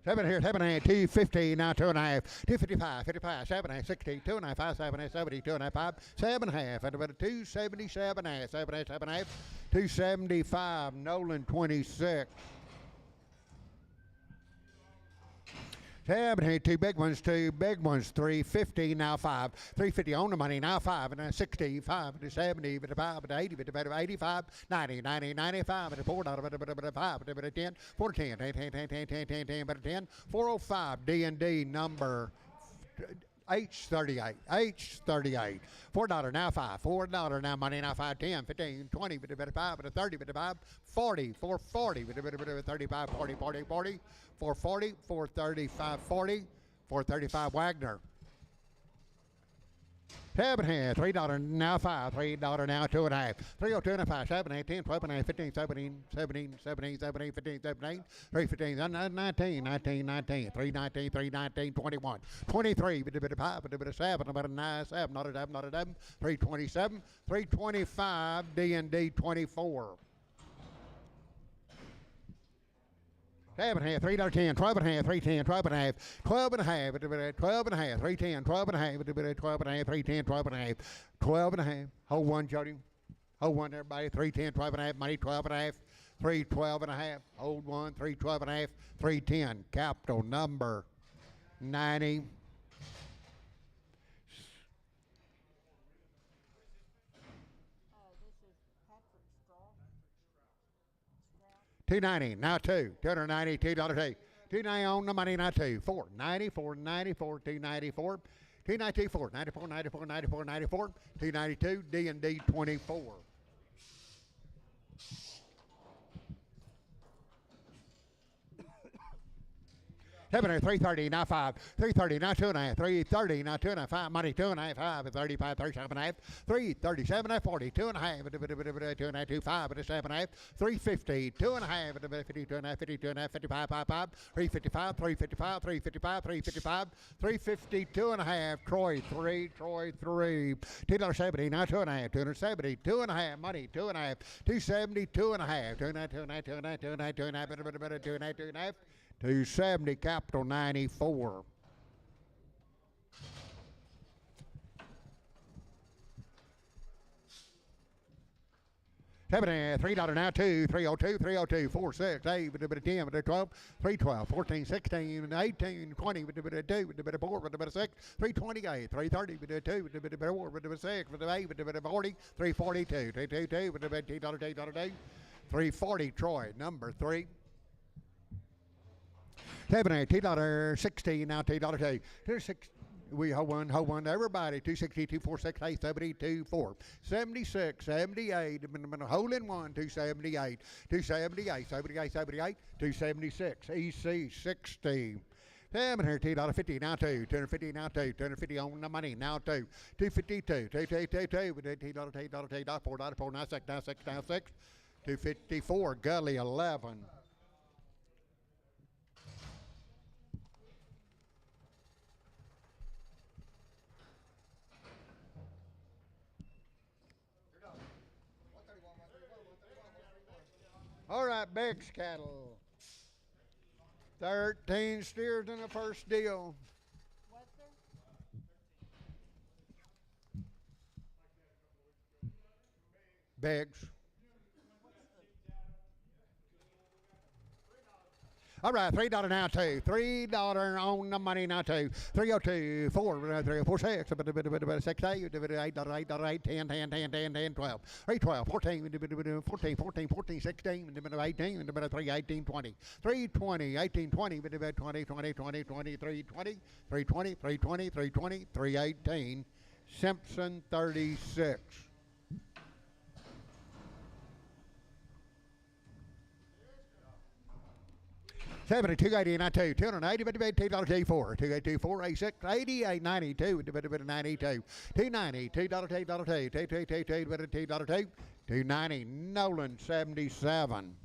7 here, 7 and a half, 250, now 2 and a half, 255, 55, 7 and a half, 60, 2 and a half, 5, 7 and a half, 70, 2 and a half, 5, 7 and a half, and about 277 and a half, 7 and a half, 7 and a half, 275, Nolan 26. 7 here, 2 big ones, 350, now 5, 350 on the money, now 5, and 60, 5, 70, 5, 80, 85, 90, 90, 95, $4, 5, 10, 4, 10, 10, 10, 10, 10, 10, 10, 10, 10, 405, D&D number H38, H38, $4, now 5, $4, now money, now 5, 10, 15, 20, 5, 30, 40, 440, 35, 40, 40, 40, 440, 435, 40, 435, Wagner. 7 here, $3, now 5, $3, now 2 and a half, 302 and a 5, 7, 8, 10, 12 and a half, 15, 17, 17, 17, 17, 15, 17, 315, 19, 19, 19, 319, 319, 21, 23, 5, 7, about a 9, 7, not a 7, not a 7, 327, 325, D&D 24. 7 and a half, $3.10, 12 and a half, $3.10, 12 and a half, 12 and a half, 12 and a half, $3.10, 12 and a half, 12 and a half, $3.10, 12 and a half, 12 and a half. Hold one, Jody. Hold one, everybody. 3.10, 12 and a half, money, 12 and a half, 3.12 and a half. Hold one, 3.12 and a half, 3.10. Capital number 90. This is Patrick Stroud. 290, now two. 290, $2. 290 on the money, now two. 490, 494, 294. 292, 494, 94, 94, 94. 292, D&D 24. 330, now 5. 330, now 2.5. 330, now 2.5. Money, 2.5. 5, 35, 37.5. 337, 40. 2.5. 2.5, 25, 7.5. 350, 2.5. 52.5, 52.5, 55, 55. 355, 355, 355, 355. 352.5. Troy 3. Troy 3. $2.70, now 2.5. 270, 2.5. Money, 2.5. 270, 2.5. 2.5, 2.5, 2.5, 2.5, 2.5, 2.5, 2.5. 270, capital 94. $3 now, 2, 302, 302, 4, 6, 8, 10, 12, 312, 14, 16, 18, 20, 2, 4, 6, 328, 330, 2, 4, 6, 8, 40, 342, 2, 340, Troy, number 3. $2.16 now, $2.2. 260. We hold one, everybody. 260, 246, 870, 24. 76, 78. Hole in one, 278. 278, 78, 78, 276. EC 60. $2.50 now, 2. $250 now, 2. $250 on the money now, 2. 252, 2. With $2, $4, now 6, now 6, now 6. 254, Gully 11. All right, Beck's cattle. 13 steers in the first deal. What's there? Beck's. All right, $3 now, 2. $3 on the money now, 2. 302, 4, 304, 6, 6, 8, 8, 10, 10, 10, 10, 10, 12. 312, 14, 14, 14, 14, 16, 18, 3, 18, 20. 320, 18, 20, 20, 20, 20, 20, 320, 320, 320, 320, 318. Simpson 36. $280, not 2. $280, $2.84. $284, 86, 88, 92, 92. $290, $2. $290, Nolan 77.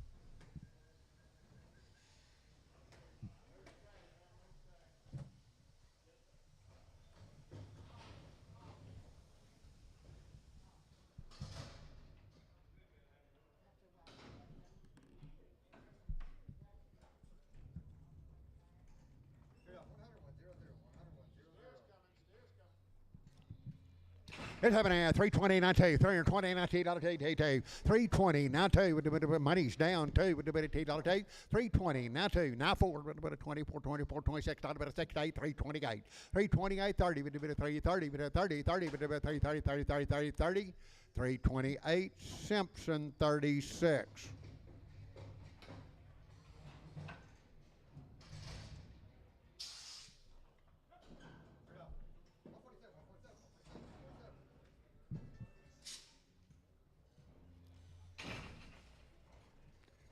It's happening at 320, not 2. 320, not $2, $2. 320, now 2. With the money's down 2. With the $2, 320, now 2. Now 4. With the 24, 24, 26, $6, 68, 328. 328, 30. With the 330, with the 30, 30, with the 30, 30, 30, 30, 30, 30. 328, Simpson 36.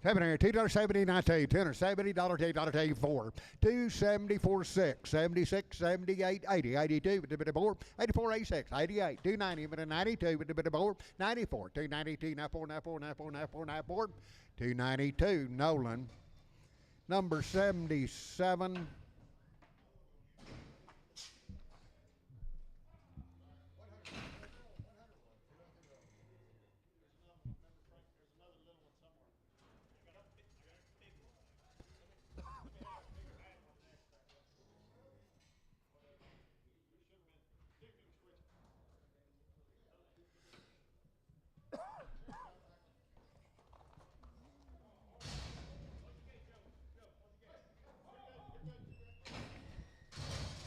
$2.70, not $2. $270, $4. 274, 6. 76, 78, 80. 82, with a bit of 4. 84, 86. 88. 290, with a 92, with a bit of 4. 94. 292, now 4, now 4, now 4, now 4, now 4. 292, Nolan. Number 77.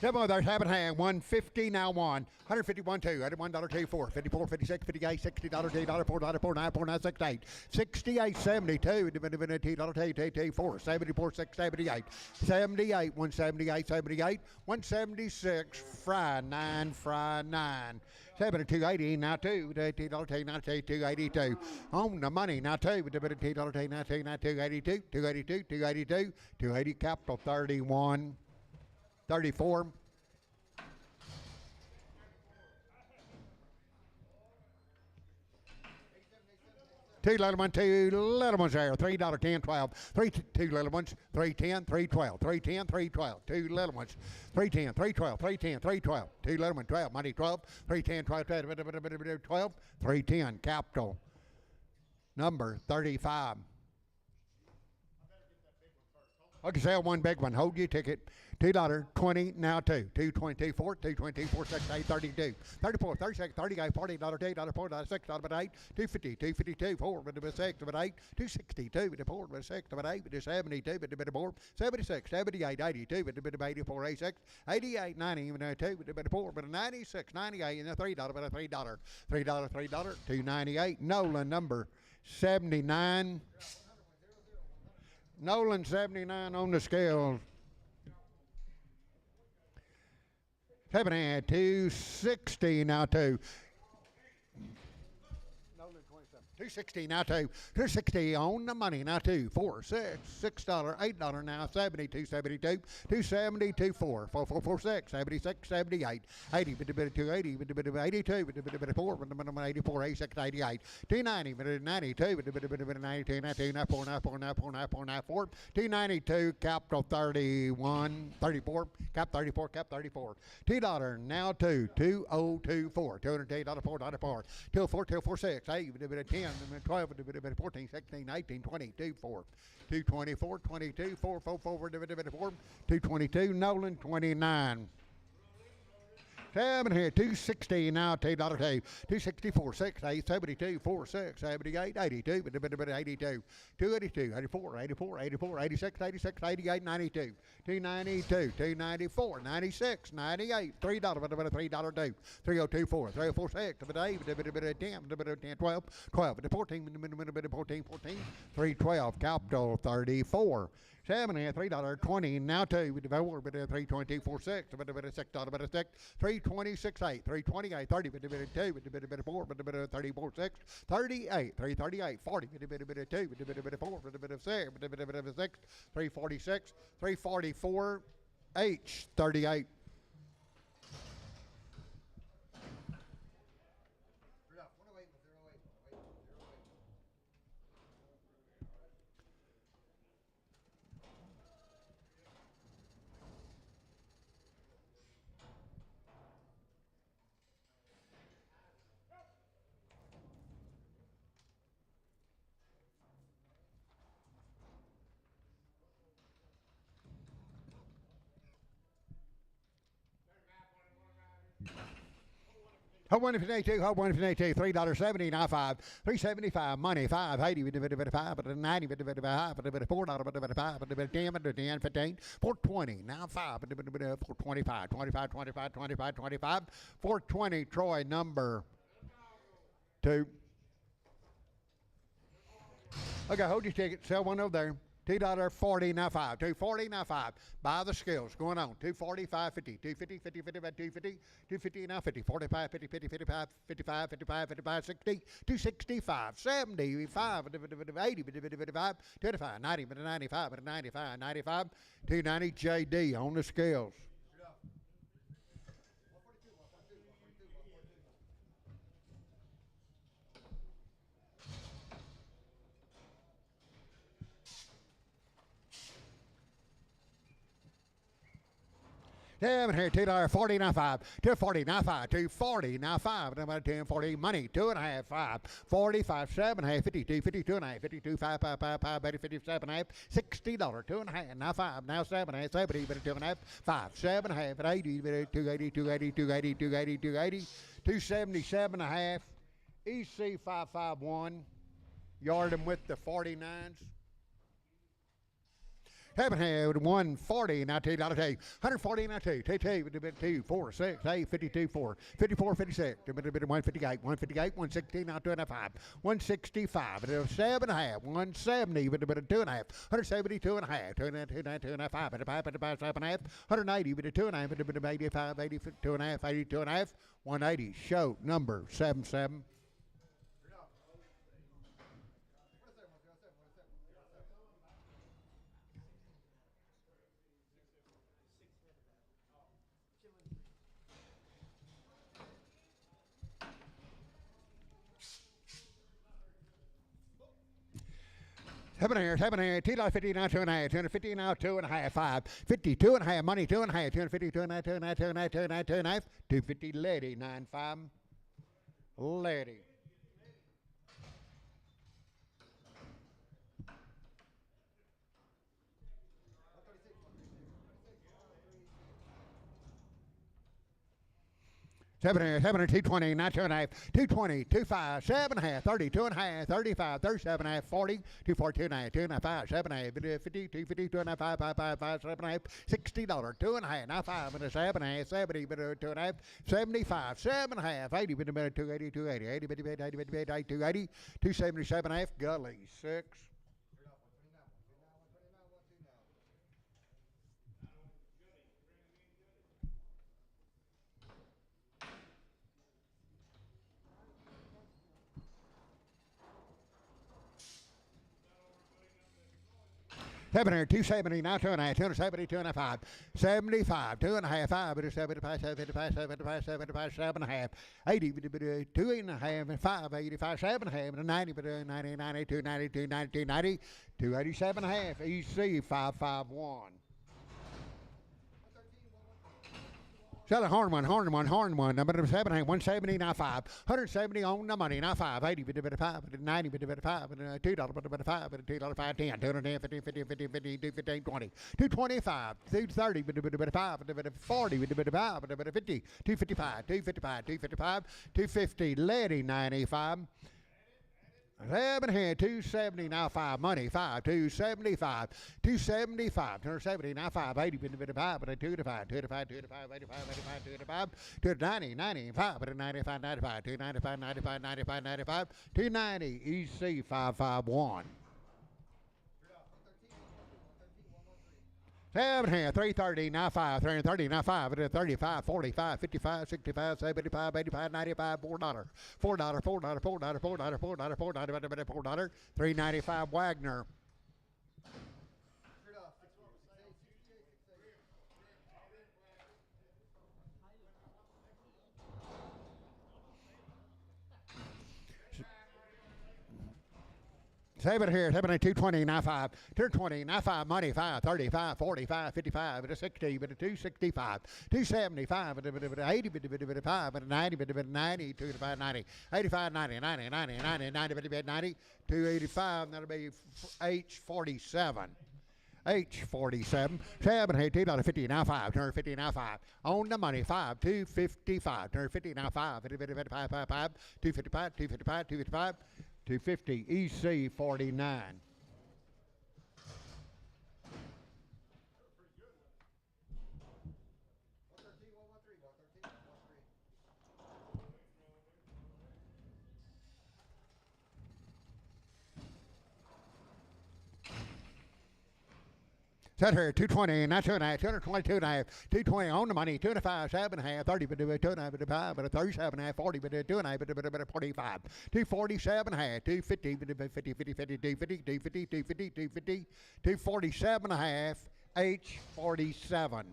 Seven on there, seven hand, 150 now one. 151 two, $1.24, 54, 56, 58, $60, $8, $4, 9, 4, 9, 6, 8, 68, 72, $2, 4, 74, 6, 78, 78, 178, 78, 176, fry 9, 72, 80, now two, $2, now $282. On the money, now two, $2, now $282, 282, 282, 280, capital 31. 34. Two little ones there. $3, 10, 12. Two little ones. 310, 312. 310, 312. Two little ones. 310, 312, 310, 312. Two little ones. 12. Money 12. 310, 12, 12. 310. Capital. Number 35. Okay, sell one big one. Hold your ticket. $2, 20, now two. 222, 4, 222, 4, 6, 8, 32, 34, 36, 38, $40, $2, $4, $6, $8, 250, 252, 4, $6, $8, 262, 4, $6, $8, 72, 4, 76, 78, 82, 84, 86, 88, 90, 2, 4, 96, 98, and $3, $3, $3, $298. Nolan number 79. Nolan 79 on the scale. 7 and 260 now two. 260 now two. 260 on the money now two. 4, 6, $6, $8 now 72, 72, 272, 4, 4, 4, 4, 6, 76, 78, 80, 280, 82, 4, 84, 86, 88, 290, 92, 92, 94, 94, 94, 94, 94, 292, capital 31, 34, cap 34, cap 34. $2 now two, 2024, $208, $4, 204, 246, 8, 10, 12, 14, 16, 18, 22, 4, 224, 22, 4, 4, 4, 222, Nolan 29. 7 here, 260 now, $2, 264, 6, 8, 72, 4, 6, 78, 82, 82, 282, 84, 84, 84, 86, 86, 88, 92, 292, 294, 96, 98, $3, $3, 2, 302, 4, 304, 6, 10, 12, 12, 14, 14, 14, 312, capital 34. 7 and $3, 20, now two, with the four, but 322, 4, 6, but $6, 6, 326, 8, 328, 30, but 2, but 4, but 34, 6, 38, 338, 40, but 2, but 4, but 6, but 6, 346, 344, H 38. Hold one if you need to, hold one if you need to. $3.70, now 5. 375, money, 580, $5, but 90, $5, $4, $5, 10, 15, 420, now 5, 425, 25, 25, 25, 25, 420, Troy, number 2. Okay, hold your ticket, sell one over there. $2.40 now 5. $2.40 now 5. Buy the scales. Going on. $2.40, $5.50. $2.50, $50, $55, $2.50. $2.50 now 50. $45, $50, $50, $55, $55, $55, $55, $60. $2.65. $75. $80, $55, $25, $90, $95, $95, $95. $2.90 JD on the scales. Seven here, $2.40 now 5. $2.40 now 5. $2.40 now 5. $10.40 money. 2.5 5. 45 7 half 52 52 and a half 52 5 5 5 5 80 57 half $60 2.5 now 5 now 7 half 70 but 2.5 5 7 half at 80 280 280 280 280 280 277 a half EC 551 yard them with the 49s. Seven had 140, now $2, 140, now two, with a bit 2, 4, 6, 8, 52, 4, 54, 56, a bit 158, 158, 160, now 2.5, 165, 7.5, 170, with a bit of 2.5, 170, 2.5, 2.5, 7.5, 180, with a 2.5, with a bit of 85, 82.5, 82.5, 180, show number 77. Seven here, $2.50 now, 2.5, 250 now, 2.5, 5, 52 and a half, money, 2.5, 250, 2.5, 2.5, 2.5, 2.5, 2.5, 250, lady, 9.5, lady. Seven here, 220, not 2.5, 220, 25, 7.5, 30, 2.5, 35, 37.5, 40, 240, 2.5, 2.5, 7.5, 50, 250, 2.5, 5, 5, 5, 5, 7.5, $60, 2.5, now 5, and a 7.5, 70, 2.5, 75, 7.5, 80, 280, 280, 80, 280, 277.5, gully, 6. Seven here, 270, now 2.5, 270, 2.5, 75, 2.5, 5, 75, 75, 75, 75, 7.5, 80, 2.5, 5, 85, 7.5, 90, 90, 90, 290, 290, 290, 287.5, EC 551. Sell a horn one. Number 7, 170, now 5. 170 on the money, now 5. 80, 5, 90, 5, $2, $5, $2, 10, 210, 50, 50, 50, 50, 215, 20, 225, 230, 5, 40, 5, 50, 255, 255, 255, 250, lady, 95. 7 here, 270, now 5, money, 5, 275, 275, 270, now 5, 80, 5, 2 to 5, 2 to 5, 2 to 5, 85, 85, 2 to 5, 2 to 90, 95, 95, 95, 295, 95, 95, 95, 290, EC 551. 7 here, 330, now 5, 330, now 5, 35, 45, 55, 65, 75, 85, 95, $4, $4, $4, $4, $4, $4, $4, $4, $4, $395 Wagner. Save it here, 220, now 5, 220, now 5, money, 5, 35, 45, 55, 60, 265, 275, 80, 5, 90, 90, 285, 90, 85, 90, 90, 90, 90, 90, 90, 285, that'll be H47. H47, 7, hey, $2.50, now 5, $250, now 5, on the money, 5, 255, $250, now 5, 255, 255, 255, 255, 250, EC 49. Set her 220, not 2.5, 222 and a half, 220 on the money, 2.5, 7.5, 30, but 2.5, but 37.5, 40, but 2.5, but 45, 247 half, 250, 50, 50, 50, 250, 250, 250, 250, 247 and a half, H47.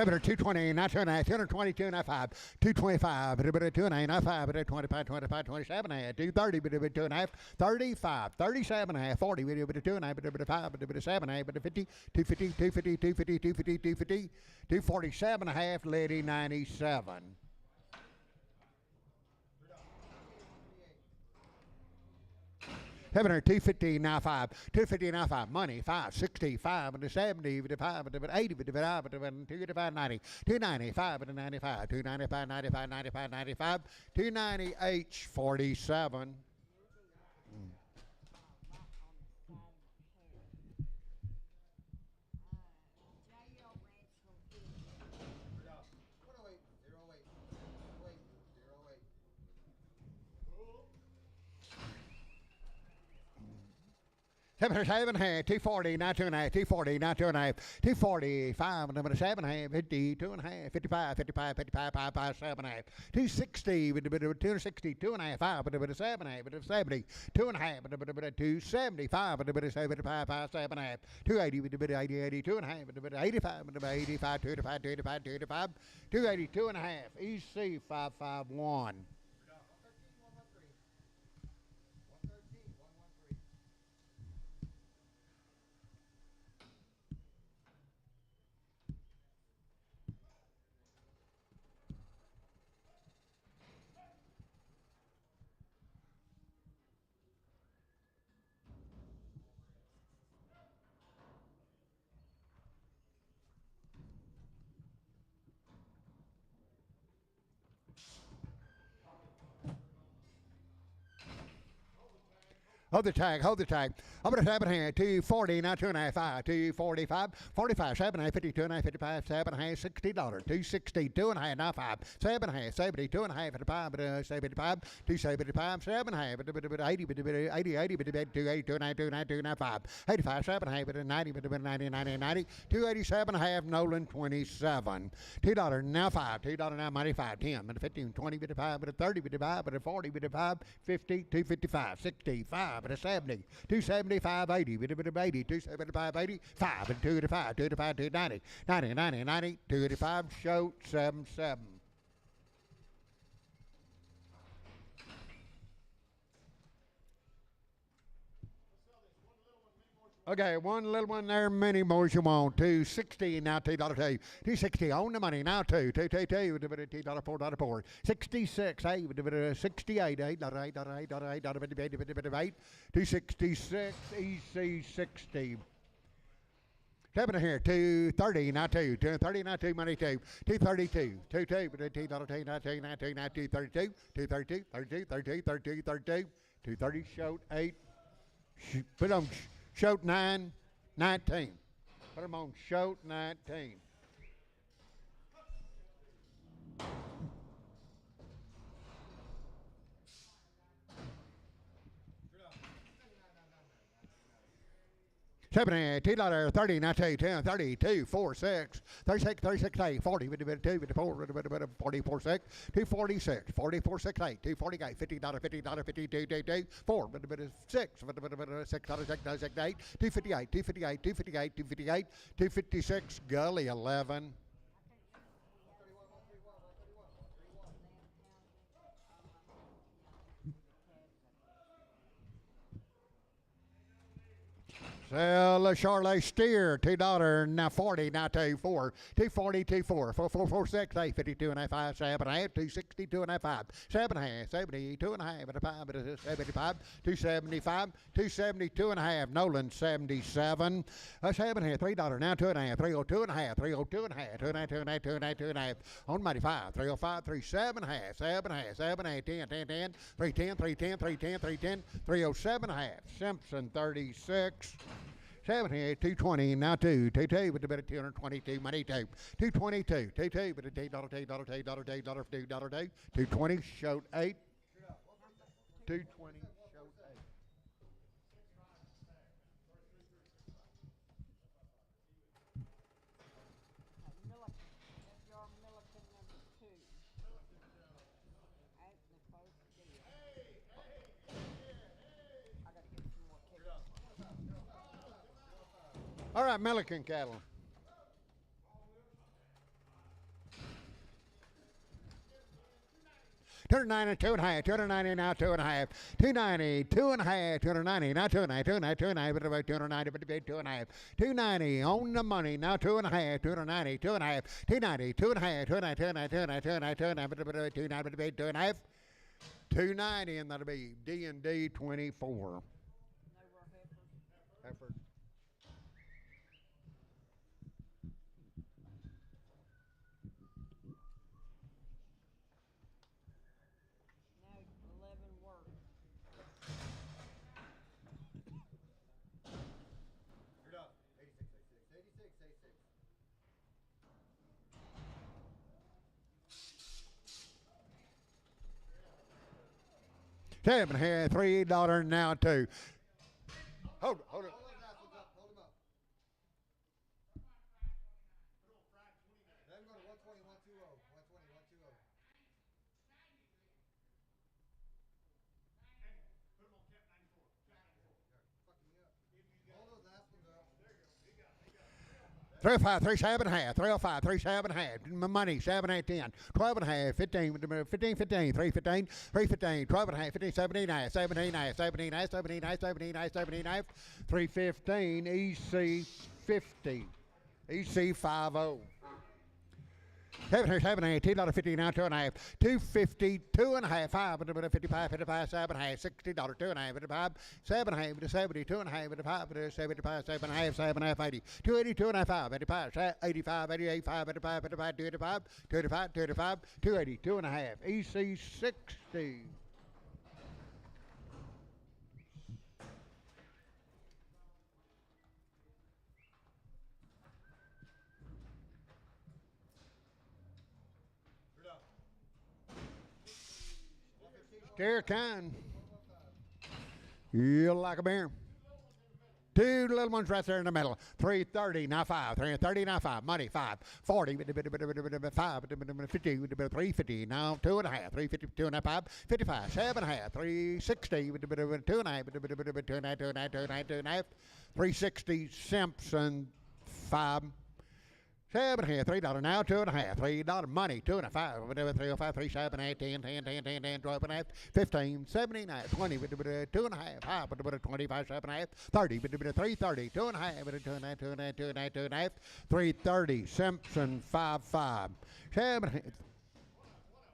220, not 2.5, 222 and a 5, 225, but a bit of 2.5, not 5, but a 25, 25, 27 and a half, 230, but a bit of 2.5, 35, 37 and a half, 40, but a bit of 2.5, but a bit of 5, but a bit of 7 and a half, but a 50, 250, 250, 250, 250, 250, 247 and a half, lady 97. 250 now 5, 250 now 5, money 5, 65 and a 70, with a 5, with a 80, with a 5, with a 295, 90, 295 and a 95, 295, 95, 95, 95, 298, 47. Seven half, 240, not 2.5, 240, not 2.5, 245, and a 7.5, 52 and a half, 55, 55, 55, 55, 7.5, 260, with a bit of 260, 2.5, 5, with a bit of 7.5, with a 70, 2.5, with a bit of 275, with a bit of 75, 5, 7.5, 280, with a bit of 80, 82 and a half, with a bit of 85, with a bit of 85, 285, 285, 285, 282 and a half, EC 551. Hold the tag, hold the tag. I'm going to tap it here. 240, now 2.5, 5, 245, 45, 7.5, 52 and a half, 55, 7.5, $60, 260, 2.5, now 5, 7.5, 72 and a half, 55, 75, 275, 7.5, 80, 80, 80, 280, 2.5, 2.5, 5, 85, 7.5, 90, 90, 90, 90, 287 and a half, Nolan 27, $2 now 5, $2 now 95, 10, 15, 20, 55, 30, 55, 40, 55, 50, 255, 65. But a 70, 275, 80, 80, 275, 80, 5, and 285, 285, 290, 90, 90, 90, 285, show 77. Okay, one little one there, many more as you want. 260 now, $2 two. 260 on the money now, two, with a bit of $2, $4, 66, hey, with a bit of 68, $8, $8, $8, $8, $8, 266, EC 60. Seven here, 230, not 2, 230, not 2, money 2, 232, 22, but a $2, $2, not 2, not 2, not 232, 232, 32, 32, 32, 32, 230, shout 8, put on shoat 9, 19. Put them on shoat 19. $7, $2, 30, not 2, 10, 32, 4, 6, 36, 36, 8, 40, with a bit of 2, with a 4, with a bit of 44, 6, 246, 44, 6, 8, 248, $50, $50, 52, 2, 4, with a bit of 6, with a bit of $6, 6, 8, 258, 258, 258, 258, 256, Gully 11. Sell Charlotte Steer, $2, now 40, now 240, 244, 4446, 852 and a half, 5, 7 and a half, 262 and a half, 5, 7 and a half, 72 and a half, and a 5, 75, 275, 272 and a half, Nolan 77, 7 here, $3, now 2 and a half, 302 and a half, 302 and a half, 2 and a half, 2 and a half, 2 and a half, 2 and a half, on money 5, 305, 37 and a half, 7 and a half, 7 and a half, 10, 10, 10, 310, 310, 310, 310, 307 and a half, Simpson 36. 7 220, now 2, 2, with a bit of 222, money 2, 222, 2, with a $2, $220, showed 8, 220, showed 8. Milliken number 2. Actually, close to deal. I gotta get some more kids. All right, Milliken cattle. 290, 2.5, 290 now, 2.5, 290, 2.5, 290 now, 290, 290, 290, 290, 290 on the money now, 2.5, 290, 2.5, 290, 2.5, 290, 290, 290, 290, 290, and that'll be D&D 24. No more heifers. Effort. Now 11 work. You're done. 86, 86, 86, 86. Seven here, $3 now too. Hold it, hold it. Hold him up. Then go to 120, 120, 120, 120. Hold those last ones up. 305, 37 and a half, 305, 37 and a half. Money, 7, 8, 10, 12 and a half, 15, 15, 15, 315, 315, 12 and a half, 15, 17 and a half, 17 and a half, 17 and a half, 17 and a half, 17 and a half, 17 and a half, 315, EC 50, EC 50. 7 7 8 $2.50 now, 2.5, 250, 2.5, 5, 55, 55, 7 half, $60, 2.5, 55, 7 half, 70, 2.5, 5, 75, 7 half, 7 half, 80, 280, 2.5, 85, 85, 88, 5, 85, 55, 285, 285, 285, 280, 2.5, EC 60. Scare kind. You like a bear. Two little ones right there in the middle. 330, now 5. 330, now 5. Money, 5. 40, 5, 50, 350, now 2.5. 350, 2.5, 55, 7.5. 360, 2.5, 2.5, 360, Simpson, 5. 7 here, $3 now, 2.5, $3 money, 2.5, 305, 3, 7, 8, 10, 10, 10, 10, 10, 12 and a half, 15, 79, 20, 2.5, 5, 25, 7 and a half, 30, 330, 2.5, 2.5, 330, Simpson, 5, 5, 7.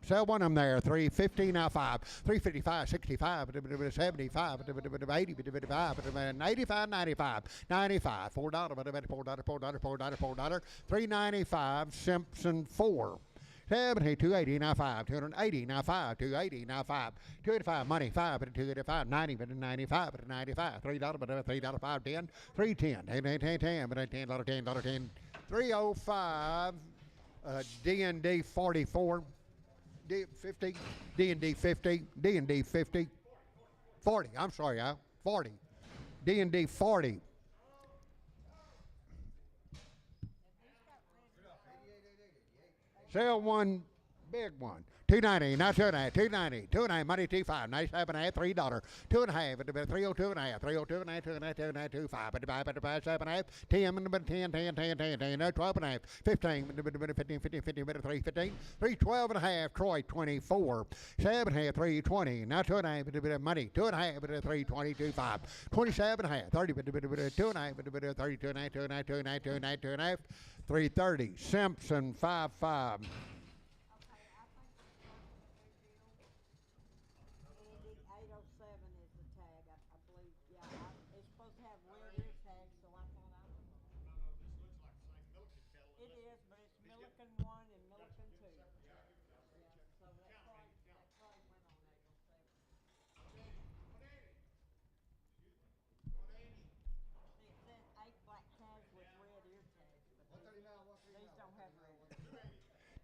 Sell one of them there, 350 now 5, 355, 65, 75, 80, 85, 95, 95, $4, $4, 395, Simpson 4. 70, 280 now 5, 280 now 5, 280 now 5, 285 money 5, 285, 90, 95, $95, $3, $5, 10, 310, 10, 10, $10, 10, 305, D&D 44. D50, D&D 50, D&D 50, 40, I'm sorry, 40, D&D 40. Sell one big one. 290, now 290, 290, 290, money 25, 97 and a half, $3, 2.5, 302 and a half, 302 and a half, 290, 25, 55, 7 and a half, 10, 10, 12 and a half, 15, 15, 315, 312 and a half, Troy 24, 7 and a half, 320, now 2.5, money 2.5, 320, 25, 27 and a half, 30, 2.5, 32 and a half, 2 and a half, 330, Simpson 5.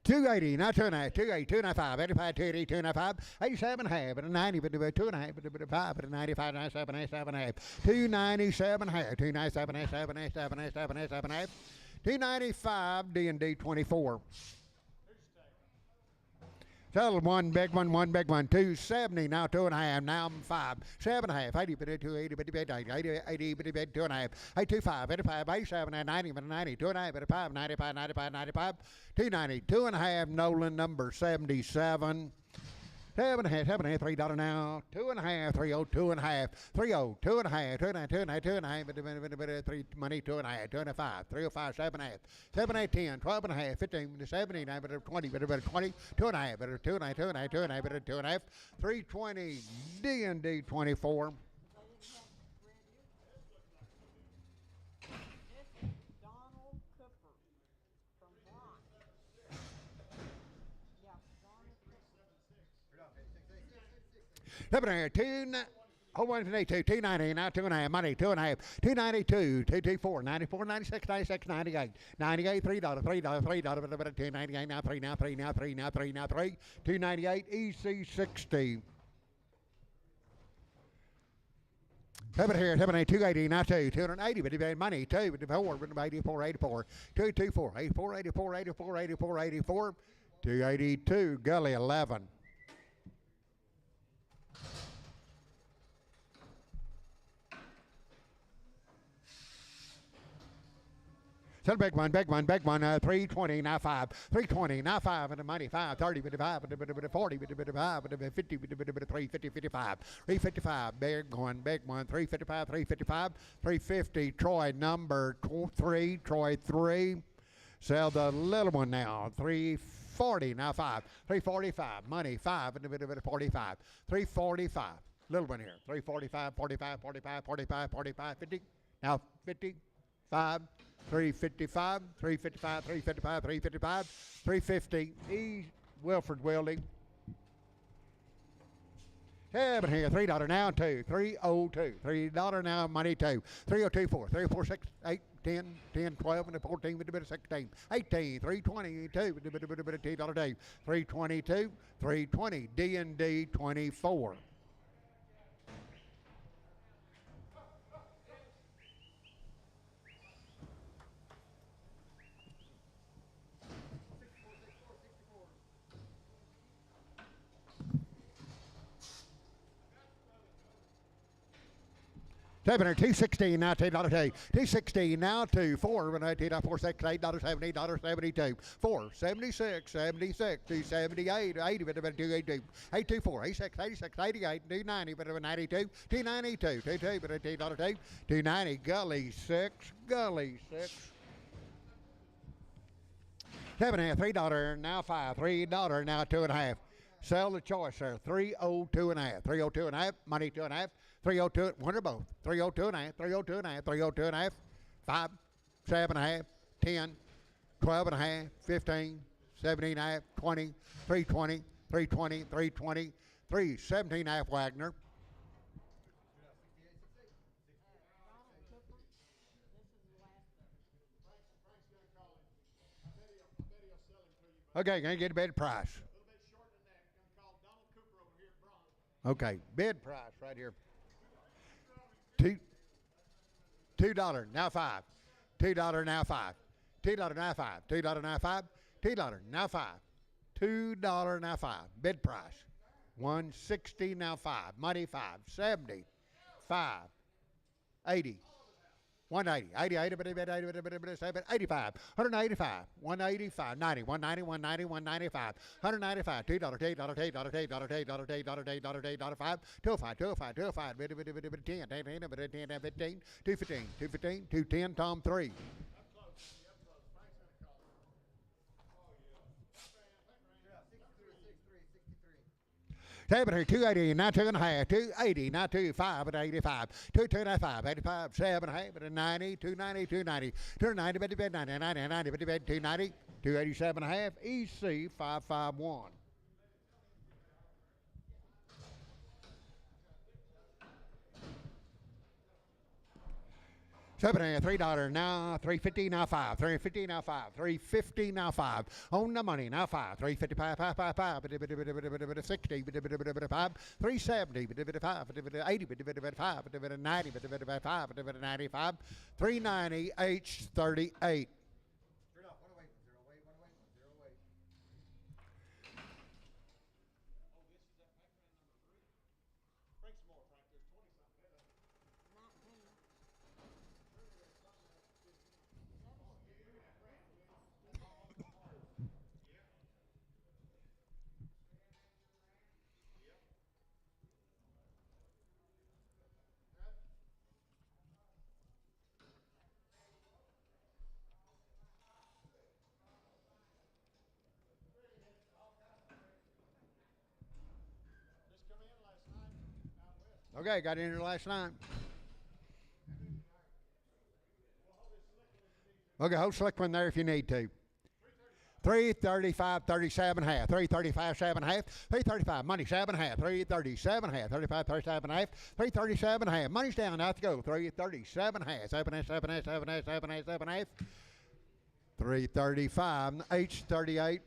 $280, now 2.5, 280, 295, 85, 280, 295, 87 half, 90, 2.5, 5, 95, 97, 7 half, 297 half, 297 half, 7 half, 295, D&D 24. Settled one big one, 270, now 2.5, now 5, 7.5, 80, 280, 80, 2.5, 825, 85, 87, 90, 90, 2.5, 85, 95, 95, 290, 2.5, Nolan number 77. 7 and a half, $3 now. 2 and a half, 3.0, 2 and a half, 3.0, 2 and a half, 2 and a half, 2 and a half, 2 and a half, 3 money, 2 and a half, 2 and a half, 305, 7 and a half, 7, 8, 10, 12 and a half, 15, 17, 20, 20, 2 and a half, 2 and a half, 2 and a half, 2 and a half, 2 and a half, 320, D&D 24. This is Donald Cooper from Bronx. Yeah, Donald Cooper. 7 and a half, 2, hold on today, 290, now 2 and a half, money, 2 and a half, 292, 224, 94, 96, 96, 98, 98, $3, $3, $3, 298, now 3, now 3, now 3, now 3, now 3, 298, EC 60. 7 here, 7, 8, 280, now 2, 280, but the money, 2, but the 4, 84, 84, 224, 84, 84, 84, 84, 84, 282, Gully 11. So big one, 320, now 5, 320, now 5, and the money, 5, 30, with the 5, with the 40, with the 5, with the 50, with the 3, 50, 55, 355, big one, 355, 355, 350, Troy number 3, Troy 3, sell the little one now, 340, now 5, 345, money, 5, and the 45, 345, little one here, 345, 45, 45, 45, 45, 50, now 50, 5, 355, 355, 355, 355, 350, E. Wilford Welding. 7 here, $3 now, 2, 302, $3 now, money, 2, 3024, 3046, 8, 10, 10, 12, and 14 with a bit of 16, 18, 322 with a bit of $2, 322, 320, D&D 24. $216 now, $2, 216 now, 2, 4, $8, $72, 4, 76, 76, 278, 80, 282, 824, 86, 86, 88, 290, 92, 292, 22, $2, 290, Gully 6, Gully 6. 7 and a half, $3 now, 5, $3 now, 2 and a half. Sell the choice there, 302 and a half, 302 and a half, money 2 and a half. 302, one or both. 302 and a half, 302 and a half, 302 and a half, 5, 7 and a half, 10, 12 and a half, 15, 17 and a half, 20, 320, 320, 320, 317 and a half Wagner. Okay, gonna get a better price. Okay, bid price right here. $2 now 5, $2 now 5, $2 now 5, $2 now 5, $2 now 5, $2 now 5. Bid price 160 now 5, money 5, 70, 5, 80. 180, 85, 185, 185, 90, 190, 190, 195, 195, $2, $5, 205, 205, 10, 15, 215, 210, Tom 3. Seven here, 280, now 2 and a half, 280, now 2, 5 at 85, 2, 295, 85, 7 and a half, at 90, 290, 290, 290, 90, 90, 90, 290, 287 and a half, EC 551. $7 and a half, $3 now, $350 now 5, $350 now 5, $350 now 5. On the money now 5, $355, 555, 60, 5, $370, 5, $80, 5, $90, 5, $95, $390, H38. Okay, got in here last night. Okay, hold slick one there if you need to. 335, 37 half. 335, 7 half. 335, money 7 half. 337 half. 35, 37 half. 337 half. Money's down, out to go. 337 half. 7 half, 7 half, 7 half, 7 half, 7 half. 335, H 38.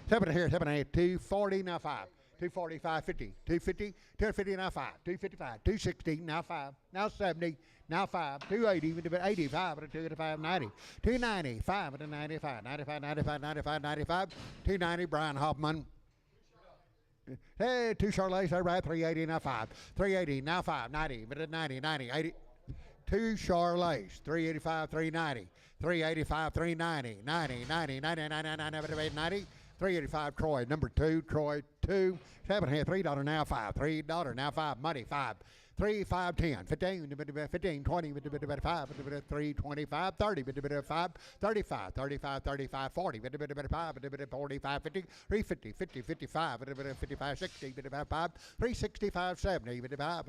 7 here, 7 half. 240, now 5. 245, 50. 250, 250, now 5. 255, 260, now 5. Now 70. Now 5, 280, 85, 285, 90, 295, 95, 95, 95, 95, 95, 290, Brian Hoffman. Hey, 2 Charlets, all right, 380, now 5, 380, now 5, 90, 90, 90, 80, 2 Charlets, 385, 390, 385, 390, 90, 90, 90, 90, 90, 90, 385, Troy, number 2, Troy, 2, 7 here, $3 now 5, $3 now 5, money 5. 3, 5, 10, 15, 15, 20, 5, 3, 25, 30, 5, 35, 35, 35, 40, 5, 45, 50, 3, 50, 50, 55, 55, 60, 5, 365, 70, 5,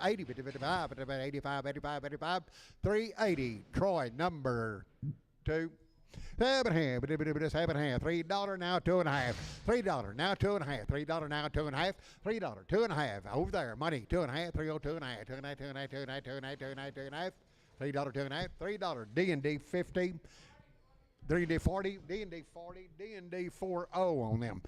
80, 5, 85, 85, 85, 380, Troy, number 2. 7 half, 7 half, $3 now 2.5, $3 now 2.5, $3 now 2.5, $3, 2.5 over there, money 2.5, 302 2.5, 2.5, 2.5, 2.5, 2.5, 2.5, $3, 2.5, $3, D&D 50. D&D 40, D&D 40, D&D 40 on them.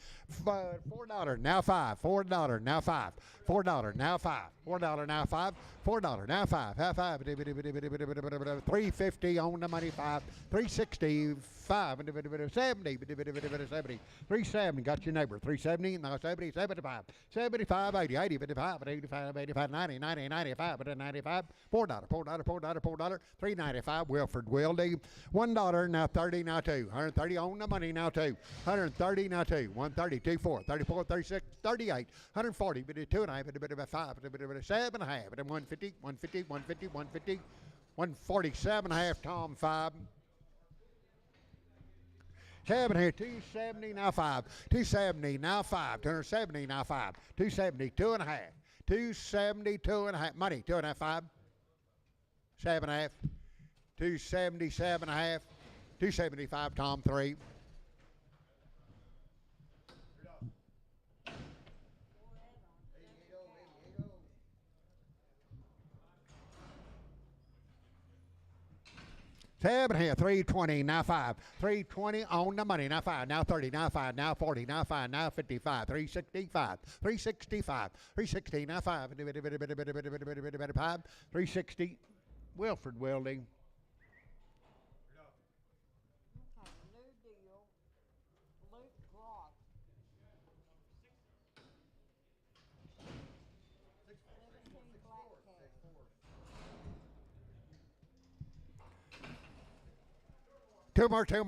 $4 now 5, $4 now 5, $4 now 5, $4 now 5, $4 now 5, half 5, 350 on the money 5, 365, 70, 70, 370, got your neighbor, 370, now 70, 75, 75, 80, 80, 55, 85, 85, 90, 90, 95, 95, $4, $4, $4, $4, 395, Wilford Wildy, $1 now 30, now 2, 130 on the money now 2, 130 now 2, 130, 24, 34, 36, 38, 140, 2.5, 5, 7 half, 150, 150, 150, 150, 147 half, Tom 5. 7 here, 270 now 5, 270 now 5, 270 now 5, 270, 2.5, 270, 2.5, money 2.5, 5, 7.5, 277 half, 275, Tom 3. Seven here, 320, now 5, 320 on the money, now 5, now 30, now 5, now 40, now 5, now 55, 365, 365, 360, now 5, 360, Wilford Welding. Okay, new deal. Luke Ross. 17 black cat. Two more, two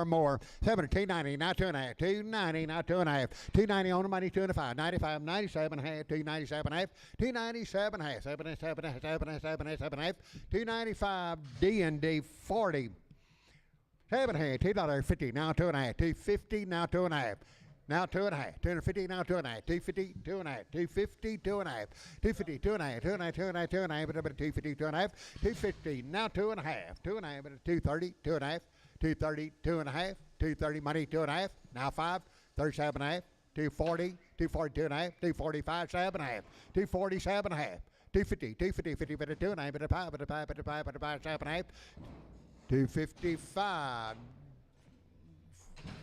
more. 7, 290, now 2.5, 290, now 2.5, 290 on the money, 2.5, 95, 97 half, 297 half, 297 half, 7 half, 295, D&D 40. 7 half, $2.50, now 2.5, 250, now 2.5. Now 2.5, 250, now 2.5, 250, 2.5, 250, 2.5, 250, 2.5, 2.5, 2.5, 250, 2.5, 250, now 2.5, 230, 2.5, 230, 2.5, 230, money 2.5, now 5, 37 half, 240, 240, 2.5, 245, 7 half, 247 half, 250, 250, 50, 2.5, 5, 7 half, 255,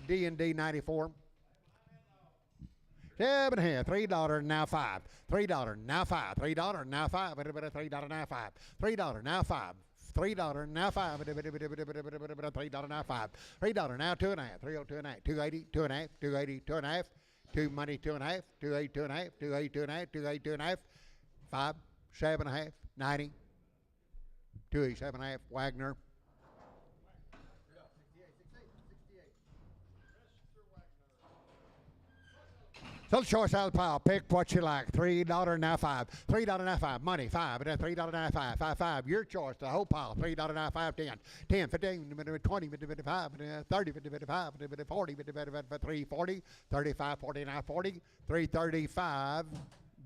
D&D 94. 7 here, $3 now 5, $3 now 5, $3 now 5, $3 now 5, $3 now 5, $3 now 5, $3 now 5, $3 now 2.5, 302.5, 280, 2.5, 280, 2.5, 2 money 2.5, 280, 2.5, 280, 2.5, 280, 2.5, 5, 7.5, 90, 287.5, Wagner. So the choice out of the pile. Pick what you like. $3 now 5. $3 now 5. Money 5. And then $3 now 5. 5, 5. Your choice. The whole pile. $3 now 5. 10. 10. 15. 20. 25. 30. 55. 40. 340. 35. 40 now 40. 335.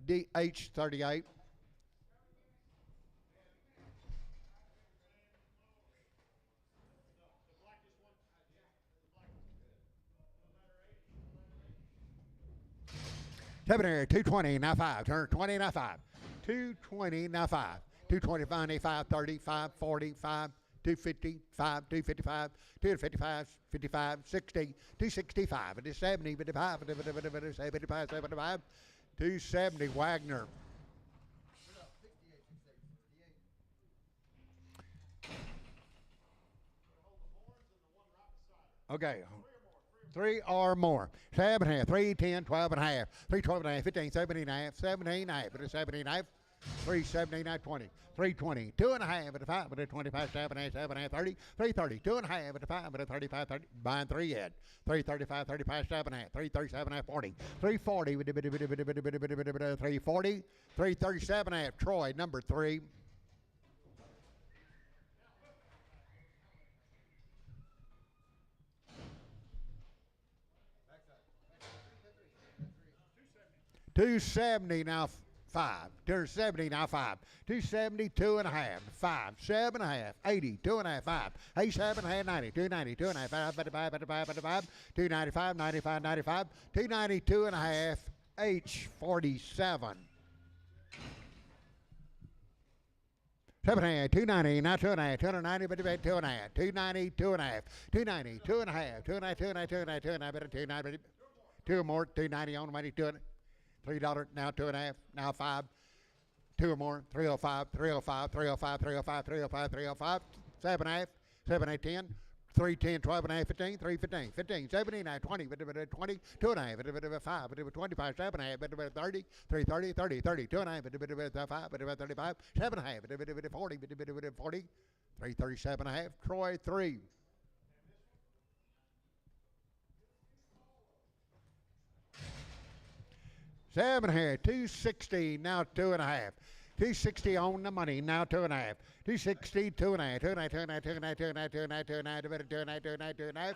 H38. Seven here, 220, now 5. Turn 20, now 5. 220, now 5. 225, 95, 35, 45, 255, 255, 255, 55, 60, 265, and 70, 55, 75, 75, 270, Wagner. Okay. 3 or more. 7 and a half, 3, 10, 12 and a half, 3, 12 and a half, 15, 17 and a half, 17 and a half, 17 and a half, 3, 17 and a half, 20, 3, 20, 2 and a half at a 5, at a 25, 7 and a half, 7 and a half, 30, 3, 30, 2 and a half at a 5, at a 35, 30, buying 3 yet, 3, 35, 35, 7 and a half, 3, 37 and a half, 40, 3, 40, 3, 40, 3, 37 and a half, Troy, number 3. $270 now 5. 270 now 5. 270, 2 and a half, 5, 7 and a half, 80, 2 and a half, 5, 87 and a half, 90, 290, 2 and a half, 55, 55, 55, 295, 95, 95, 292 and a half, H47. 7 and a half, 290, now 2 and a half, 290, but 2 and a half, 290, 2 and a half, 290, 2 and a half, 2 and a half, 2 and a half, 2 and a half, 2 and a half, 290, 2 more, 290 on the money, 2 and $3, now 2 and a half, now 5, 2 or more, 305, 305, 305, 305, 305, 305, 7 and a half, 7, 8, 10, 3, 10, 12 and a half, 15, 3, 15, 15, 17, 20, 20, 2 and a half, 5, 25, 7 and a half, 30, 3, 30, 30, 30, 2 and a half, 5, 35, 7 and a half, 40, 40, 3, 37 and a half, Troy 3. Seven here, 260, now 2 and a half. 260 on the money, now 2 and a half. 260, 2 and a half, 2 and a half, 2 and a half, 2 and a half, 2 and a half, 2 and a half, 2 and a half, 2 and a half, 2 and a half, 2 and a half, 2 and a half.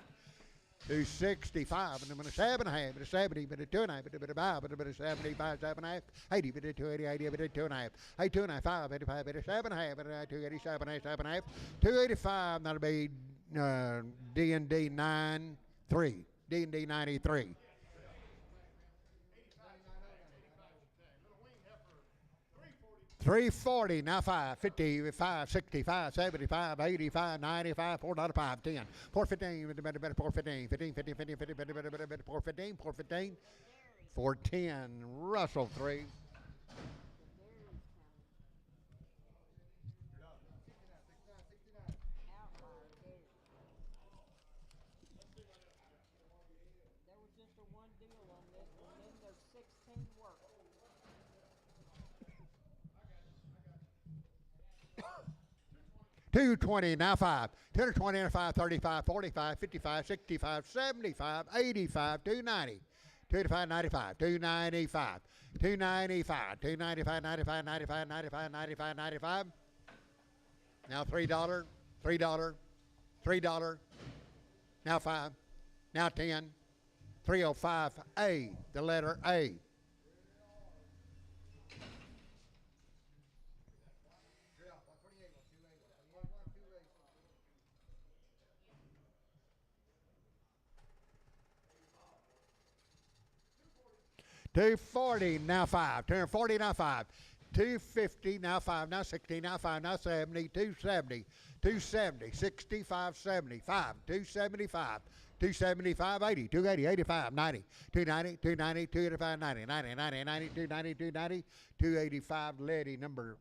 265, and then 7 and a half, 70, but a 2 and a half, but a 5, but a 75, 7 and a half, 80, but a 280, 80, but a 2 and a half, 2 and a half, 5, 85, but a 7 and a half, but a 287, 7 and a half, 285, that'll be D&D 93, D&D 93. 340, now 5, 55, 65, 75, 85, 95, $4, 5, 10, 415, 415, 15, 15, 15, 15, 415, 415, 410, Russell 3. There was just a one deal on this one, then there's 16 work. 220, now 5, 220 and 5, 35, 45, 55, 65, 75, 85, 290, 285, 95, 295, 295, 295, 95, 95, 95, 95, 95. Now $3, $3, $3, now 5, now 10, 305A, the letter A. $240, now 5. 240, now 5. 250, now 5, now 60, now 5, now 70, 270, 270, 65, 75, 275, 275, 80, 280, 85, 90, 290, 290, 285, 90, 90, 90, 90, 290, 290, 285, Letty, number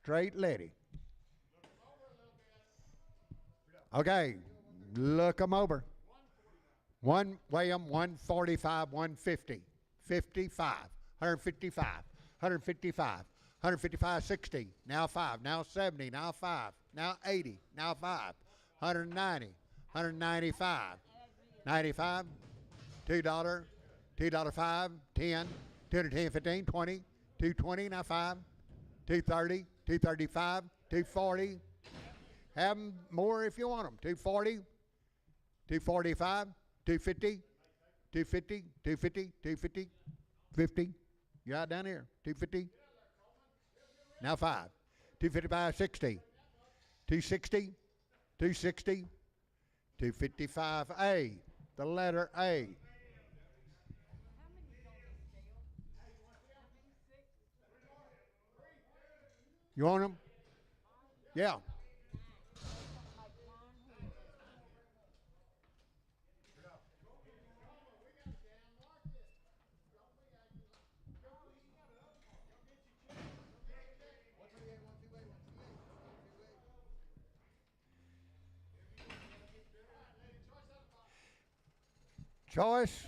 straight Letty. Okay, look them over. One, weigh them, 145, 150. 55, 155, 155, 155, 60, now 5, now 70, now 5, now 80, now 5, 190, 195, 95, $2, $2, 5, 10, 210, 15, 20, 220, now 5, 230, 235, 240. Have them more if you want them. 240, 245, 250. 250, 250, 250, 50, You out down here? 250. Now 5. 255, 60. 260. 260. 255A. The letter A. How many's on the scale? How many? 6? You want them? Yeah. Like 9 heads. Choice.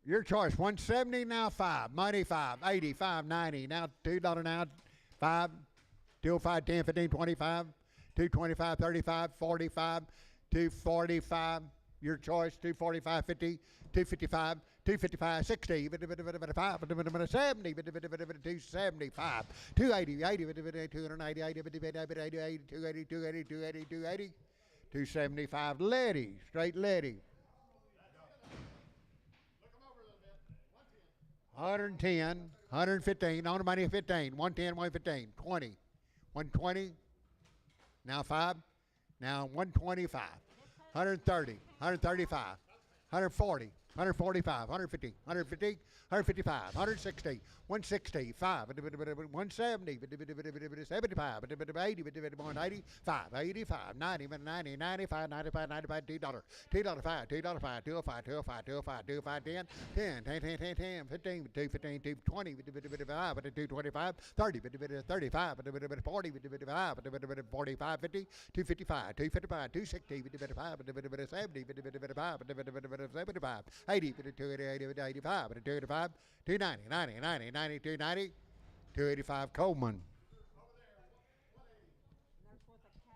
Your choice. 170 now 5. Money 5. 80, 5, 90. Now $2 now 5. 205, 10, 15, 25. 225, 35, 45. 245. Your choice. 245, 50. 255. 255, 60, 5, 70, 275, 280, 80, 290, 80, 280, 280, 280, 275, Letty, straight Letty. 110, 115, on the money 15, 110, 115, 20, 120, now 5, now 125, 130, 135, 140, 145, 150, 150, 155, 160, 160, 5, 170, 75, 80, 185, 85, 90, 90, 95, 95, 95, $2, $2, 5, $2, 5, 205, 205, 205, 205, 10, 10, 10, 10, 10, 10, 15, 215, 220, 5, 225, 30, 35, 40, 45, 45, 50, 255, 255, 260, 55, 70, 55, 75, 80, 285, 285, 290, 90, 90, 90, 290, 285 Coleman. And there's with a K.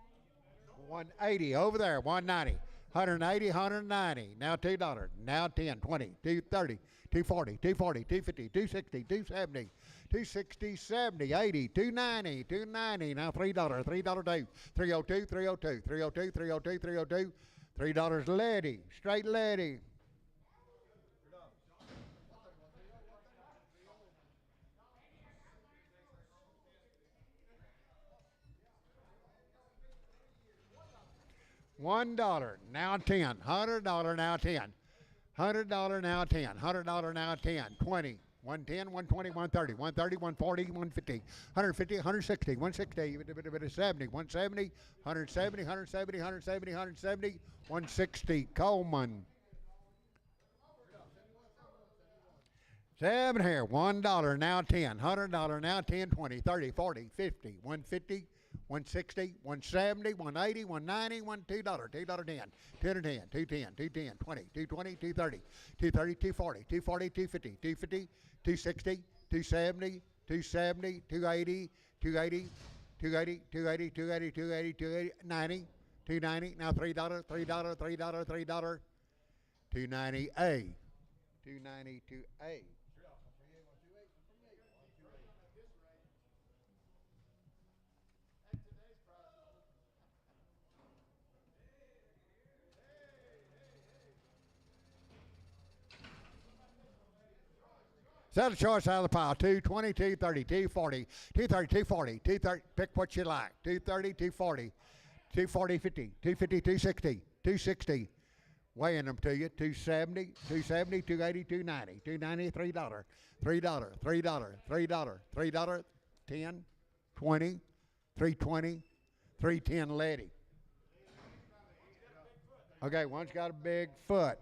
180 over there, 190, 180, 190. Now $2. Now 10, 20, 230, 240, 240, 250, 260, 270, 260, 70, 80, 290, 290. Now $3, $3 2, 302, 302, 302, 302, 302, $3 Letty, straight Letty. $1 now 10, $100 now 10, $100 now 10, $100 now 10, 20, 110, 120, 130, 130, 140, 150, 150, 160, 160, 70, 170, 170, 170, 170, 170, 160 Coleman. 7 here, $1 now 10, $100 now 10, 20, 30, 40, 50, 150, 160, 170, 180, 190, $2, $2 10, 210, 210, 210, 20, 220, 230, 230, 240, 240, 250, 250, 260, 270, 270, 280, 280, 280, 280, 280, 280, 280, 90, 290, now $3, $3, $3, $3, 290A, 292A. Set a choice out of the pile. 220, 230, 240, 230, 240, 230. Pick what you like. 230, 240, 240, 50, 250, 260, 260. Weighing them to you. 270, 270, 280, 290, 290, $3, $3, $3, $3, $3, 10, 20, 320, 310 Letty. Okay, one's got a big foot.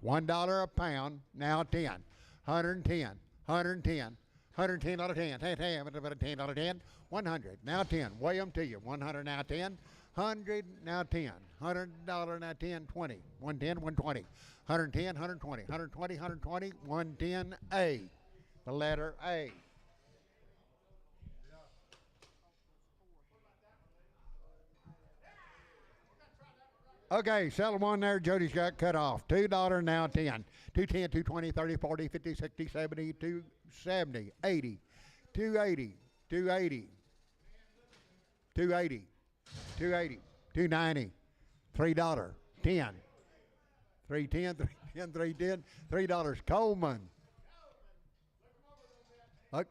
$1 a pound, now 10. 110, 110, 110 out of 10, 10, 10, 10 out of 10, 100, now 10, weigh them to you, 100 now 10, 100 now 10, $100 now 10, 20, 110, 120, 110, 120, 120, 120, 110A, the letter A. Okay, sell one there. Jody's got cut off. $2 now 10. 210, 220, 30, 40, 50, 60, 70, 270, 80, 280, 280, 280, 280, 290, $3, 10. 310, 310, 310, $3. Coleman. Look.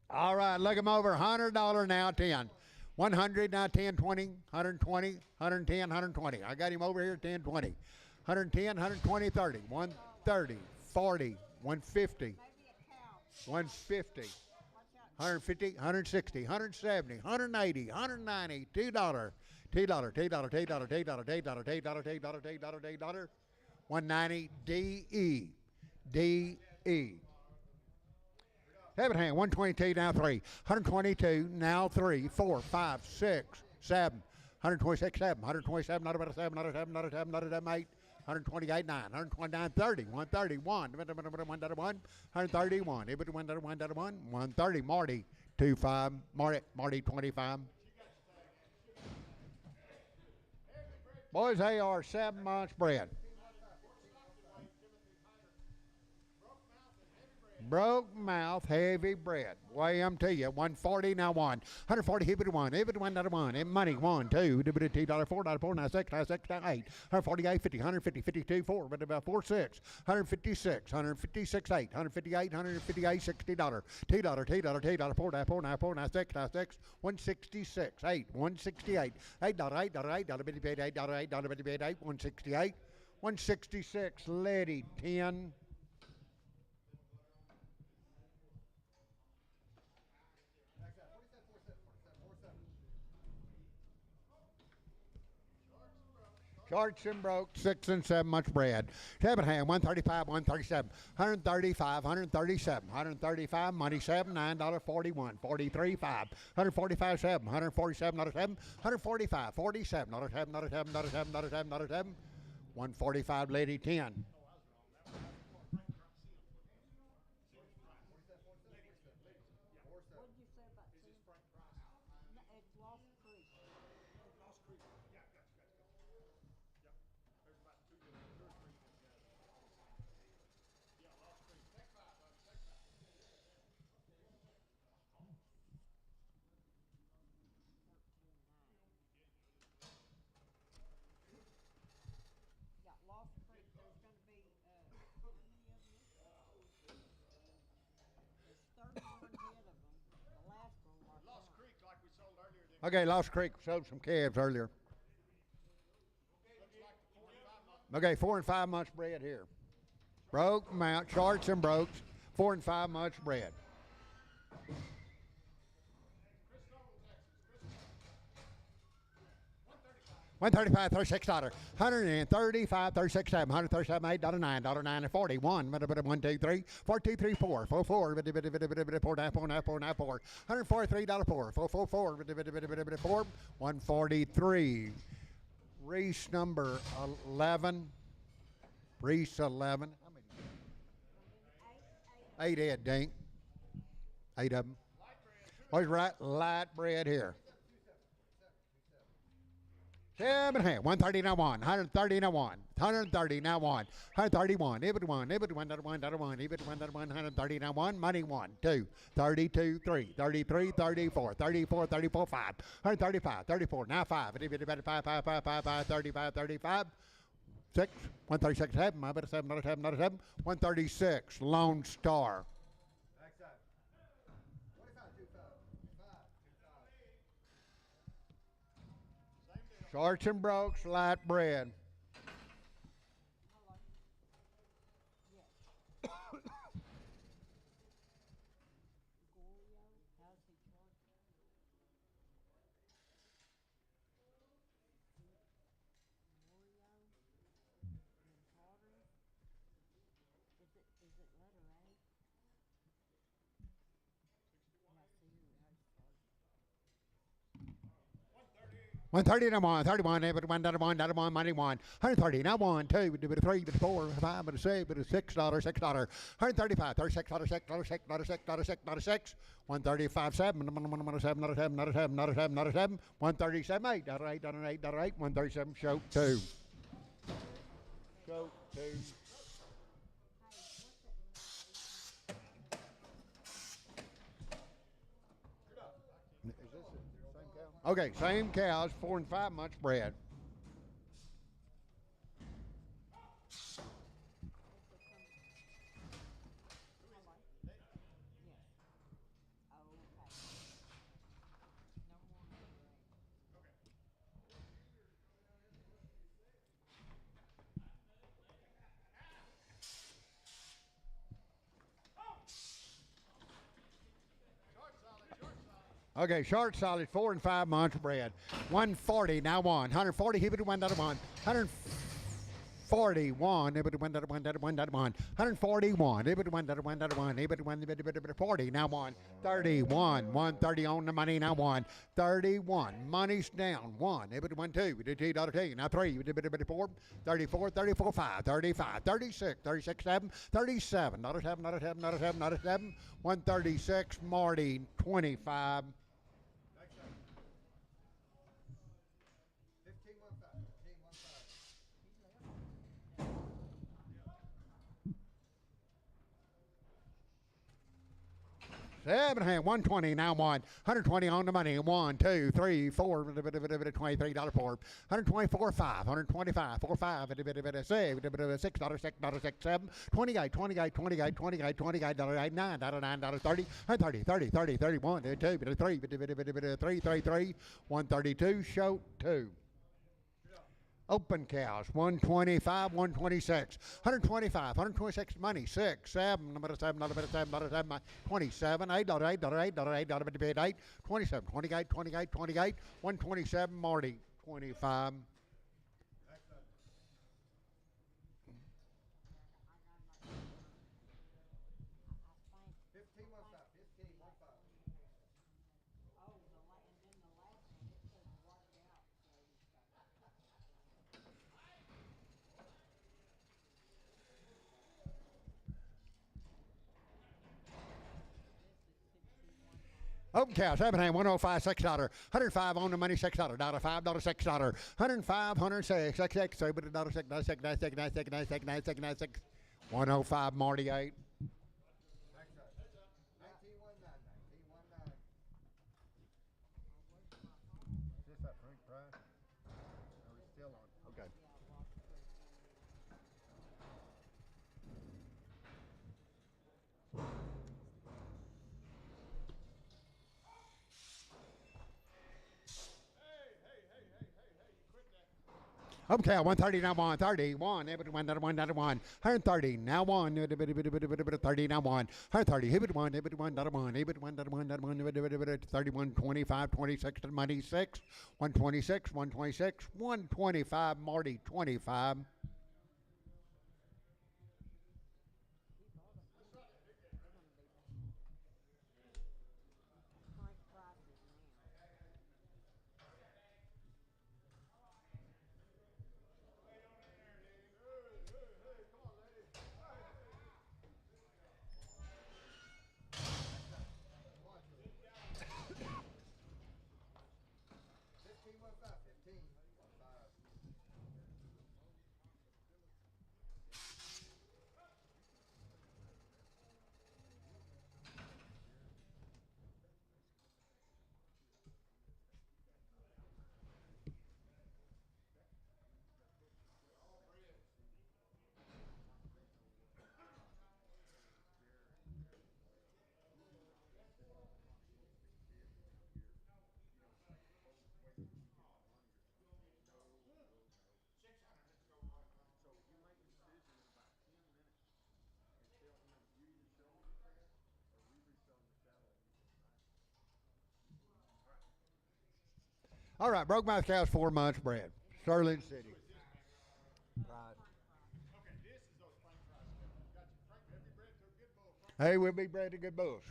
All right, look them over. $100 now, 10. 100 now, 10, 20, 120, 110, 120. I got him over here, 10, 20. 110, 120, 30. 130, 40, 150, 150, 150, 160, 170, 180, 190, $2. $190 DE. Seven hand, 122 now 3. 122 now 3, 4, 5, 6, 7. 126, 7. 127, not about a 7, not a 7, not a 7, not a 7, 8. 128, 9. 129, 30. 131. 131. 130. Marty, 25. Marty, 25. Boys, they are 7 months bred. Broke mouth, heavy bread. Weigh them to you. 140 now 1. 140, hip it 1. Hip it 1, $1. Money, 1, 2. $2, $4, 4, now 6, now 6, now 8. 148, 50, 150, 52, 4. But about 4, 6. 156, 156, 8. 158, 158, $60. $2, $4, 4, now 4, now 6, now 6. 166, 8. 168. $8, $8, bitty bed, $8, bitty bed, 8. 168. 166, Letty, 10. Shorts and broke, 6 and 7 months bred. Seven hand, 135, 137, 135, 137, 135, money 7, $9.41, 43, 5, 145, 7, 147, not a 7, 145, 47, not a 7, not a 7, not a 7, not a 7, not a 7, 145, lady 10. Okay, Lost Creek sold some calves earlier. Okay, 4 and 5 months bred here. Broke mount, shorts and brokes, 4 and 5 months bred. $135, $36, $135, $36, $7, $137, $8, $9, $9 and 40, 1, 1, 2, 3, 4, 2, 3, 4, 4, 4, 4, 4, $143, 4, 4, 4, 4, 143. Reese number 11. Reese 11. How many? 8 head, Dink. 8 of them. Always right, light bread here. 7 and a half. 130 now 1. 130 now 1. 130 now 1. 131. Ibit 1. Ibit 1. Ibit 1. Ibit 1. 130 now 1. Money 1. 2. 32. 3. 33. 34. 34. 34. 5. 135. 34. Now 5. 5. 5. 5. 5. 5. 35. 35. 6. 136. 7. I bet 7. Not a 7. Not a 7. 136. Lone Star. 25. Shorts and brokes, light bread. One 30 now 1, 31, but 1, money 1, 130 now 1, 2, but 3, but 4, 5, but 6, but $6, $6, 135, $36, $6, $6, 135, 7, not a 7, not a 7, not a 7, not a 7, not a 7, 137, 8, $8, $8, 137, show 2. Show 2. Okay, same cows, 4 and 5 months bred. Hello? Yes. Oh, okay. No more number 8. Okay, short solid 4 and 5 months bred. 140 now one. 140 he would one that one. 141 he would one that one that one that one. 141 he would one that one that one. He would one 40 now one. 31 130 on the money now one. 31 money's down one. He would one two. We did $2 now 3. We did 4. 34 34 5 35 36 36 7 37 not a 7 not a 7 not a 7 not a 7 136 Marty 25. Seven hand, 120 now one. 120 on the money. 1, 2, 3, 4, $23 for. 124, 5, 125, 4, 5, $6, $6, 6, 7, 28, 28, 28, 28, $28, 9, $9, 30, 30, 30, 30, 31, 2, 3, 3, 3, 3, 132, show 2. Open cows, 125, 126, 125, 126 money, 6, 7, number 7, number 7, number 7, 27, $8, $8, $8, $8, 8, 27, 28, 28, 28, 127, Marty, 25. And then the last one, it says worked out. Open cow, 7 hand, 105, $6, 105 on the money, $6, $5, $6, 105, 106, $6, $6, $6, 105, Marty, 8. Is this that Frank Price? Or is it still on? Okay. Okay, 130 now 131. 130 now 1. 30 now 1. 130. Hit it 1. Hit it 1. 1. Hit it 1. 1. 31. 25. 26 to money 6. 126. 126. 125. Marty 25. All right, broke mouth cows 4 months bred. Sterling City. Right. Hey, we'll be bred to good bulls.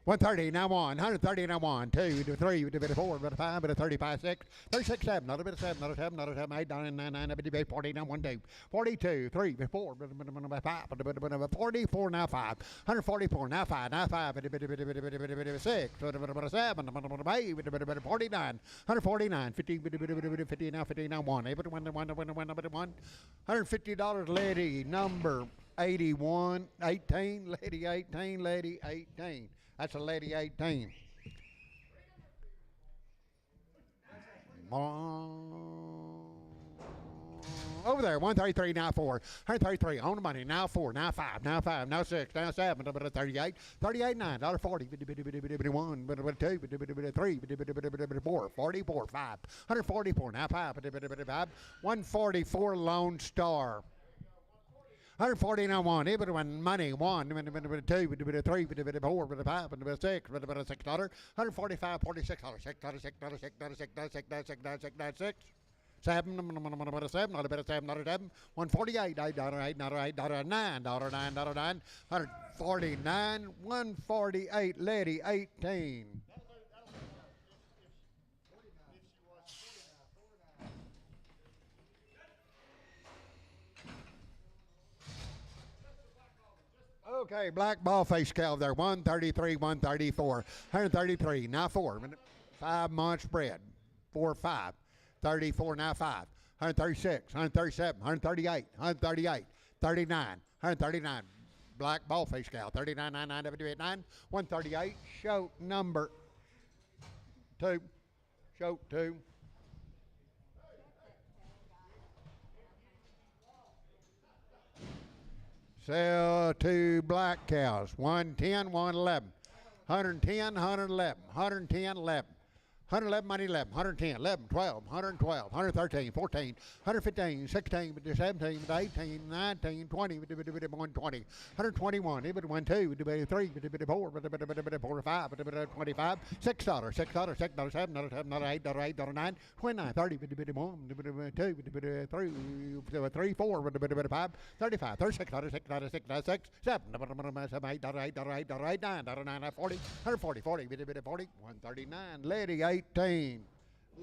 130 now 1. 130 now 1. 2 to 3 to 4 to 5 to 35 6. 36 7. Not a bit of 7. Not a 7. Not a 7. 8 9 9 9. 40 now 1 2. 42 3 4 5. 44 now 5. 144 now 5. Now 5 6. 7. 49. 149 50 50 now 50 now 1. $150 lady number 81 18 lady 18 lady 18. That's a lady 18. over there. 133, now 4. 133 on the money. Now 4, now 5, now 5, now 6, now 7. 38, 38, 9. $40. 1, 2, 3, 4, 44, 5. 144, now 5. 144 Lone Star. 140 now 1, money 1, 2, 3, 4, 5, 6, $6. 145, $46, $6. 7, $7, $7, $7, $148, $8, $8, $8, $9, $9, 149, 148, lady 18. Okay, black ball face cow there. 133, 134, 133, now 4. 5 months spread. 4, 5. 34, now 5. 136, 137, 138, 138, 39, 139. Black ball face cow. 39, 99, 9, 138. Show number 2. Show 2. Sell 2 black cows. 110, 111. 110, 111. 110, 11. 111, money 11, 110, 11, 12, 112, 113, 14, 115, 16, 17, 18, 19, 20, 120, 121, 1, 2, 3, 4, 4, 5, 25, $6, $6, $7, $8, $8, 9, 29, 30, 1, 2, 3, 4, 5, 35, $36, $6, 6, 7, $8, $8, 9, 40, 140, 40, 139, lady 18.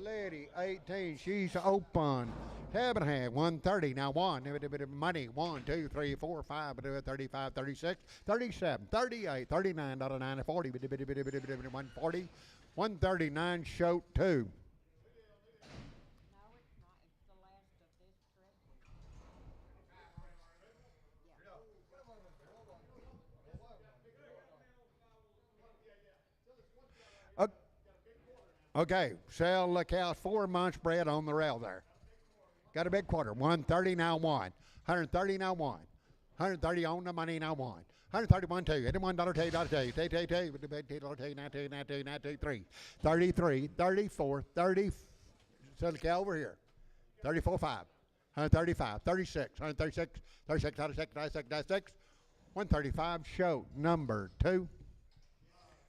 Lady 18, she's open. Tabernacle 130, now 1. Money 1, 2, 3, 4, 5, 35, 36, 37, 38, 39, 9, 40, 140, 139, show 2. No, it's not. It's the last of this trip. Okay, sell the cows 4 months bred on the rail there. Got a big quarter. 130 now 1. 130 now 1. 130 on the money now 1. 131 2. $81 $2. 3. 33, 34, 30. Sell the cow over here. 34 5. 135, 36, 136, 36, 36, 36, 36. 135 show number 2.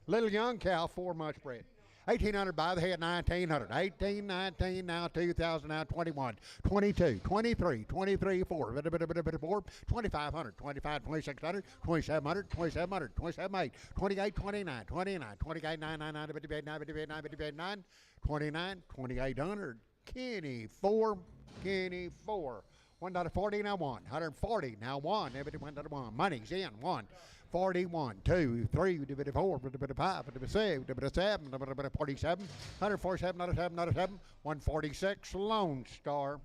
Little young cow 4 months bred. 1,800 by the head, 1,900. 18, 19, now 2,000, now 21, 22, 23, 23, 4, 2,500, 25, 2,600, 2,700, 2,700, 2,700, 28, 29, 29, 28, 9, 9, 9, 58, 9, 58, 9, 58, 9, 29, 2,800. Kenny 4, Kenny 4. $1.40 now 1. 140 now 1. $1. Money's in 1. 41, 2, 3, 4, 5, 6, 7, 47, 147, 146, Lone Star.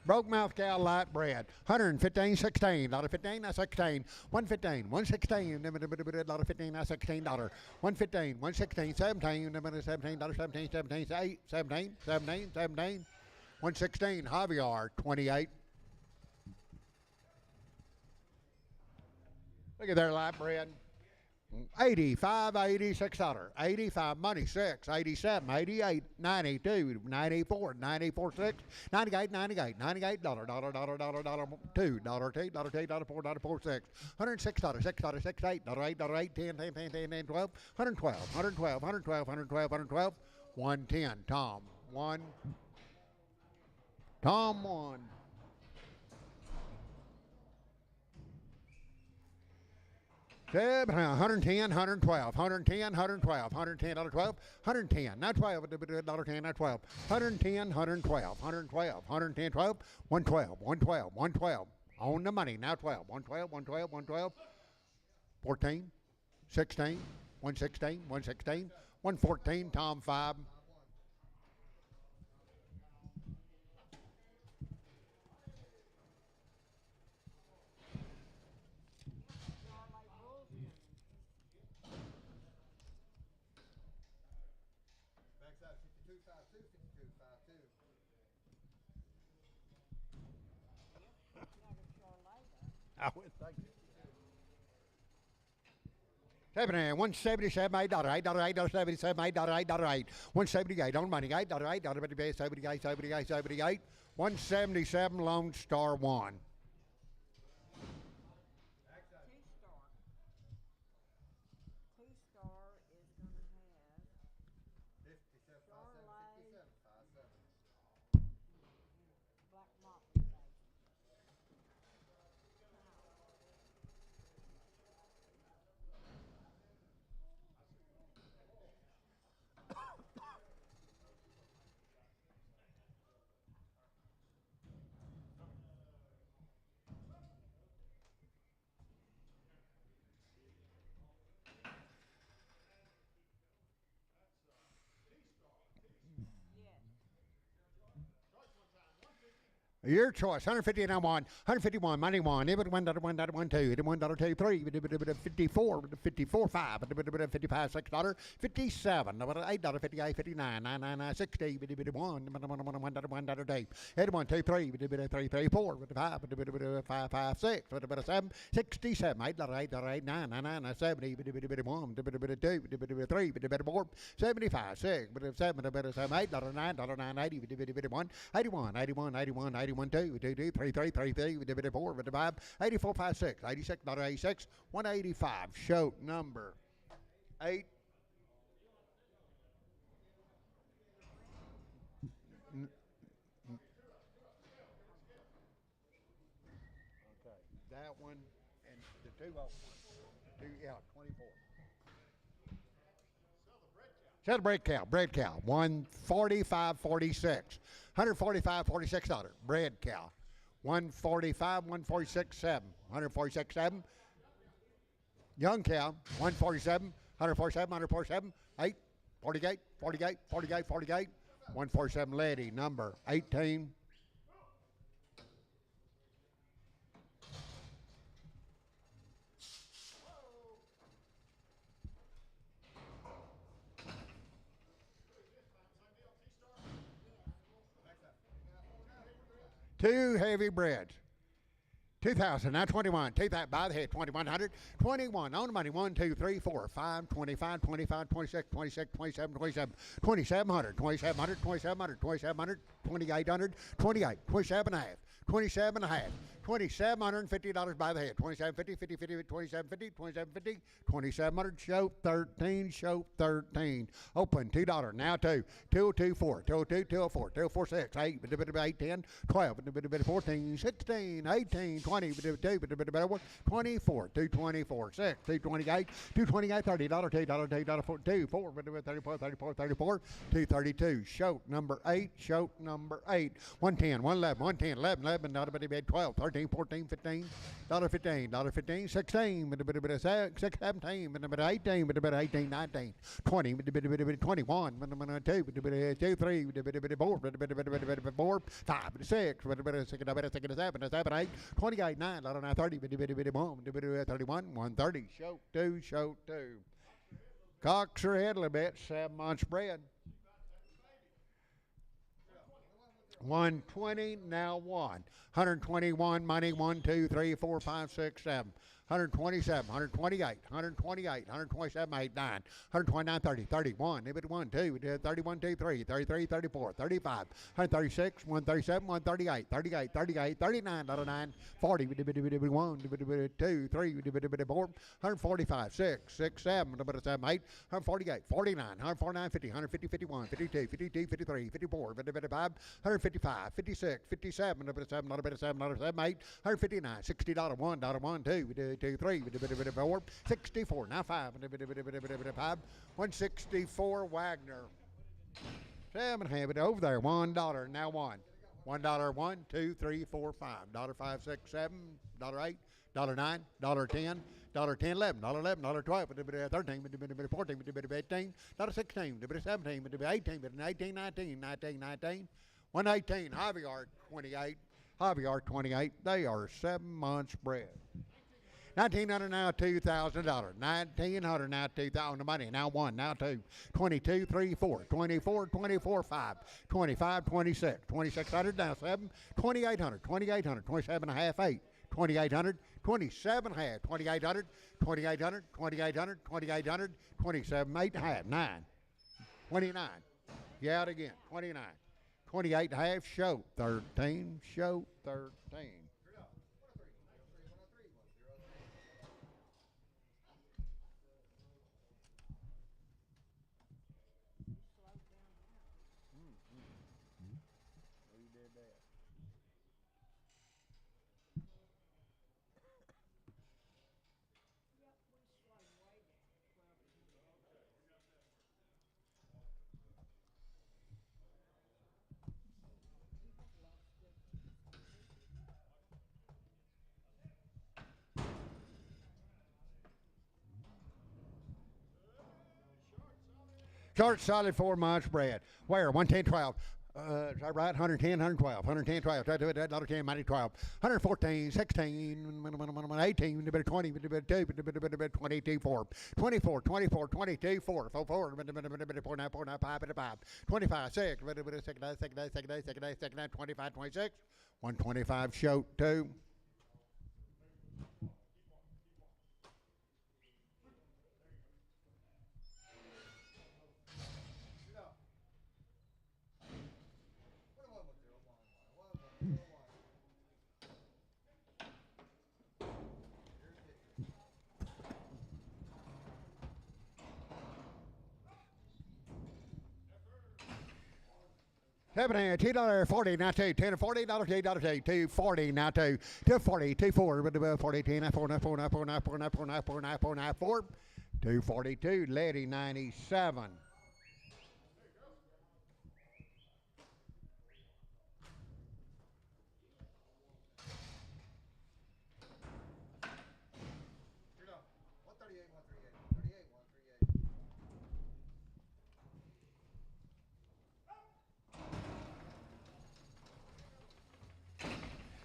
Broke mouth cow light bread. 115, 16, $1.15, that's 16. 115, 116, $1.15, that's $16. 115, 116, 17, $17, 17, 17, 8, 17, 17, 17. 116, Javier, 28. Look at their light bread. 85, $86. 85, money 6. 87, 88, 92, 94, 94, 6, 98, 98, $98, $2, $2, $4, $4, 6. $106, $6, 6, 8, $8, $8, 10, 10, 10, 10, 10, 12, 112, 112, 112, 112, 112, 110, Tom 1. Tom 1. Seb, 110, 112, 110, 112, 110, $12, 110, not 12, $10, not 12, 110, 112, 112, 110, 12, 112, 112, 112, on the money, now 12, 112, 112, 112, 14, 16, 116, 116, 114, Tom 5. $177, $8, $8.77, $8, $8, $178 on money, $8, $8, 177 Lone Star 1. Two-star is going to have Charlotte Black Mountain Station. Yes. Your choice, 150 and 151, money one, $1, $1, $2, $1, 2, 3, 54, 54, 5, 55, $6, 57, $8, 58, 59, 99, 60, $1, $1, 2, 81, 2, 3, 3, 3, 4, 5, 5, 5, 6, 7, 67, $8, 8, 9, 9, 70, 1, 2, 3, 4, 75, 6, 7, 8, $9, 9, 80, 1, 81, 81, 81, 81, 2, 2, 2, 3, 3, 3, 3, 4, 5, 84, 5, 6, 86, 86, 185. Show number 8. Okay, that one and the 2 old one. 24. Sell the bread cow, 145.46, $145.46. Bread cow, 145, 146.7, 146.7. Young cow, 147, 147, 147, 8, 48, 48, 48, 48, 147. Lady number 18. Two heavy breads. 2,000, now 21. Take that by the head. 2,100. 21 on the money. 1, 2, 3, 4, 5, 25, 25, 26, 26, 27, 27, 2,700, 2,700, 2,700, 2,700, 2,800, 28, 27 and a half, 27 and a half. $2,750 by the head. 2750, 50, 50, 2750, 2750, 2700. Show 13. Show 13. Open $2. Now 2. 204, 202, 204, 204, 6, 8, 8, 10, 12, 14, 16, 18, 20, 24, 224, 6, 228, 228, $30, $2, 2, 4, 34, 34, 34, 232. Show number 8. Show number 8. 110, 111, 110, 11, 11, not a bit of 12, 13. 14, 15, $15, 15, 16, 17, 18, 18, 19, 20, 21, 2, 3, 4, 5, 6, 7, 8, 28, 9, 30, 31, 130. Show 2, show 2. Cocks are ahead a little bit, 7 months spread. 120, now 1. 121, money, 1, 2, 3, 4, 5, 6, 7. 127, 128, 128, 127, 8, 9, 129, 30, 31, 1, 2, 31, 2, 3, 33, 34, 35, 136, 137, 138, 38, 38, 39, 9, 40, 1, 2, 3, 4, 145, 6, 6, 7, 7, 8, 148, 49, 149, 50, 150, 51, 52, 52, 53, 54, 55, 155, 56, 57, 7, 8, 159, $60, $1, 1, 2, 3, 4, 64, now 5, 164 Wagner. 7, have it over there, $1, now 1. $1, 1, 2, 3, 4, 5, $5, 6, 7, $8, $9, $10, $10, 11, $11, $12, 13, 14, 15, $16, 17, 18, 19, 19, 19, 118, Javier 28, Javier 28. They are 7 months bred. $1,900 now, $2,000. $1,900 now, $2,000 on the money. Now 1, now 2, 22, 3, 4, 24, 24, 5, 25, 26, 2,600 now 7, 2,800, 2,800, 27 and a half, 8, 2800, 27 half, 2800, 2800, 2800, 2800, 27, 8 half, 9, 29. Yeah, out again, 29. 28 half, show 13, show 13. Short, solid 4 months bread. Where? 110, 12. Is that right? 110, 112. 110, 12. $10, mighty 12. 114, 16, 18, 20, 22, 4. 24, 24, 22, 4. 4, 4, 4, 9, 4, 9, 5, 5. 25, 6. Second day, 25, 26. 125, show 2. $7, $2.40, now two, $10, $40, $2, $2.40, now two, $2.40, $2.4, 40, 10, 4, 9, 4, 9, 4, 9, 4, 9, 4, 9, 4, 9, 4, 9, 4, $2.42, Lady 97.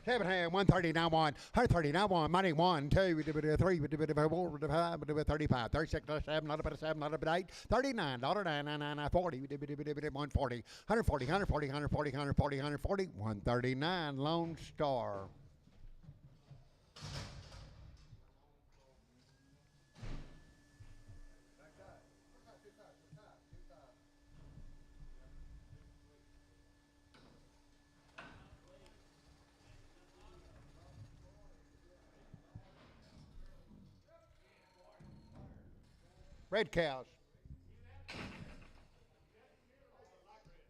Seven hand, 130, now one, 130, now one, money, 1, 2, 3, 4, 5, 35, 36, 7, not about 7, not about 8, $39, 9, 40, 140, 140, 140, 140, 140, 140, 139, Lone Star. Red cows.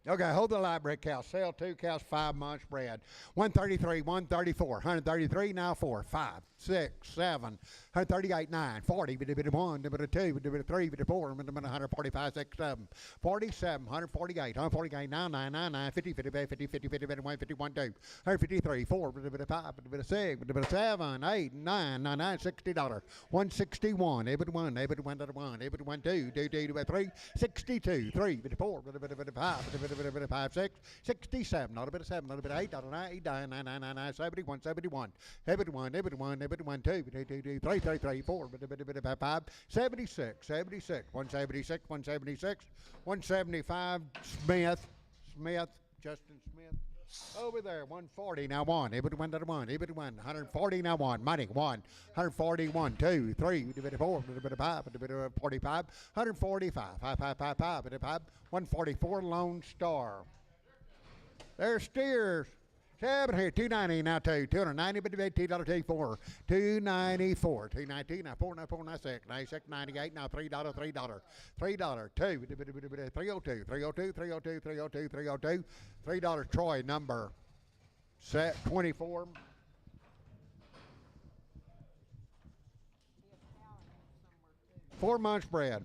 Okay, hold the library cows. Sell 2 cows, 5 months bread. 133, 134, 133, now 4, 5, 6, 7, 138, 9, 40, 1, 2, 3, 4, 145, 6, 7, 47, 148, 148, now 9, 9, 9, 50, 50, 50, 50, 50, 51, 51, 2, 153, 4, 5, 6, 7, 8, 9, 9, 9, $60, 161, 1, 1, 2, 3, 62, 3, 4, 5, 5, 6, 67, not a bit of 7, not a bit of 8, not a 9, 9, 9, 9, 9, 9, 71, 71, 71, 71, 2, 3, 3, 3, 4, 5, 76, 76, 176, 176, 175, Smith, Justin Smith. Over there, 140, now 1, 1, 140, now 1, money, 1, 141, 2, 3, 4, 5, 45, 145, 5, 5, 5, 5, 144, Lone Star. There's steers. 7 here, 290, now 2, 290, but $2, 4, 294, 290, now 4, now 4, now 6, 96, 98, now $3, $3, $3, 2, 302, 302, 302, 302, 302, $3, Troy, number set 24. See a cow in there somewhere too. 4 months bread.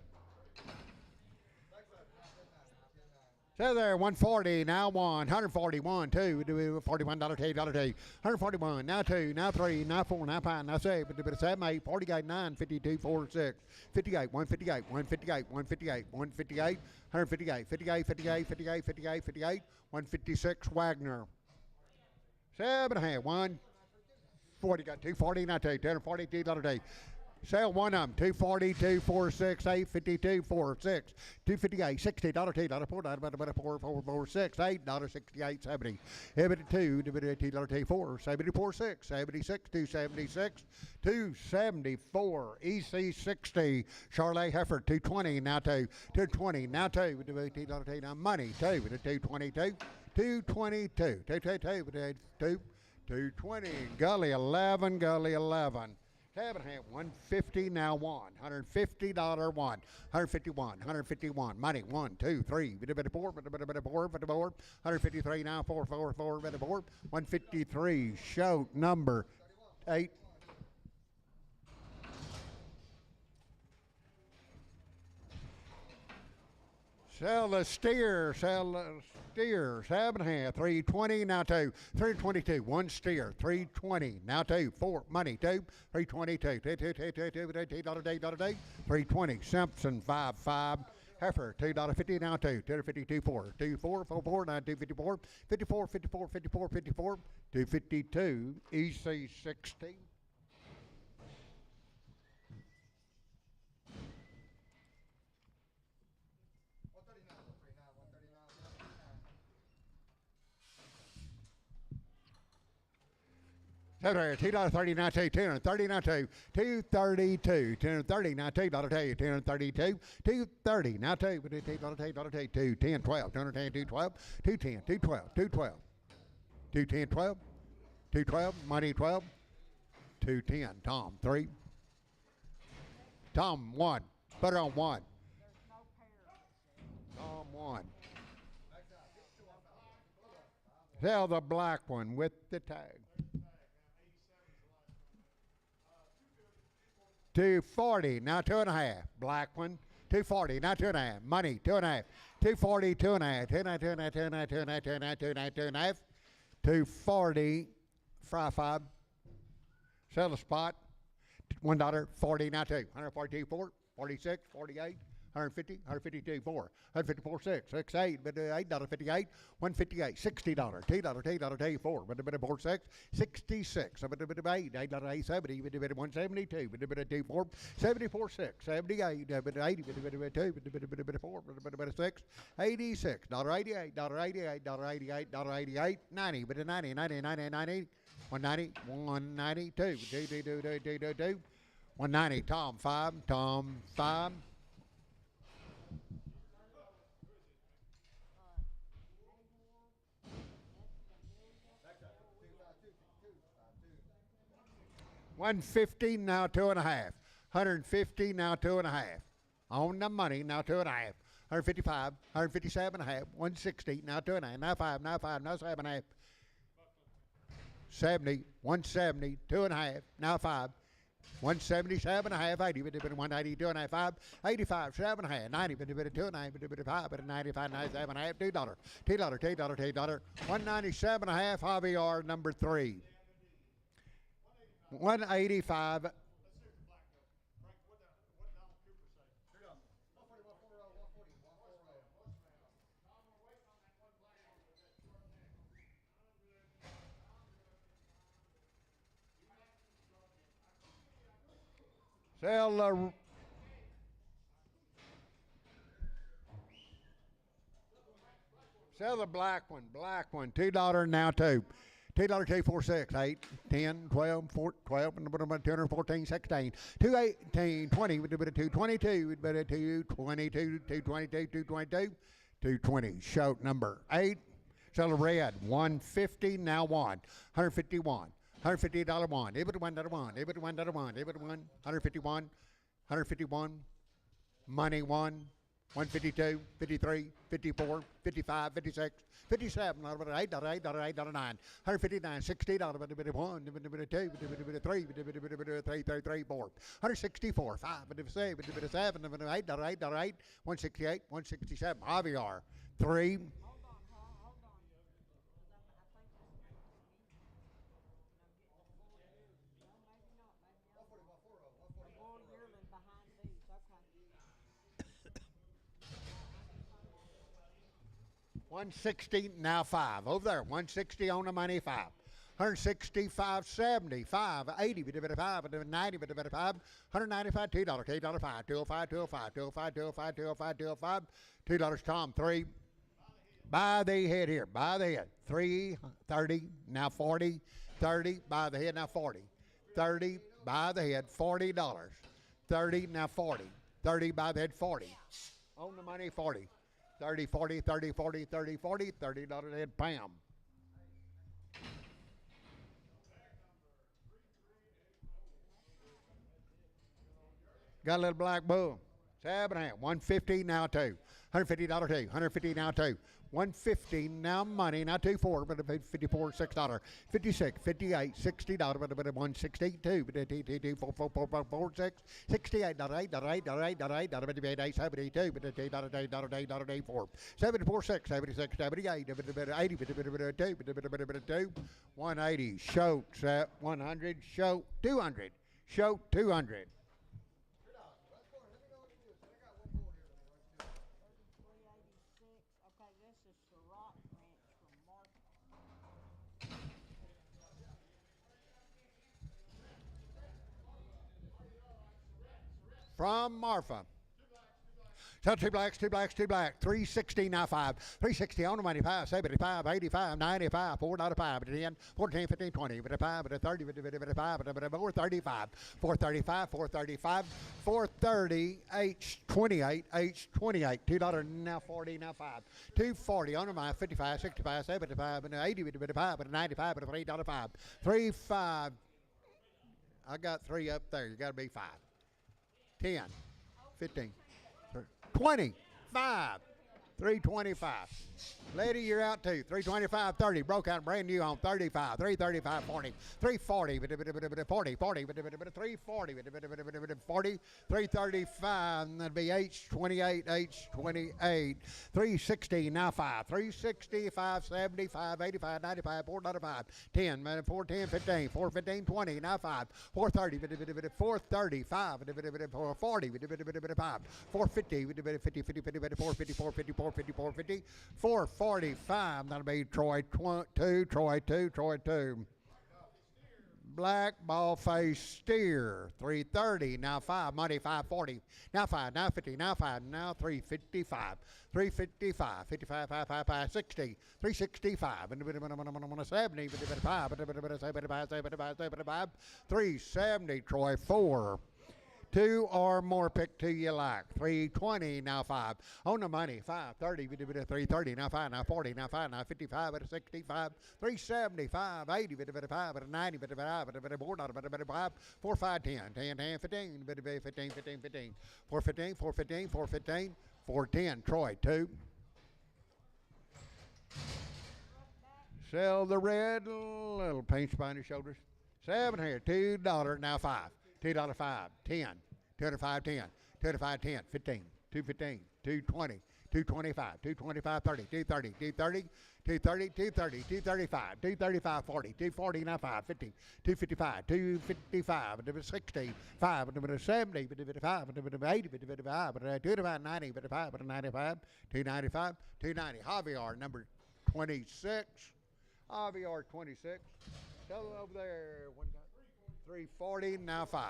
So there, 140, now 1, 141, 2, $41, $8, 141, now 2, now 3, now 4, now 5, now 6, 7, 8, 48, 9, 52, 4, 6, 58, 158, 158, 158, 158, 158, 58, 58, 58, 58, 58, 156, Wagner. 7 1, 40, got 240, now 2, $240, $2, Sell one of them. 240, 246, 852, 46, 258, $60, $2, $4, $8, $68, $70. $2, $4, 74, 6, 76, 276, 274. EC 60. Charlotte Heifer 220 now to 220 now to $2 now money 222, 222, 220. Gully 11, Gully 11. Cabin hat 150 now one. $150 one. 151. Money 1, 2, 3. 4, 153 now 4. 153. Show number 8. Sell the steer, 7.5, 320 now 2, 322, 1 steer, 320 now 2, 4 money 2, 322, $2, 320 Simpson 5, Heifer $2.50 now 2, 252 4, 24 44 now 254, 54 252 EC 60. $2.30 now two, $230 now two, $232, $230 now $2, $232, $230 now two, $210, 12, $210, $212, $210, $212, $212, $210, $12, $212, money 12, $210, Tom 3, Tom 1, put it on 1, Tom 1. Sell the black one with the tag. 240 now 2.5. Black one 240 now 2.5. Money 2.5. 240 2.5. 2.5. 240 fry 5. Sell the spot $1 40 now 2. 142 4. 46 48. 150, 152, 4, 154, 6, 6, 8, but $8.58, 158, $60, $2, 4, but 4, 6, 66, but 8, $8, 70, but 172, but 2, 4, 74, 6, 78, but 80, but 2, but 4, but 6, 86, $88, $88, $88, $88, 90, but 90, 90, 90, 90, 190, 192, 190, Tom 5, Tom 5. $150 now 2.5. 150 now 2.5. On the money now 2.5. 155, 157.5, 160 now 2.5. Now 5, now 5, now 7.5. 70, 170, 2.5. Now 5. 177.5, 80, 180, 2.5, 5, 85, 7.5, 90, 2.5, 5, 95, 97.5, $2, $2, 197.5, Javier number 3. 185. Sell the black one, $2 now 2. $2, 2, 4, 6, 8, 10, 12, 12, 214, 16, 218, 20, 222, 222, 222, 222, 220. Show number 8. Sell a red, 150 now 1, 151. $150 one, $1, $1, $1, 151, money 1, 152, 53, 54, 55, 56, 57, $8, $8, $8, $9, $159, $60, $1, $2, $3, 3, 4, $164, 5, $7, $8, $8, $8, 168, 167, Javier, 3. $160 now 5. Over there, $160 on the money 5. 165, 75, 80, 5, 90, 5, 195, $2, $5, 205, 205, 205, 205, 205, 205, $2, Tom, 3. By the head here, by the head. 330, now 40, 30, by the head, now 40. 30, by the head, $40. 30, now 40. 30, by the head, 40. On the money, 40. 30, 40, 30, 40, 30, 40, $30 a head, Pam. Got a little black bull. 7.5. 150 now 2. $150 2. $150 now 2. 150 now money now 2 4 but 54 $6. 56 58 $60 but 162 but 2 4 4 4 4 6 $68 $8 $8 $8 $8 $8 72 but $8 4 74 6 76 78 80 but 2 180 shoats at 100 shoat 200 shoat 200. 386. Okay, this is Sherrod Ranch from Mark. From Marfa. So 2 blacks, 2 blacks, 2 black. 360 now 5. 360 on the money 5, 75, 85, 95, $4 5, 10, 14, 15, 20, 5, 30, 5, 435, 435, 435, 430, H28, H28, $2 now 40 now 5. 240 on the money 55, 65, 75, 80, 5, 95, $3 5. 35. I got 3 up there. You got to be 5. 10, 15. 25, 325. Lady, you're out too. 325, 30. Broke out brand new on 35, 335, 40, 340, 40, 40, 340, 40, 335. That'd be H28, H28. 360, now 5. 365, 75, 85, 95, $4 5. 10, 410, 15, 415, 20, now 5. 430, 435, 440, 5. 450, 50, 50, 450, 450, 450, 450. 445, that'll be Troy 2, Troy 2, Troy 2. Black ball face steer, 330, now 5, money 540, now 5, now 50, now 5, now 355, 355, 55, 5, 5, 5, 60, 365, 70, 75, 370, Troy 4. 2 or more, pick 2 you like. 320, now 5. On the money, 530, 330, now 5, now 40, now 5, now 55, 65, 375, 80, 5, 90, 5, 4, 5, 10, 10, 10, 15, 15, 15, 15, 415, 415, 415, 410, Troy 2. Sell the red, little paint spine shoulders. 7 here, $2, now 5. $2 5, 10, 205, 10, 205, 10, 15, 215, 220, 225, 225, 30, 230, 230, 230, 230, 235, 235, 40, 240, now 5, 50, 255, 255, 60, 5, 70, 5, 80, 205, 90, 5, 95, 295, 290. Javier, number 26. Javier, 26. Tell over there, what you got? 340, now 5.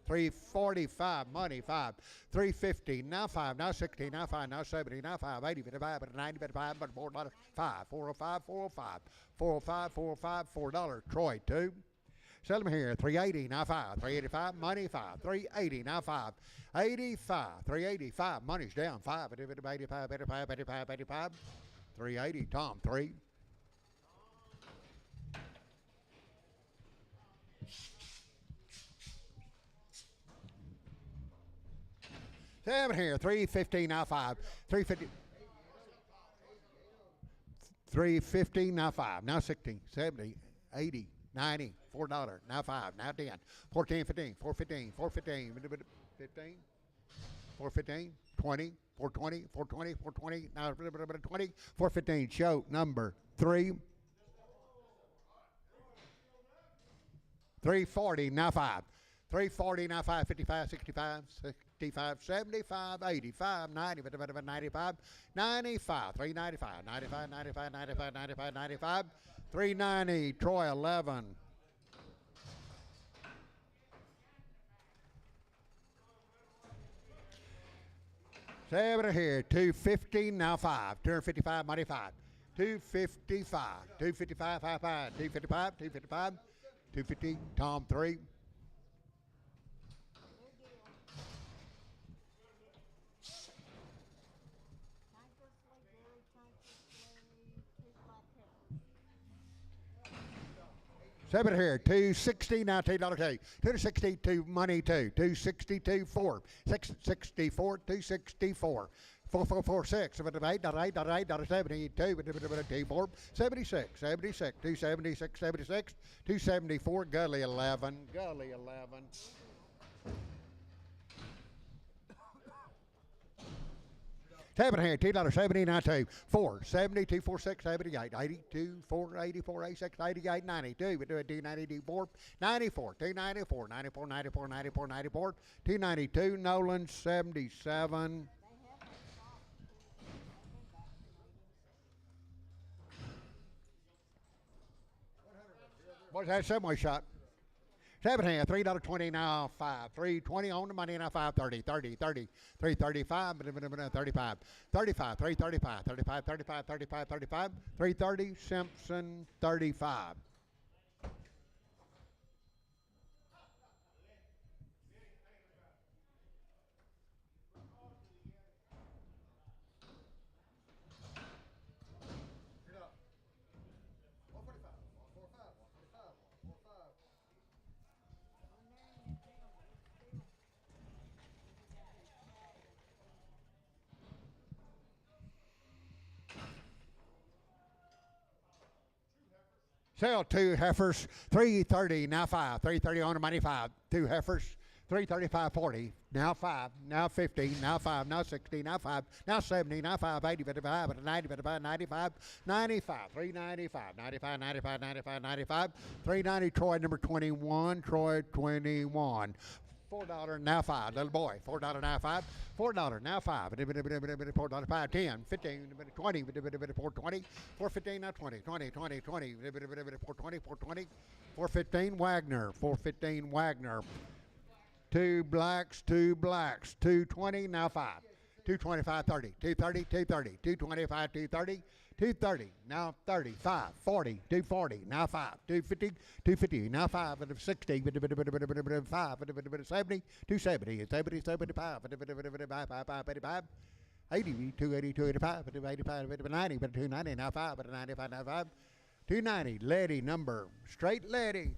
345, money 5. 350, now 5, now 60, now 5, now 70, now 5, 80, 55, 90, 55, but $4, 5. 405, 405, 405, 405, $4. Troy 2. Sell them here. 380, now 5. 385, money 5. 380, now 5. 85, 385, money's down 5. 85, 85, 85, 85. 380, Tom 3. Seven here, 350, now 5. 350. 350, now 5. Now 60, 70, 80, 90, $4. Now 5, now 10. 14, 15, 415, 415, 15, 415, 20, 420, 420, 420, now 20, 415. Show number 3. 340, now 5. 340, now 5, 55, 65, 65, 75, 85, 90, 95, 95, 395, 95, 95, 95, 95, 95, 390, Troy 11. Seven here, 250, now 5. 255, mighty 5. 255, 255, high 5. 255, 255, 250, Tom 3. Seven here, 260, now $2, 262, money 2, 262, 4, 664, 264. 4446, $8, 76, 276, 274, Gully 11, Gully 11. Seven here, $2, 79, 2, 4, 72, 46, 78, 82, 4, 84, 86, 88, 92. We do it, 294, 94, 294, 94, 94, 94, 94, 292, Nolan 77. What's that subway shot? Seven hand, $3.20 now 5. 320 on the money now 530, 30, 30, 335, 35, 35, 335, 35, 35, 35, 35, 330, Simpson 35. Sell 2 heifers, 330, now 5. 330 on the money 5. 2 heifers, 335, 40, now 5, now 50, now 5, now 60, now 5, now 70, now 5, 80, 55, 90, 55, 95, 95, 395, 95, 95, 95, 95, 390, Troy number 21, Troy 21. $4 now 5, little boy. $4 now 5. $4 now 5. $4 5, 10, 15, 20, 420, 415 now 20, 20, 20, 20, 420, 420, 415 Wagner, 415 Wagner. 2 blacks, 220 now 5. 225, 30, 230, 230, 225, 230, 230, now 35, 40, 240, now 5, 250, 250, now 5, 60, 5, 70, 270, 70, 75, 85, 80, 280, 285, 85, 90, 290, now 5, 95, now 5, 290, Letty number, straight Letty.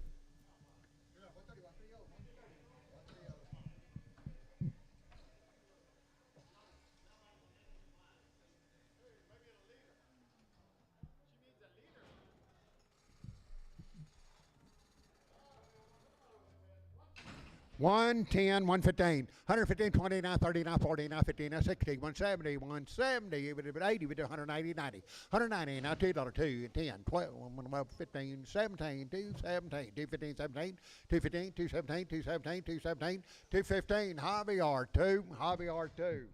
One 10, 115, 115, 20, now 30, now 40, now 50, now 60, 170, 170, 80, 190, 90, 190, now $2, 2, 10, 12, 15, 17, 217, 215, 17, 215, 217, 217, 217, 215, Hobby R2, Hobby R2.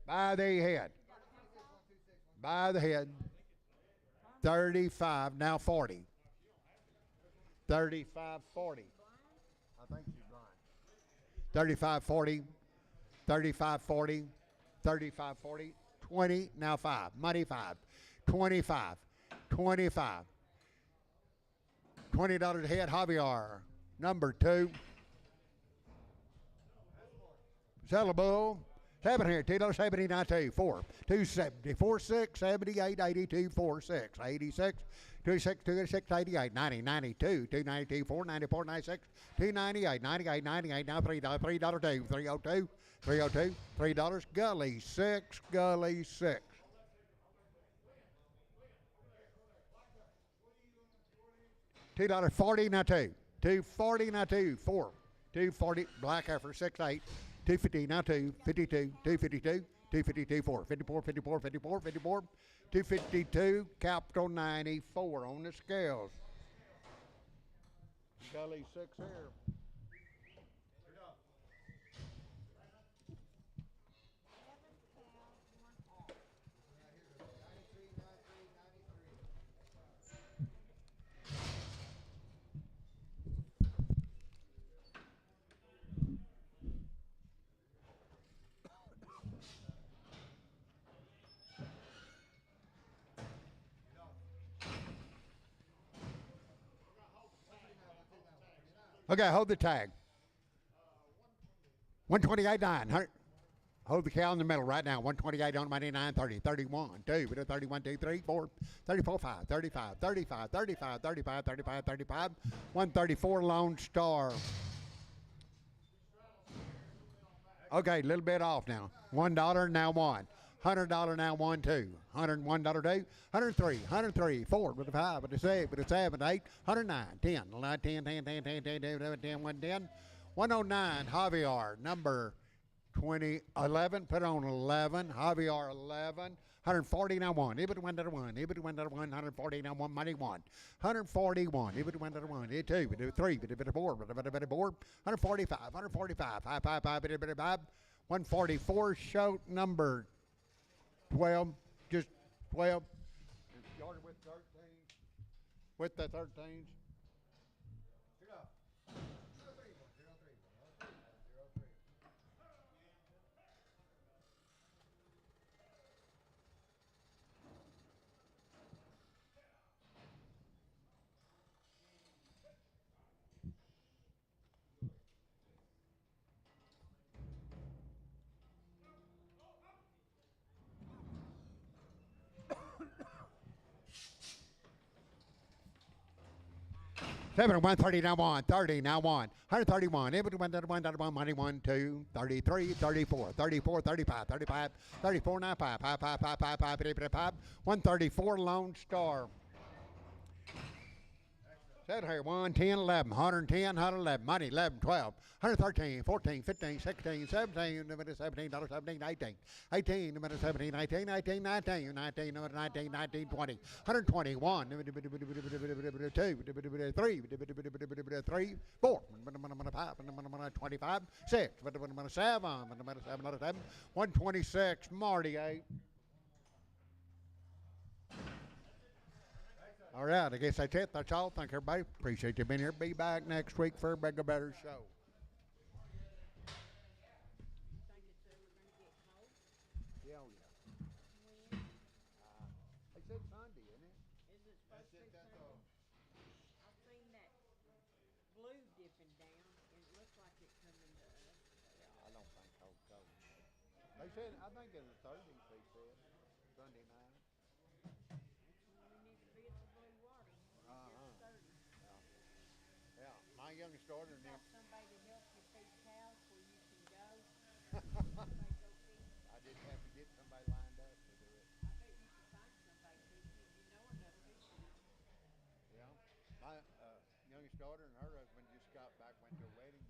By the head. By the head. 35, now 40. 35, 40. I think she's blind. 35, 40. 35, 40. 35, 40. 20, now 5. Money 5. 25. 25. $20 a head, Javier. Number 2. Sellable. 7 here, $2, 79, 2, 4, 270, 4, 6, 78, 82, 4, 6, 86, 26, 26, 88, 90, 92, 292, 494, 96, 298, 98, 98, now $3, $2, 302, 302, $3, Gully 6, Gully 6. $2.40 now 2, 240 now 2, 4, 240 black heifer 6, 8. 250 now 2, 52, 252, 252, 4, 54, 54, 54, 54, 252, capital 94 on the scales. Gully 6 here. Okay, hold the tag. 128.9. Hold the cow in the middle right now. 128 on money, 930, 31, 2, 31, 2, 3, 4, 34, 5, 35, 35, 35, 35, 35, 35, 134 Lone Star. Okay, a little bit off now. $1 now one. $100 now one two. $101 two. 103, 103, 4 with a 5, with a 6, with a 7, 8, 109, 10, 11, 10, 10, 10, 10, 10, 10, 10, 110. 109 Javier number 2011. Put on 11. Javier 11. 140 now one. Even one to one. Even one to one. 140 now one. Money one. 141. Even one to one. It two. But three. But four. But 145. 145. 5 5 5. But 5. 144 show number 12. Just 12. Started with 13. With the 13s. Seven, 130 now one, 30 now one, 131, every one, money one, two, 33, 34, 34, 35, 35, 34, 95, 5, 5, 5, 5, 5, 5, 5, 134 Lone Star. Set here, 110, 11, 110, 111, money 11, 12, 113, 14, 15, 16, 17, number 17, $17, 17, 18, 18, number 17, 18, 18, 19, 19, number 19, 19, 20, 121, 2, 3, 4, 5, 25, 6, 7, 126, Marty 8. All right, I guess that's it. That's all. Thank everybody. Appreciate you being here. Be back next week for a bigger, better show. Yeah, oh yeah. They said Sunday, isn't it? Is it supposed to be Sunday? I seen that blue dipping down, and it looks like it coming to us. Yeah, I don't think cold. They said, I think it was Thursday, they said. Sunday night. That's when we need to be at the blue water. It's 30. Yeah. My youngest daughter You and them. got somebody to help you feed cows where you can go. Somebody go feed. I just have to get somebody lined up to do it. I bet you could find somebody to you if you know enough people. Yeah. My youngest daughter and her husband just got back, went to a wedding